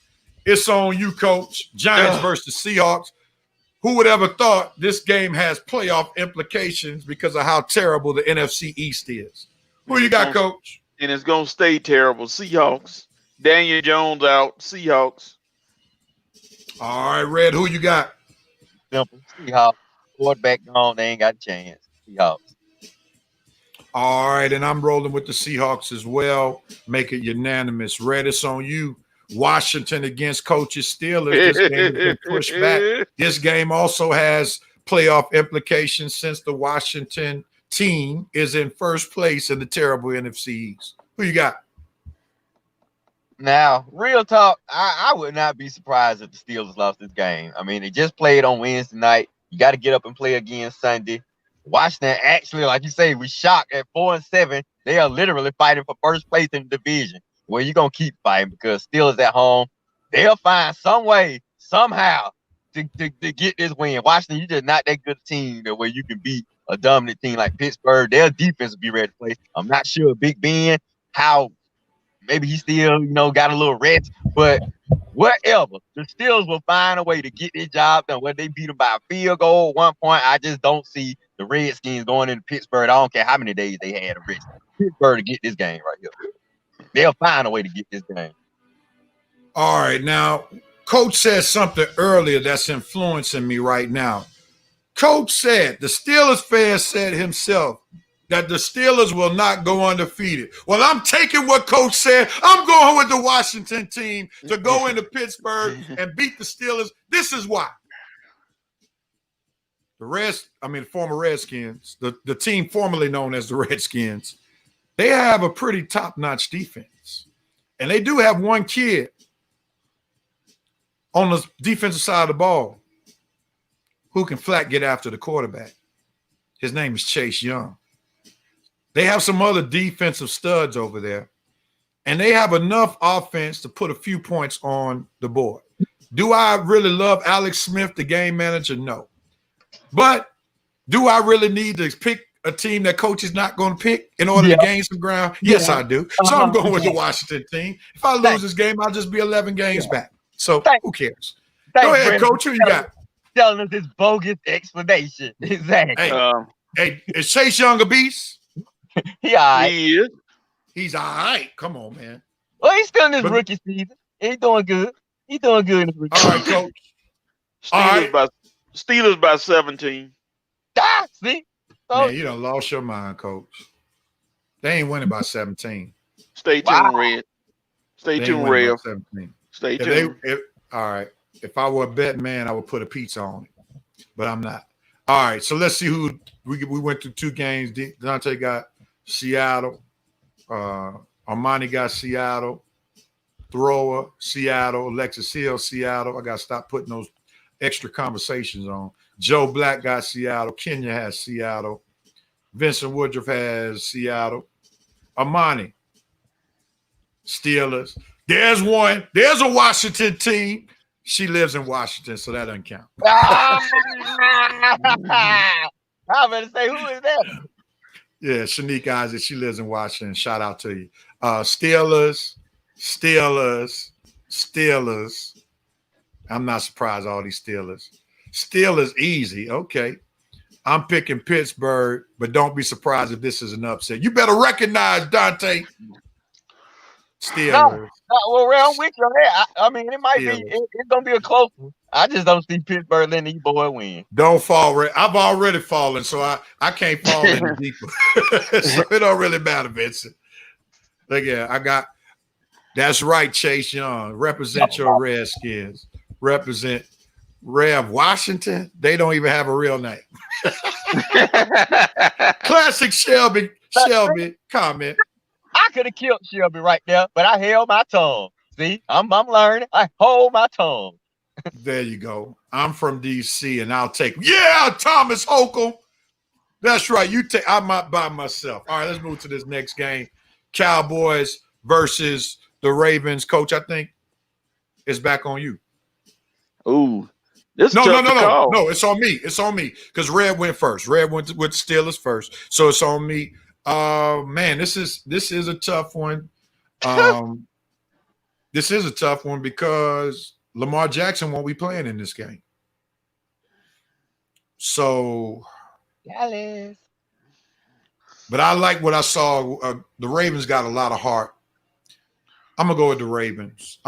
It's on you, Coach. Giants versus Seahawks. Who would ever thought this game has playoff implications because of how terrible the NFC East is? Who you got, Coach? And it's going to stay terrible. Seahawks. Daniel Jones out. Seahawks. All right, Red, who you got? Simple. Seahawks. Quarterback gone. They ain't got a chance. Seahawks. All right, and I'm rolling with the Seahawks as well. Make it unanimous. Red, it's on you. Washington against coaches Steelers. This game has been pushed back. This game also has playoff implications since the Washington team is in first place in the terrible NFC East? Who you got? Now, real talk, I would not be surprised if the Steelers lost this game. I mean, they just played on Wednesday night. You got to get up and play again Sunday. Washington, actually, like you say, we shocked at 4-7. They are literally fighting for first place in the division. Well, you're going to keep fighting because Steelers at home, they'll find some way, somehow, to get this win. Washington, you're just not that good a team that where you can beat a dominant team like Pittsburgh. Their defense will be ready to play. I'm not sure Big Ben, how maybe he still, got a little rest, but whatever. The Steelers will find a way to get this job done. Whether they beat them by a field goal at 1 point, I just don't see the Redskins going into Pittsburgh. I don't care how many days they had to rest. Pittsburgh to get this game right here. They'll find a way to get this game. All right, now, Coach said something earlier that's influencing me right now. Coach said, the Steelers fan said himself, that the Steelers will not go undefeated. Well, I'm taking what Coach said. I'm going with the Washington team to go into Pittsburgh and beat the Steelers. This is why. The former Redskins, the team formerly known as the Redskins, they have a pretty top-notch defense. And they do have one kid on the defensive side of the ball who can flat get after the quarterback. His name is Chase Young. They have some other defensive studs over there, and they have enough offense to put a few points on the board. Do I really love Alex Smith, the game manager? No. But do I really need to pick a team that Coach is not going to pick in order to gain some ground? Yes, I do. So I'm going with the Washington team. If I lose this game, I'll just be 11 games back. So who cares? Go ahead, Coach. Who you got? Telling us this bogus explanation. Exactly. Hey, is Chase Young a beast? He all right. He is. He's all right. Come on, man. Well, he's still in his rookie season. He's doing good. He's doing good in his rookie season. All right, Coach. Steelers by 17. See? Man, you done lost your mind, Coach. They ain't winning by 17. Stay tuned, Red. Stay tuned, Rev. Stay tuned. All right. If I were a betting man, I would put a pizza on it. But I'm not. All right. So let's see who we went through 2 games. Dante got Seattle. Armani got Seattle. Thrower, Seattle. Alexis Hill, Seattle. I got to stop putting those extra conversations on. Joe Black got Seattle. Kenya has Seattle. Vincent Woodruff has Seattle. Armani, Steelers. There's one. There's a Washington team. She lives in Washington, so that doesn't count. I'm going to say, who is that? Yeah, Shanique Isaac. She lives in Washington. Shout out to you. Steelers. I'm not surprised all these Steelers. Steelers easy. Okay. I'm picking Pittsburgh, but don't be surprised if this is an upset. You better recognize Dante. Steelers. Well, I'm with you on that. I mean, it might be. It's going to be a close one. I just don't see Pittsburgh letting these boys win. Don't fall. I've already fallen, so I can't fall any deeper. So it don't really matter, Vincent. Look, I got – that's right, Chase Young. Represent your Redskins. Represent Rev Washington. They don't even have a real name. Classic Shelby comment. I could have killed Shelby right there, but I held my tongue. See, I'm learning. I hold my tongue. There you go. I'm from DC, and I'll take Thomas Holcomb. That's right. I'm not by myself. All right, let's move to this next game. Cowboys versus the Ravens. Coach, I think it's back on you. Ooh. No. It's on me. It's on me because Red went first. Red went with Steelers first, so it's on me. Man, this is a tough one. This is a tough one because Lamar Jackson won't be playing in this game. So, Dallas. But I like what I saw. The Ravens got a lot of heart. I'm gonna go with the Ravens.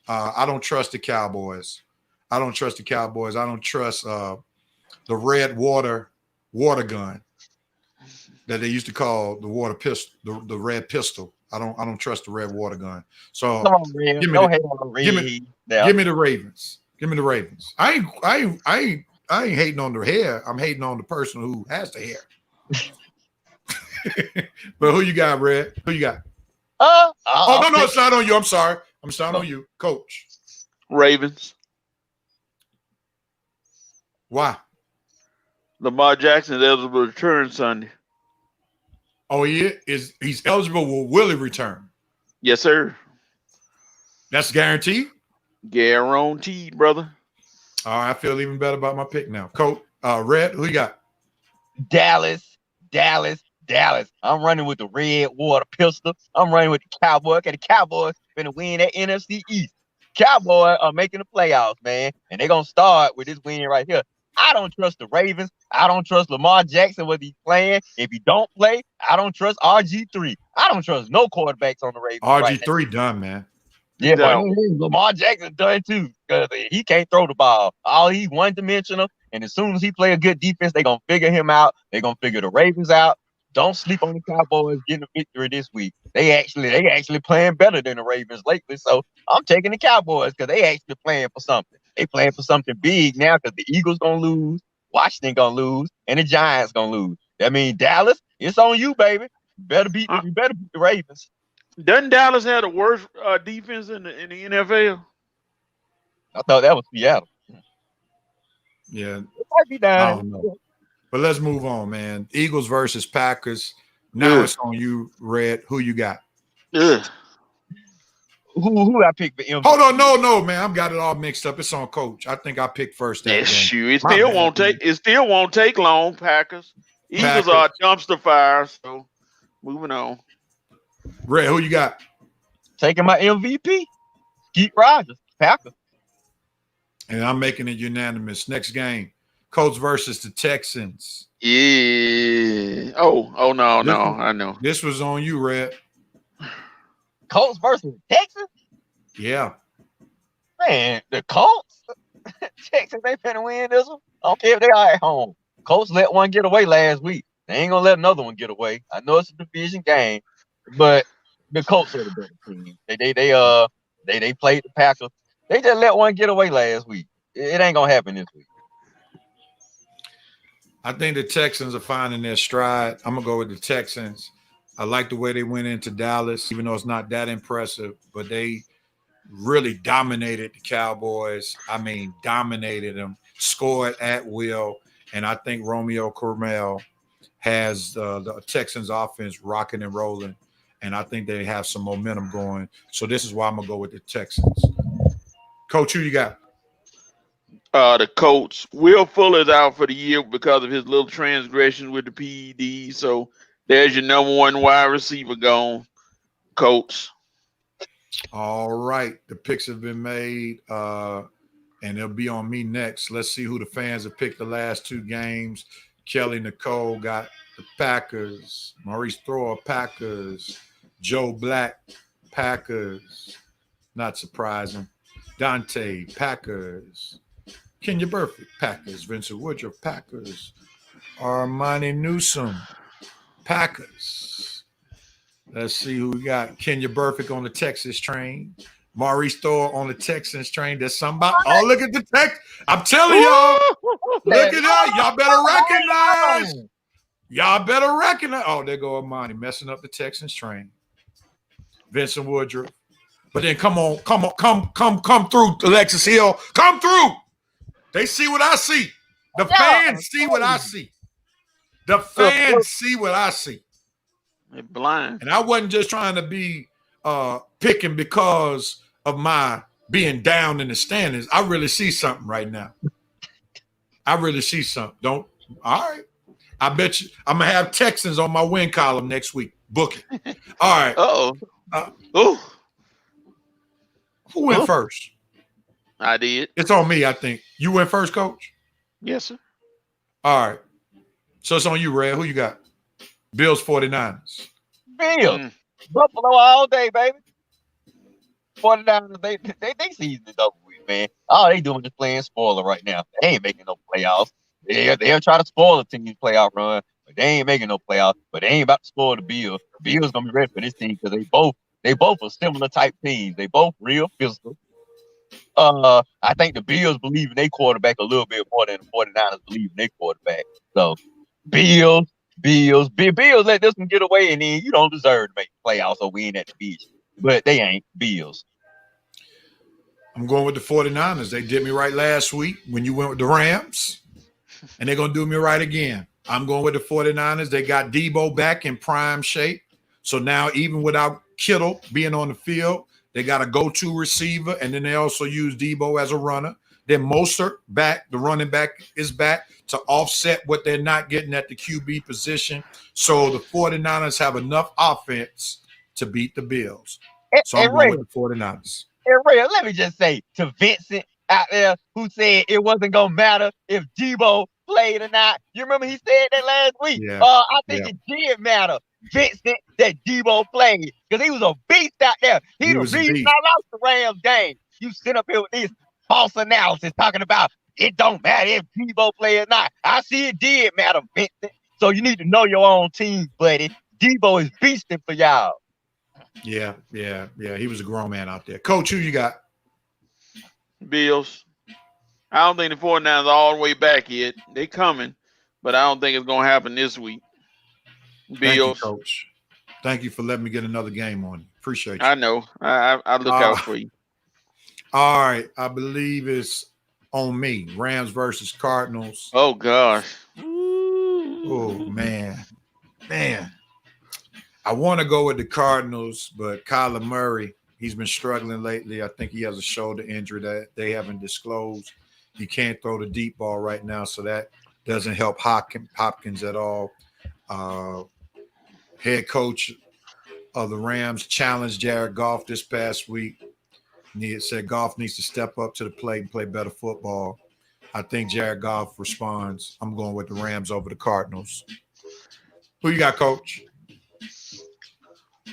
I don't trust the Cowboys. I don't trust the red water gun that they used to call the water pistol, the red pistol. I don't trust the red water gun. So give me the Ravens. Give me the Ravens. I ain't hating on the hair. I'm hating on the person who has the hair. But who you got, Red? Who you got? No, It's not on you. I'm sorry. I'm starting on you, Coach. Ravens. Why? Lamar Jackson is eligible to return Sunday. Oh, he's eligible. Will he return? Yes, sir. That's guaranteed? Guaranteed, brother. All right, I feel even better about my pick now. Coach, Red, who you got? Dallas. I'm running with the red water pistol. I'm running with the Cowboys. Okay, the Cowboys finna win that NFC East. Cowboys are making the playoffs, man. And they're going to start with this win right here. I don't trust the Ravens. I don't trust Lamar Jackson, whether he's playing. If he don't play, I don't trust RG3. I don't trust no quarterbacks on the Ravens. RG3 done, man. Yeah, but Lamar Jackson done too, because he can't throw the ball. All he one-dimensional, and as soon as he play a good defense, they're going to figure him out. They're going to figure the Ravens out. Don't sleep on the Cowboys getting a victory this week. They actually playing better than the Ravens lately. So I'm taking the Cowboys because they actually playing for something. They playing for something big now because the Eagles gonna lose, Washington gonna lose, and the Giants gonna lose. That means Dallas, it's on you, baby. You better beat the Ravens. Doesn't Dallas have the worst defense in the NFL? I thought that was Seattle. Yeah, it might be down. I don't know. But let's move on, man. Eagles versus Packers. Now it's on you, Red. Who you got? Who I picked for MVP? Hold on, no, man. I've got it all mixed up. It's on Coach. I think I picked first. It still won't take long. Packers. Eagles are a dumpster fire. So moving on. Red, who you got? Taking my MVP. Keith Rogers, Packers. And I'm making it unanimous. Next game. Colts versus the Texans. Yeah. Oh no, I know. This was on you, Red. Colts versus Texans? Yeah. Man, the Colts? Texans ain't finna win this one. I don't care if they are at home. Colts let one get away last week. They ain't gonna let another one get away. I know it's a division game, but the Colts are the better team. They played the Packers. They just let one get away last week. It ain't gonna happen this week. I think the Texans are finding their stride. I'm going to go with the Texans. I like the way they went into Dallas, even though it's not that impressive, but they really dominated the Cowboys. I mean, dominated them, scored at will, and I think Romeo Crennel has the Texans offense rocking and rolling, and I think they have some momentum going. So this is why I'm going to go with the Texans. Coach, who you got? The Colts. Will Fuller's out for the year because of his little transgression with the PED. So there's your number one wide receiver gone. Colts. All right. The picks have been made, and they'll be on me next. Let's see who the fans have picked the last two games. Kelly Nicole got the Packers. Maurice Thrower, Packers. Joe Black, Packers. Not surprising. Dante, Packers. Kenya Burfict, Packers. Vincent Woodruff, Packers. Armani Newsome, Packers. Let's see who we got. Kenya Burfict on the Texas train. Maurice Thor on the Texans train. There's somebody. Oh, look at the Tex. I'm telling y'all. Look at that. Y'all better recognize. Y'all better recognize. Oh, there go Armani messing up the Texans train. Vincent Woodruff. But then come through, Alexis Hill. Come through. They see what I see. The fans see what I see. The fans see what I see. They're blind. And I wasn't just trying to be picking because of my being down in the standings. I really see something right now. I really see something. All right. I bet you I'm going to have Texans on my win column next week. Book it. All right. Who went first? I did. It's on me, I think. You went first, Coach? Yes, sir. All right. So it's on you, Red. Who you got? Bills 49ers. Bills. Buffalo all day, baby. 49ers, they season it over with, man. All they doing is playing spoiler right now. They ain't making no playoffs. They'll try to spoil the team's playoff run, but they ain't making no playoffs. But they ain't about to spoil the Bills. The Bills gonna be ready for this team because they both are similar type teams. They both real physical. I think the Bills believe in their quarterback a little bit more than the 49ers believe in their quarterback. So, Bills, Bills. Bills let this one get away, and then you don't deserve to make the playoffs or win that division. But they ain't Bills. I'm going with the 49ers. They did me right last week when you went with the Rams, and they're going to do me right again. I'm going with the 49ers. They got Debo back in prime shape. So now even without Kittle being on the field, they got a go-to receiver, and then they also use Debo as a runner. Then Mostert back, the running back is back to offset what they're not getting at the QB position. So the 49ers have enough offense to beat the Bills. So I'm going with the 49ers. And Ray, let me just say to Vincent out there who said it wasn't going to matter if Debo played or not. You remember he said that last week? Yeah. I think it did matter, Vincent, that Debo played because he was a beast out there. He the reason I lost the Rams game. You sit up here with this false analysis talking about it don't matter if Debo played or not. I see it did matter, Vincent. So you need to know your own team, buddy. Debo is beasting for y'all. Yeah. He was a grown man out there. Coach, who you got? Bills. I don't think the 49ers are all the way back yet. They coming, but I don't think it's going to happen this week. Bills. Thank you, Coach. Thank you for letting me get another game on you. Appreciate you. I know. I look out for you. All right. I believe it's on me. Rams versus Cardinals. Oh, gosh. Oh, man. I want to go with the Cardinals, but Kyler Murray, he's been struggling lately. I think he has a shoulder injury that they haven't disclosed. He can't throw the deep ball right now, so that doesn't help Hopkins at all. Head coach of the Rams challenged Jared Goff this past week. He said Goff needs to step up to the plate and play better football. I think Jared Goff responds. I'm going with the Rams over the Cardinals. Who you got, Coach?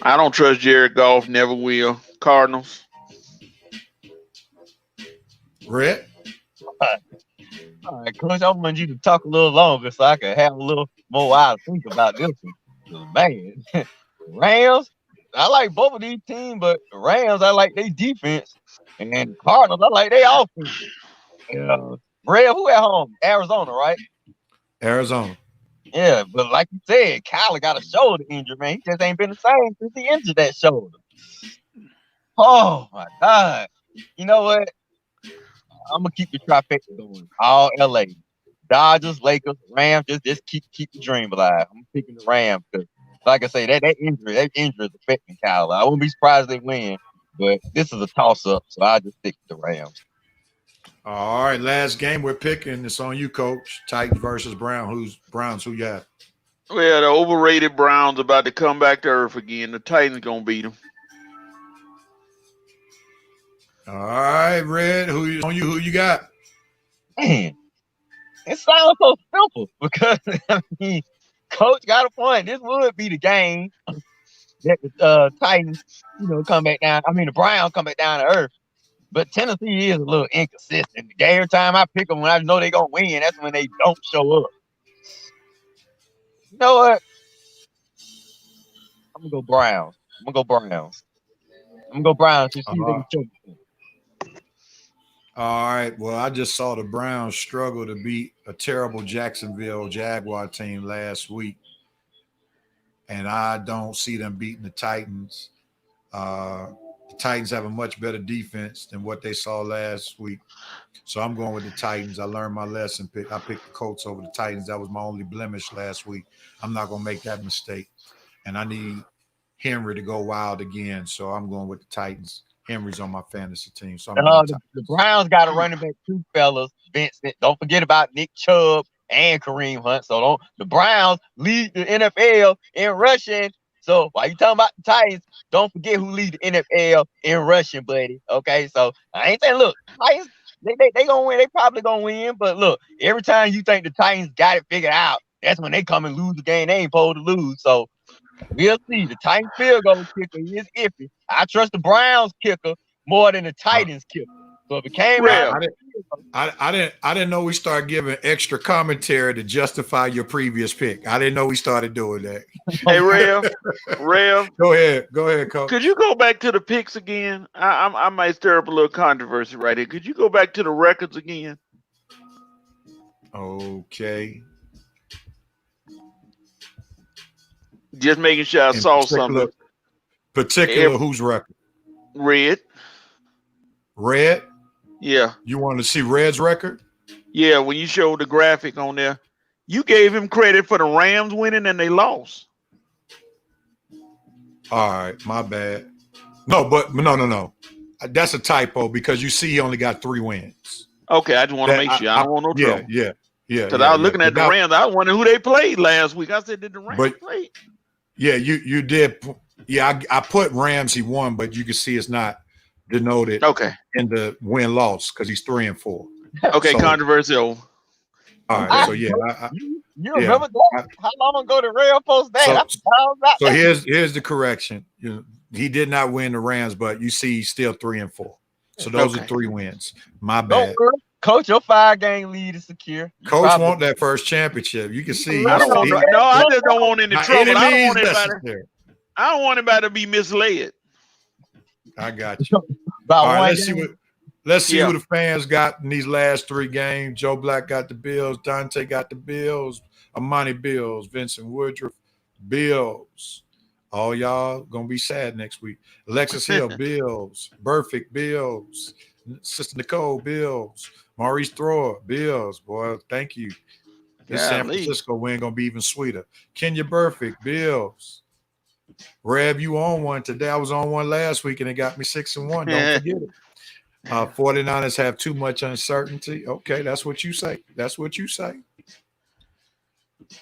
I don't trust Jared Goff. Never will. Cardinals. Red? All right, Coach, I want you to talk a little longer so I can have a little more while to think about this one. Man, Rams, I like both of these teams, but the Rams, I like their defense. And the Cardinals, I like their offense. Rev, who at home? Arizona, right? Arizona. Yeah, but like you said, Kyler got a shoulder injury, man. He just ain't been the same since he injured that shoulder. Oh, my God. You know what? I'm going to keep the trifecta going. All LA. Dodgers, Lakers, Rams, just keep the dream alive. I'm picking the Rams because, like I say, that injury is affecting Kyler. I wouldn't be surprised if they win, but this is a toss-up, so I'll just stick with the Rams. All right, last game we're picking. It's on you, Coach. Titans versus Browns. Who you got? Well, the overrated Browns about to come back to earth again. The Titans gonna beat them. All right, Red. Who you got? Man, it sounds so simple because I mean, Coach got a point. This would be the game that the Titans, come back down. I mean, the Browns come back down to earth. But Tennessee is a little inconsistent. Every time I pick them, when I know they're going to win, that's when they don't show up. You know what? I'm going to go Browns. You see if they can choke. All right. Well, I just saw the Browns struggle to beat a terrible Jacksonville Jaguar team last week. And I don't see them beating the Titans. The Titans have a much better defense than what they saw last week. So I'm going with the Titans. I learned my lesson. I picked the Colts over the Titans. That was my only blemish last week. I'm not going to make that mistake. And I need Henry to go wild again. So I'm going with the Titans. Henry's on my fantasy team. So the Browns got a running back two fellas, Vincent. Don't forget about Nick Chubb and Kareem Hunt. So the Browns lead the NFL in rushing. So while you talking about the Titans, don't forget who lead the NFL in rushing, buddy. Okay, so I ain't saying, look, Titans, they gonna win. They probably gonna win. But look, every time you think the Titans got it figured out, that's when they come and lose the game they ain't supposed to lose. So we'll see. The Titans field goal kicker is iffy. I trust the Browns kicker more than the Titans kicker. So if it came out, I didn't know we started giving extra commentary to justify your previous pick. I didn't know we started doing that. Hey, Rev. Go ahead, Coach. Could you go back to the picks again? I might stir up a little controversy right here. Could you go back to the records again? Okay. Just making sure I saw something. Particular whose record? Red. Red? Yeah. You wanted to see Red's record? Yeah, when you showed the graphic on there, you gave him credit for the Rams winning and they lost. All right, my bad. No. That's a typo because you see he only got 3 wins. Okay, I just want to make sure. I don't want no trouble. Yeah. Because I was looking at the Rams. I was wondering who they played last week. I said, did the Rams play? Yeah, you did. Yeah, I put Rams. He won, but you can see it's not denoted in the win-loss because he's 3-4. Okay, so, controversial. All right, so yeah. You remember that? How long ago the Rev post that? So here's the correction. He did not win the Rams, but you see he's still 3-4. So those are 3 wins. My bad. Coach, your 5-game lead is secure. Coach want that first championship. You can see. I just don't want any trouble. I don't want anybody to be misled. I got you. All right, let's see who the fans got in these last 3 games. Joe Black got the Bills. Dante got the Bills. Amani Bills. Vincent Woodruff Bills. All y'all gonna be sad next week. Alexis Hill Bills. Burfict Bills. Sister Nicole Bills. Maurice Thrower Bills. Boy, thank you. This San Francisco win gonna be even sweeter. Kenya Burfict Bills. Rev, you on one today. I was on one last week and it got me 6-1. Don't forget it. 49ers have too much uncertainty. Okay, that's what you say. That's what you say.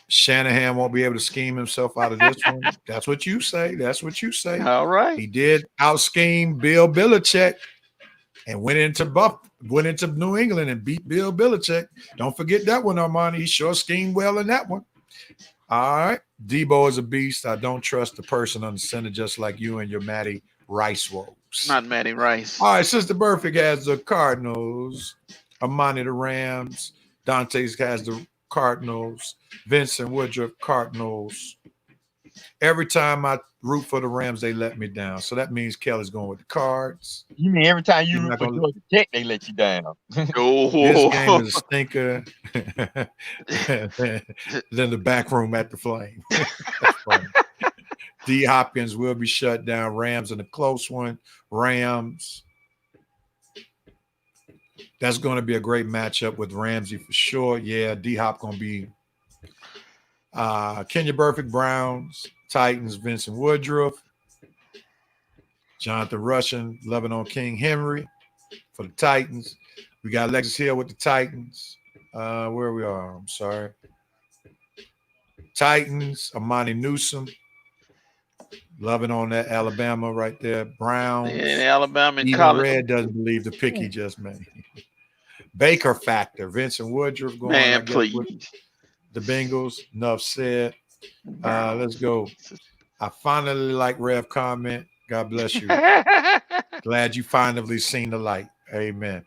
Shanahan won't be able to scheme himself out of this one. That's what you say. That's what you say. All right. He did out scheme Bill Belichick and went into New England and beat Bill Belichick. Don't forget that one, Armani. He sure schemed well in that one. All right. Debo is a beast. I don't trust the person on the center just like you and your Matty Rice woes. Not Matty Rice. All right. Sister Burfict has the Cardinals. Amani the Rams. Dante's has the Cardinals. Vincent Woodruff Cardinals. Every time I root for the Rams, they let me down. So that means Kelly's going with the Cards. You mean every time you root for Georgia Tech, they let you down? This game is a stinker. Then the back room at the Flame. D. Hopkins will be shut down. Rams in a close one. Rams. That's going to be a great matchup with Ramsey for sure. Yeah, D. Hop going to be Kenya Burfict Browns. Titans, Vincent Woodruff. Jonathan Russian, Lebanon King Henry for the Titans. We got Alexis Hill with the Titans. Where we are, I'm sorry. Titans, Amani Newsom. Loving on that Alabama right there. Browns. Yeah, Alabama and even college. Red doesn't believe the pick he just made. Baker factor. Vincent Woodruff going. Man, please. The Bengals. Enough said. Let's go. I finally like Rev comment. God bless you. Glad you finally seen the light. Amen.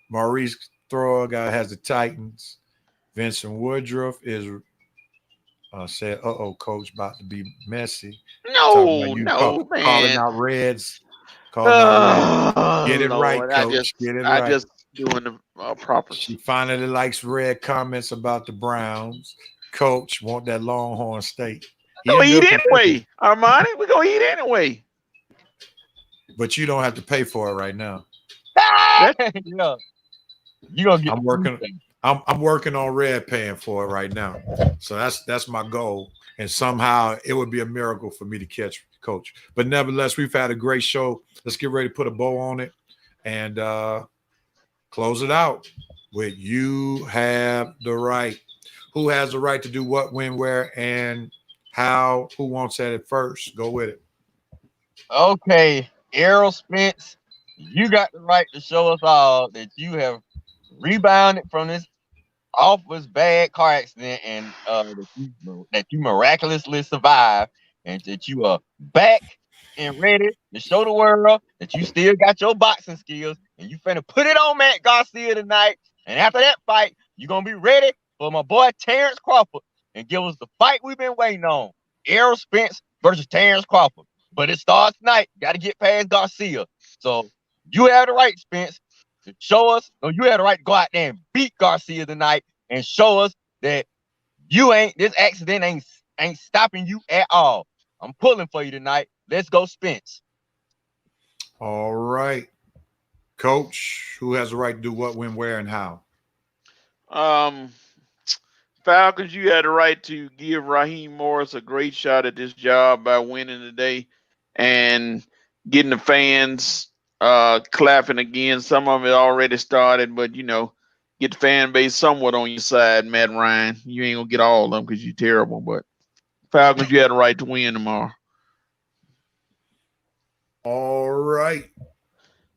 Maurice Thrower guy has the Titans. Vincent Woodruff is said, coach, about to be messy. No, man. Calling out Reds. Get it Lord, right, coach. Get it right. I just doing the proper. She finally likes Red comments about the Browns. Coach want that Longhorn steak. We're going to eat anyway, Armani. We're going to eat anyway. But you don't have to pay for it right now. Yeah. You gonna get I'm working on Red paying for it right now. So that's my goal. And somehow it would be a miracle for me to catch Coach. But nevertheless, we've had a great show. Let's get ready to put a bow on it and close it out with You Have the Right. Who has the right to do what, when, where, and how? Who wants at it first? Go with it. Okay, Errol Spence, you got the right to show us all that you have rebounded from this awful bad car accident and that you miraculously survived and that you are back and ready to show the world that you still got your boxing skills and you finna put it on Matt Garcia tonight. And after that fight, you're going to be ready for my boy Terrence Crawford and give us the fight we've been waiting on. Errol Spence versus Terrence Crawford. But it starts tonight. Got to get past Garcia. So you have the right, Spence, to show us, or you have the right to go out there and beat Garcia tonight and show us that this accident ain't ain't stopping you at all. I'm pulling for you tonight. Let's go, Spence. All right. Coach, who has the right to do what, when, where, and how? Falcons, you had the right to give Raheem Morris a great shot at this job by winning today and getting the fans clapping again. Some of it already started, but get the fan base somewhat on your side, Matt Ryan. You ain't gonna get all of them because you're terrible, but Falcons, you had the right to win tomorrow. All right.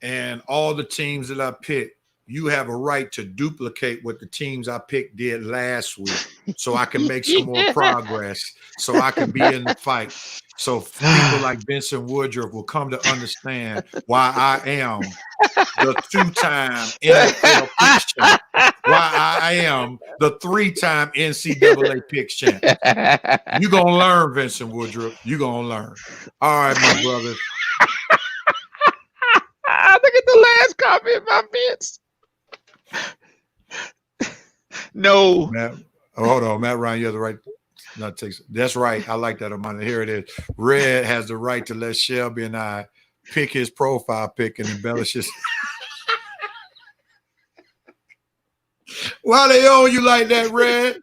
And all the teams that I picked, you have a right to duplicate what the teams I picked did last week so I can make some more progress, so I can be in the fight. So people like Vincent Woodruff will come to understand why I am the 2-time NFL picks champ, why I am the 3-time NCAA picks champ. You're going to learn, Vincent Woodruff. You're going to learn. All right, my brothers. Look at the last comment by Vince. No. Matt, hold on. Matt Ryan, you have the right. That's right. I like that, Amanda. Here it is. Red has the right to let Shelby and I pick his profile pic and embellish his. Why they own you like that, Red?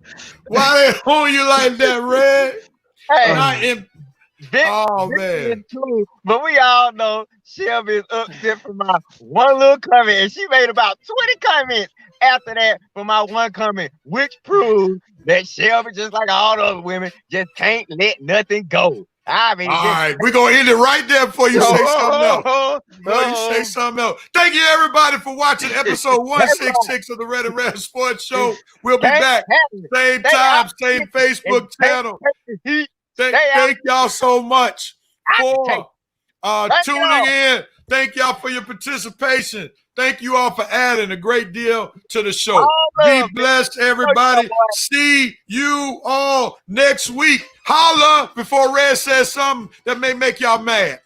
Why they own you like that, Red? Hey, man. Cool, but we all know Shelby is upset for my one little comment, and she made about 20 comments after that for my one comment, which proves that Shelby, just like all the other women, just can't let nothing go. I mean, all right, we're gonna end it right there before you say something else. You say something else. Thank you, everybody, for watching episode 166 of the Red and Rev Sports Show. We'll be back same time, same Facebook channel. Thank y'all so much for tuning in. Thank y'all for your participation. Thank you all for adding a great deal to the show. Be blessed, everybody. See you all next week. Holla before Red says something that may make y'all mad.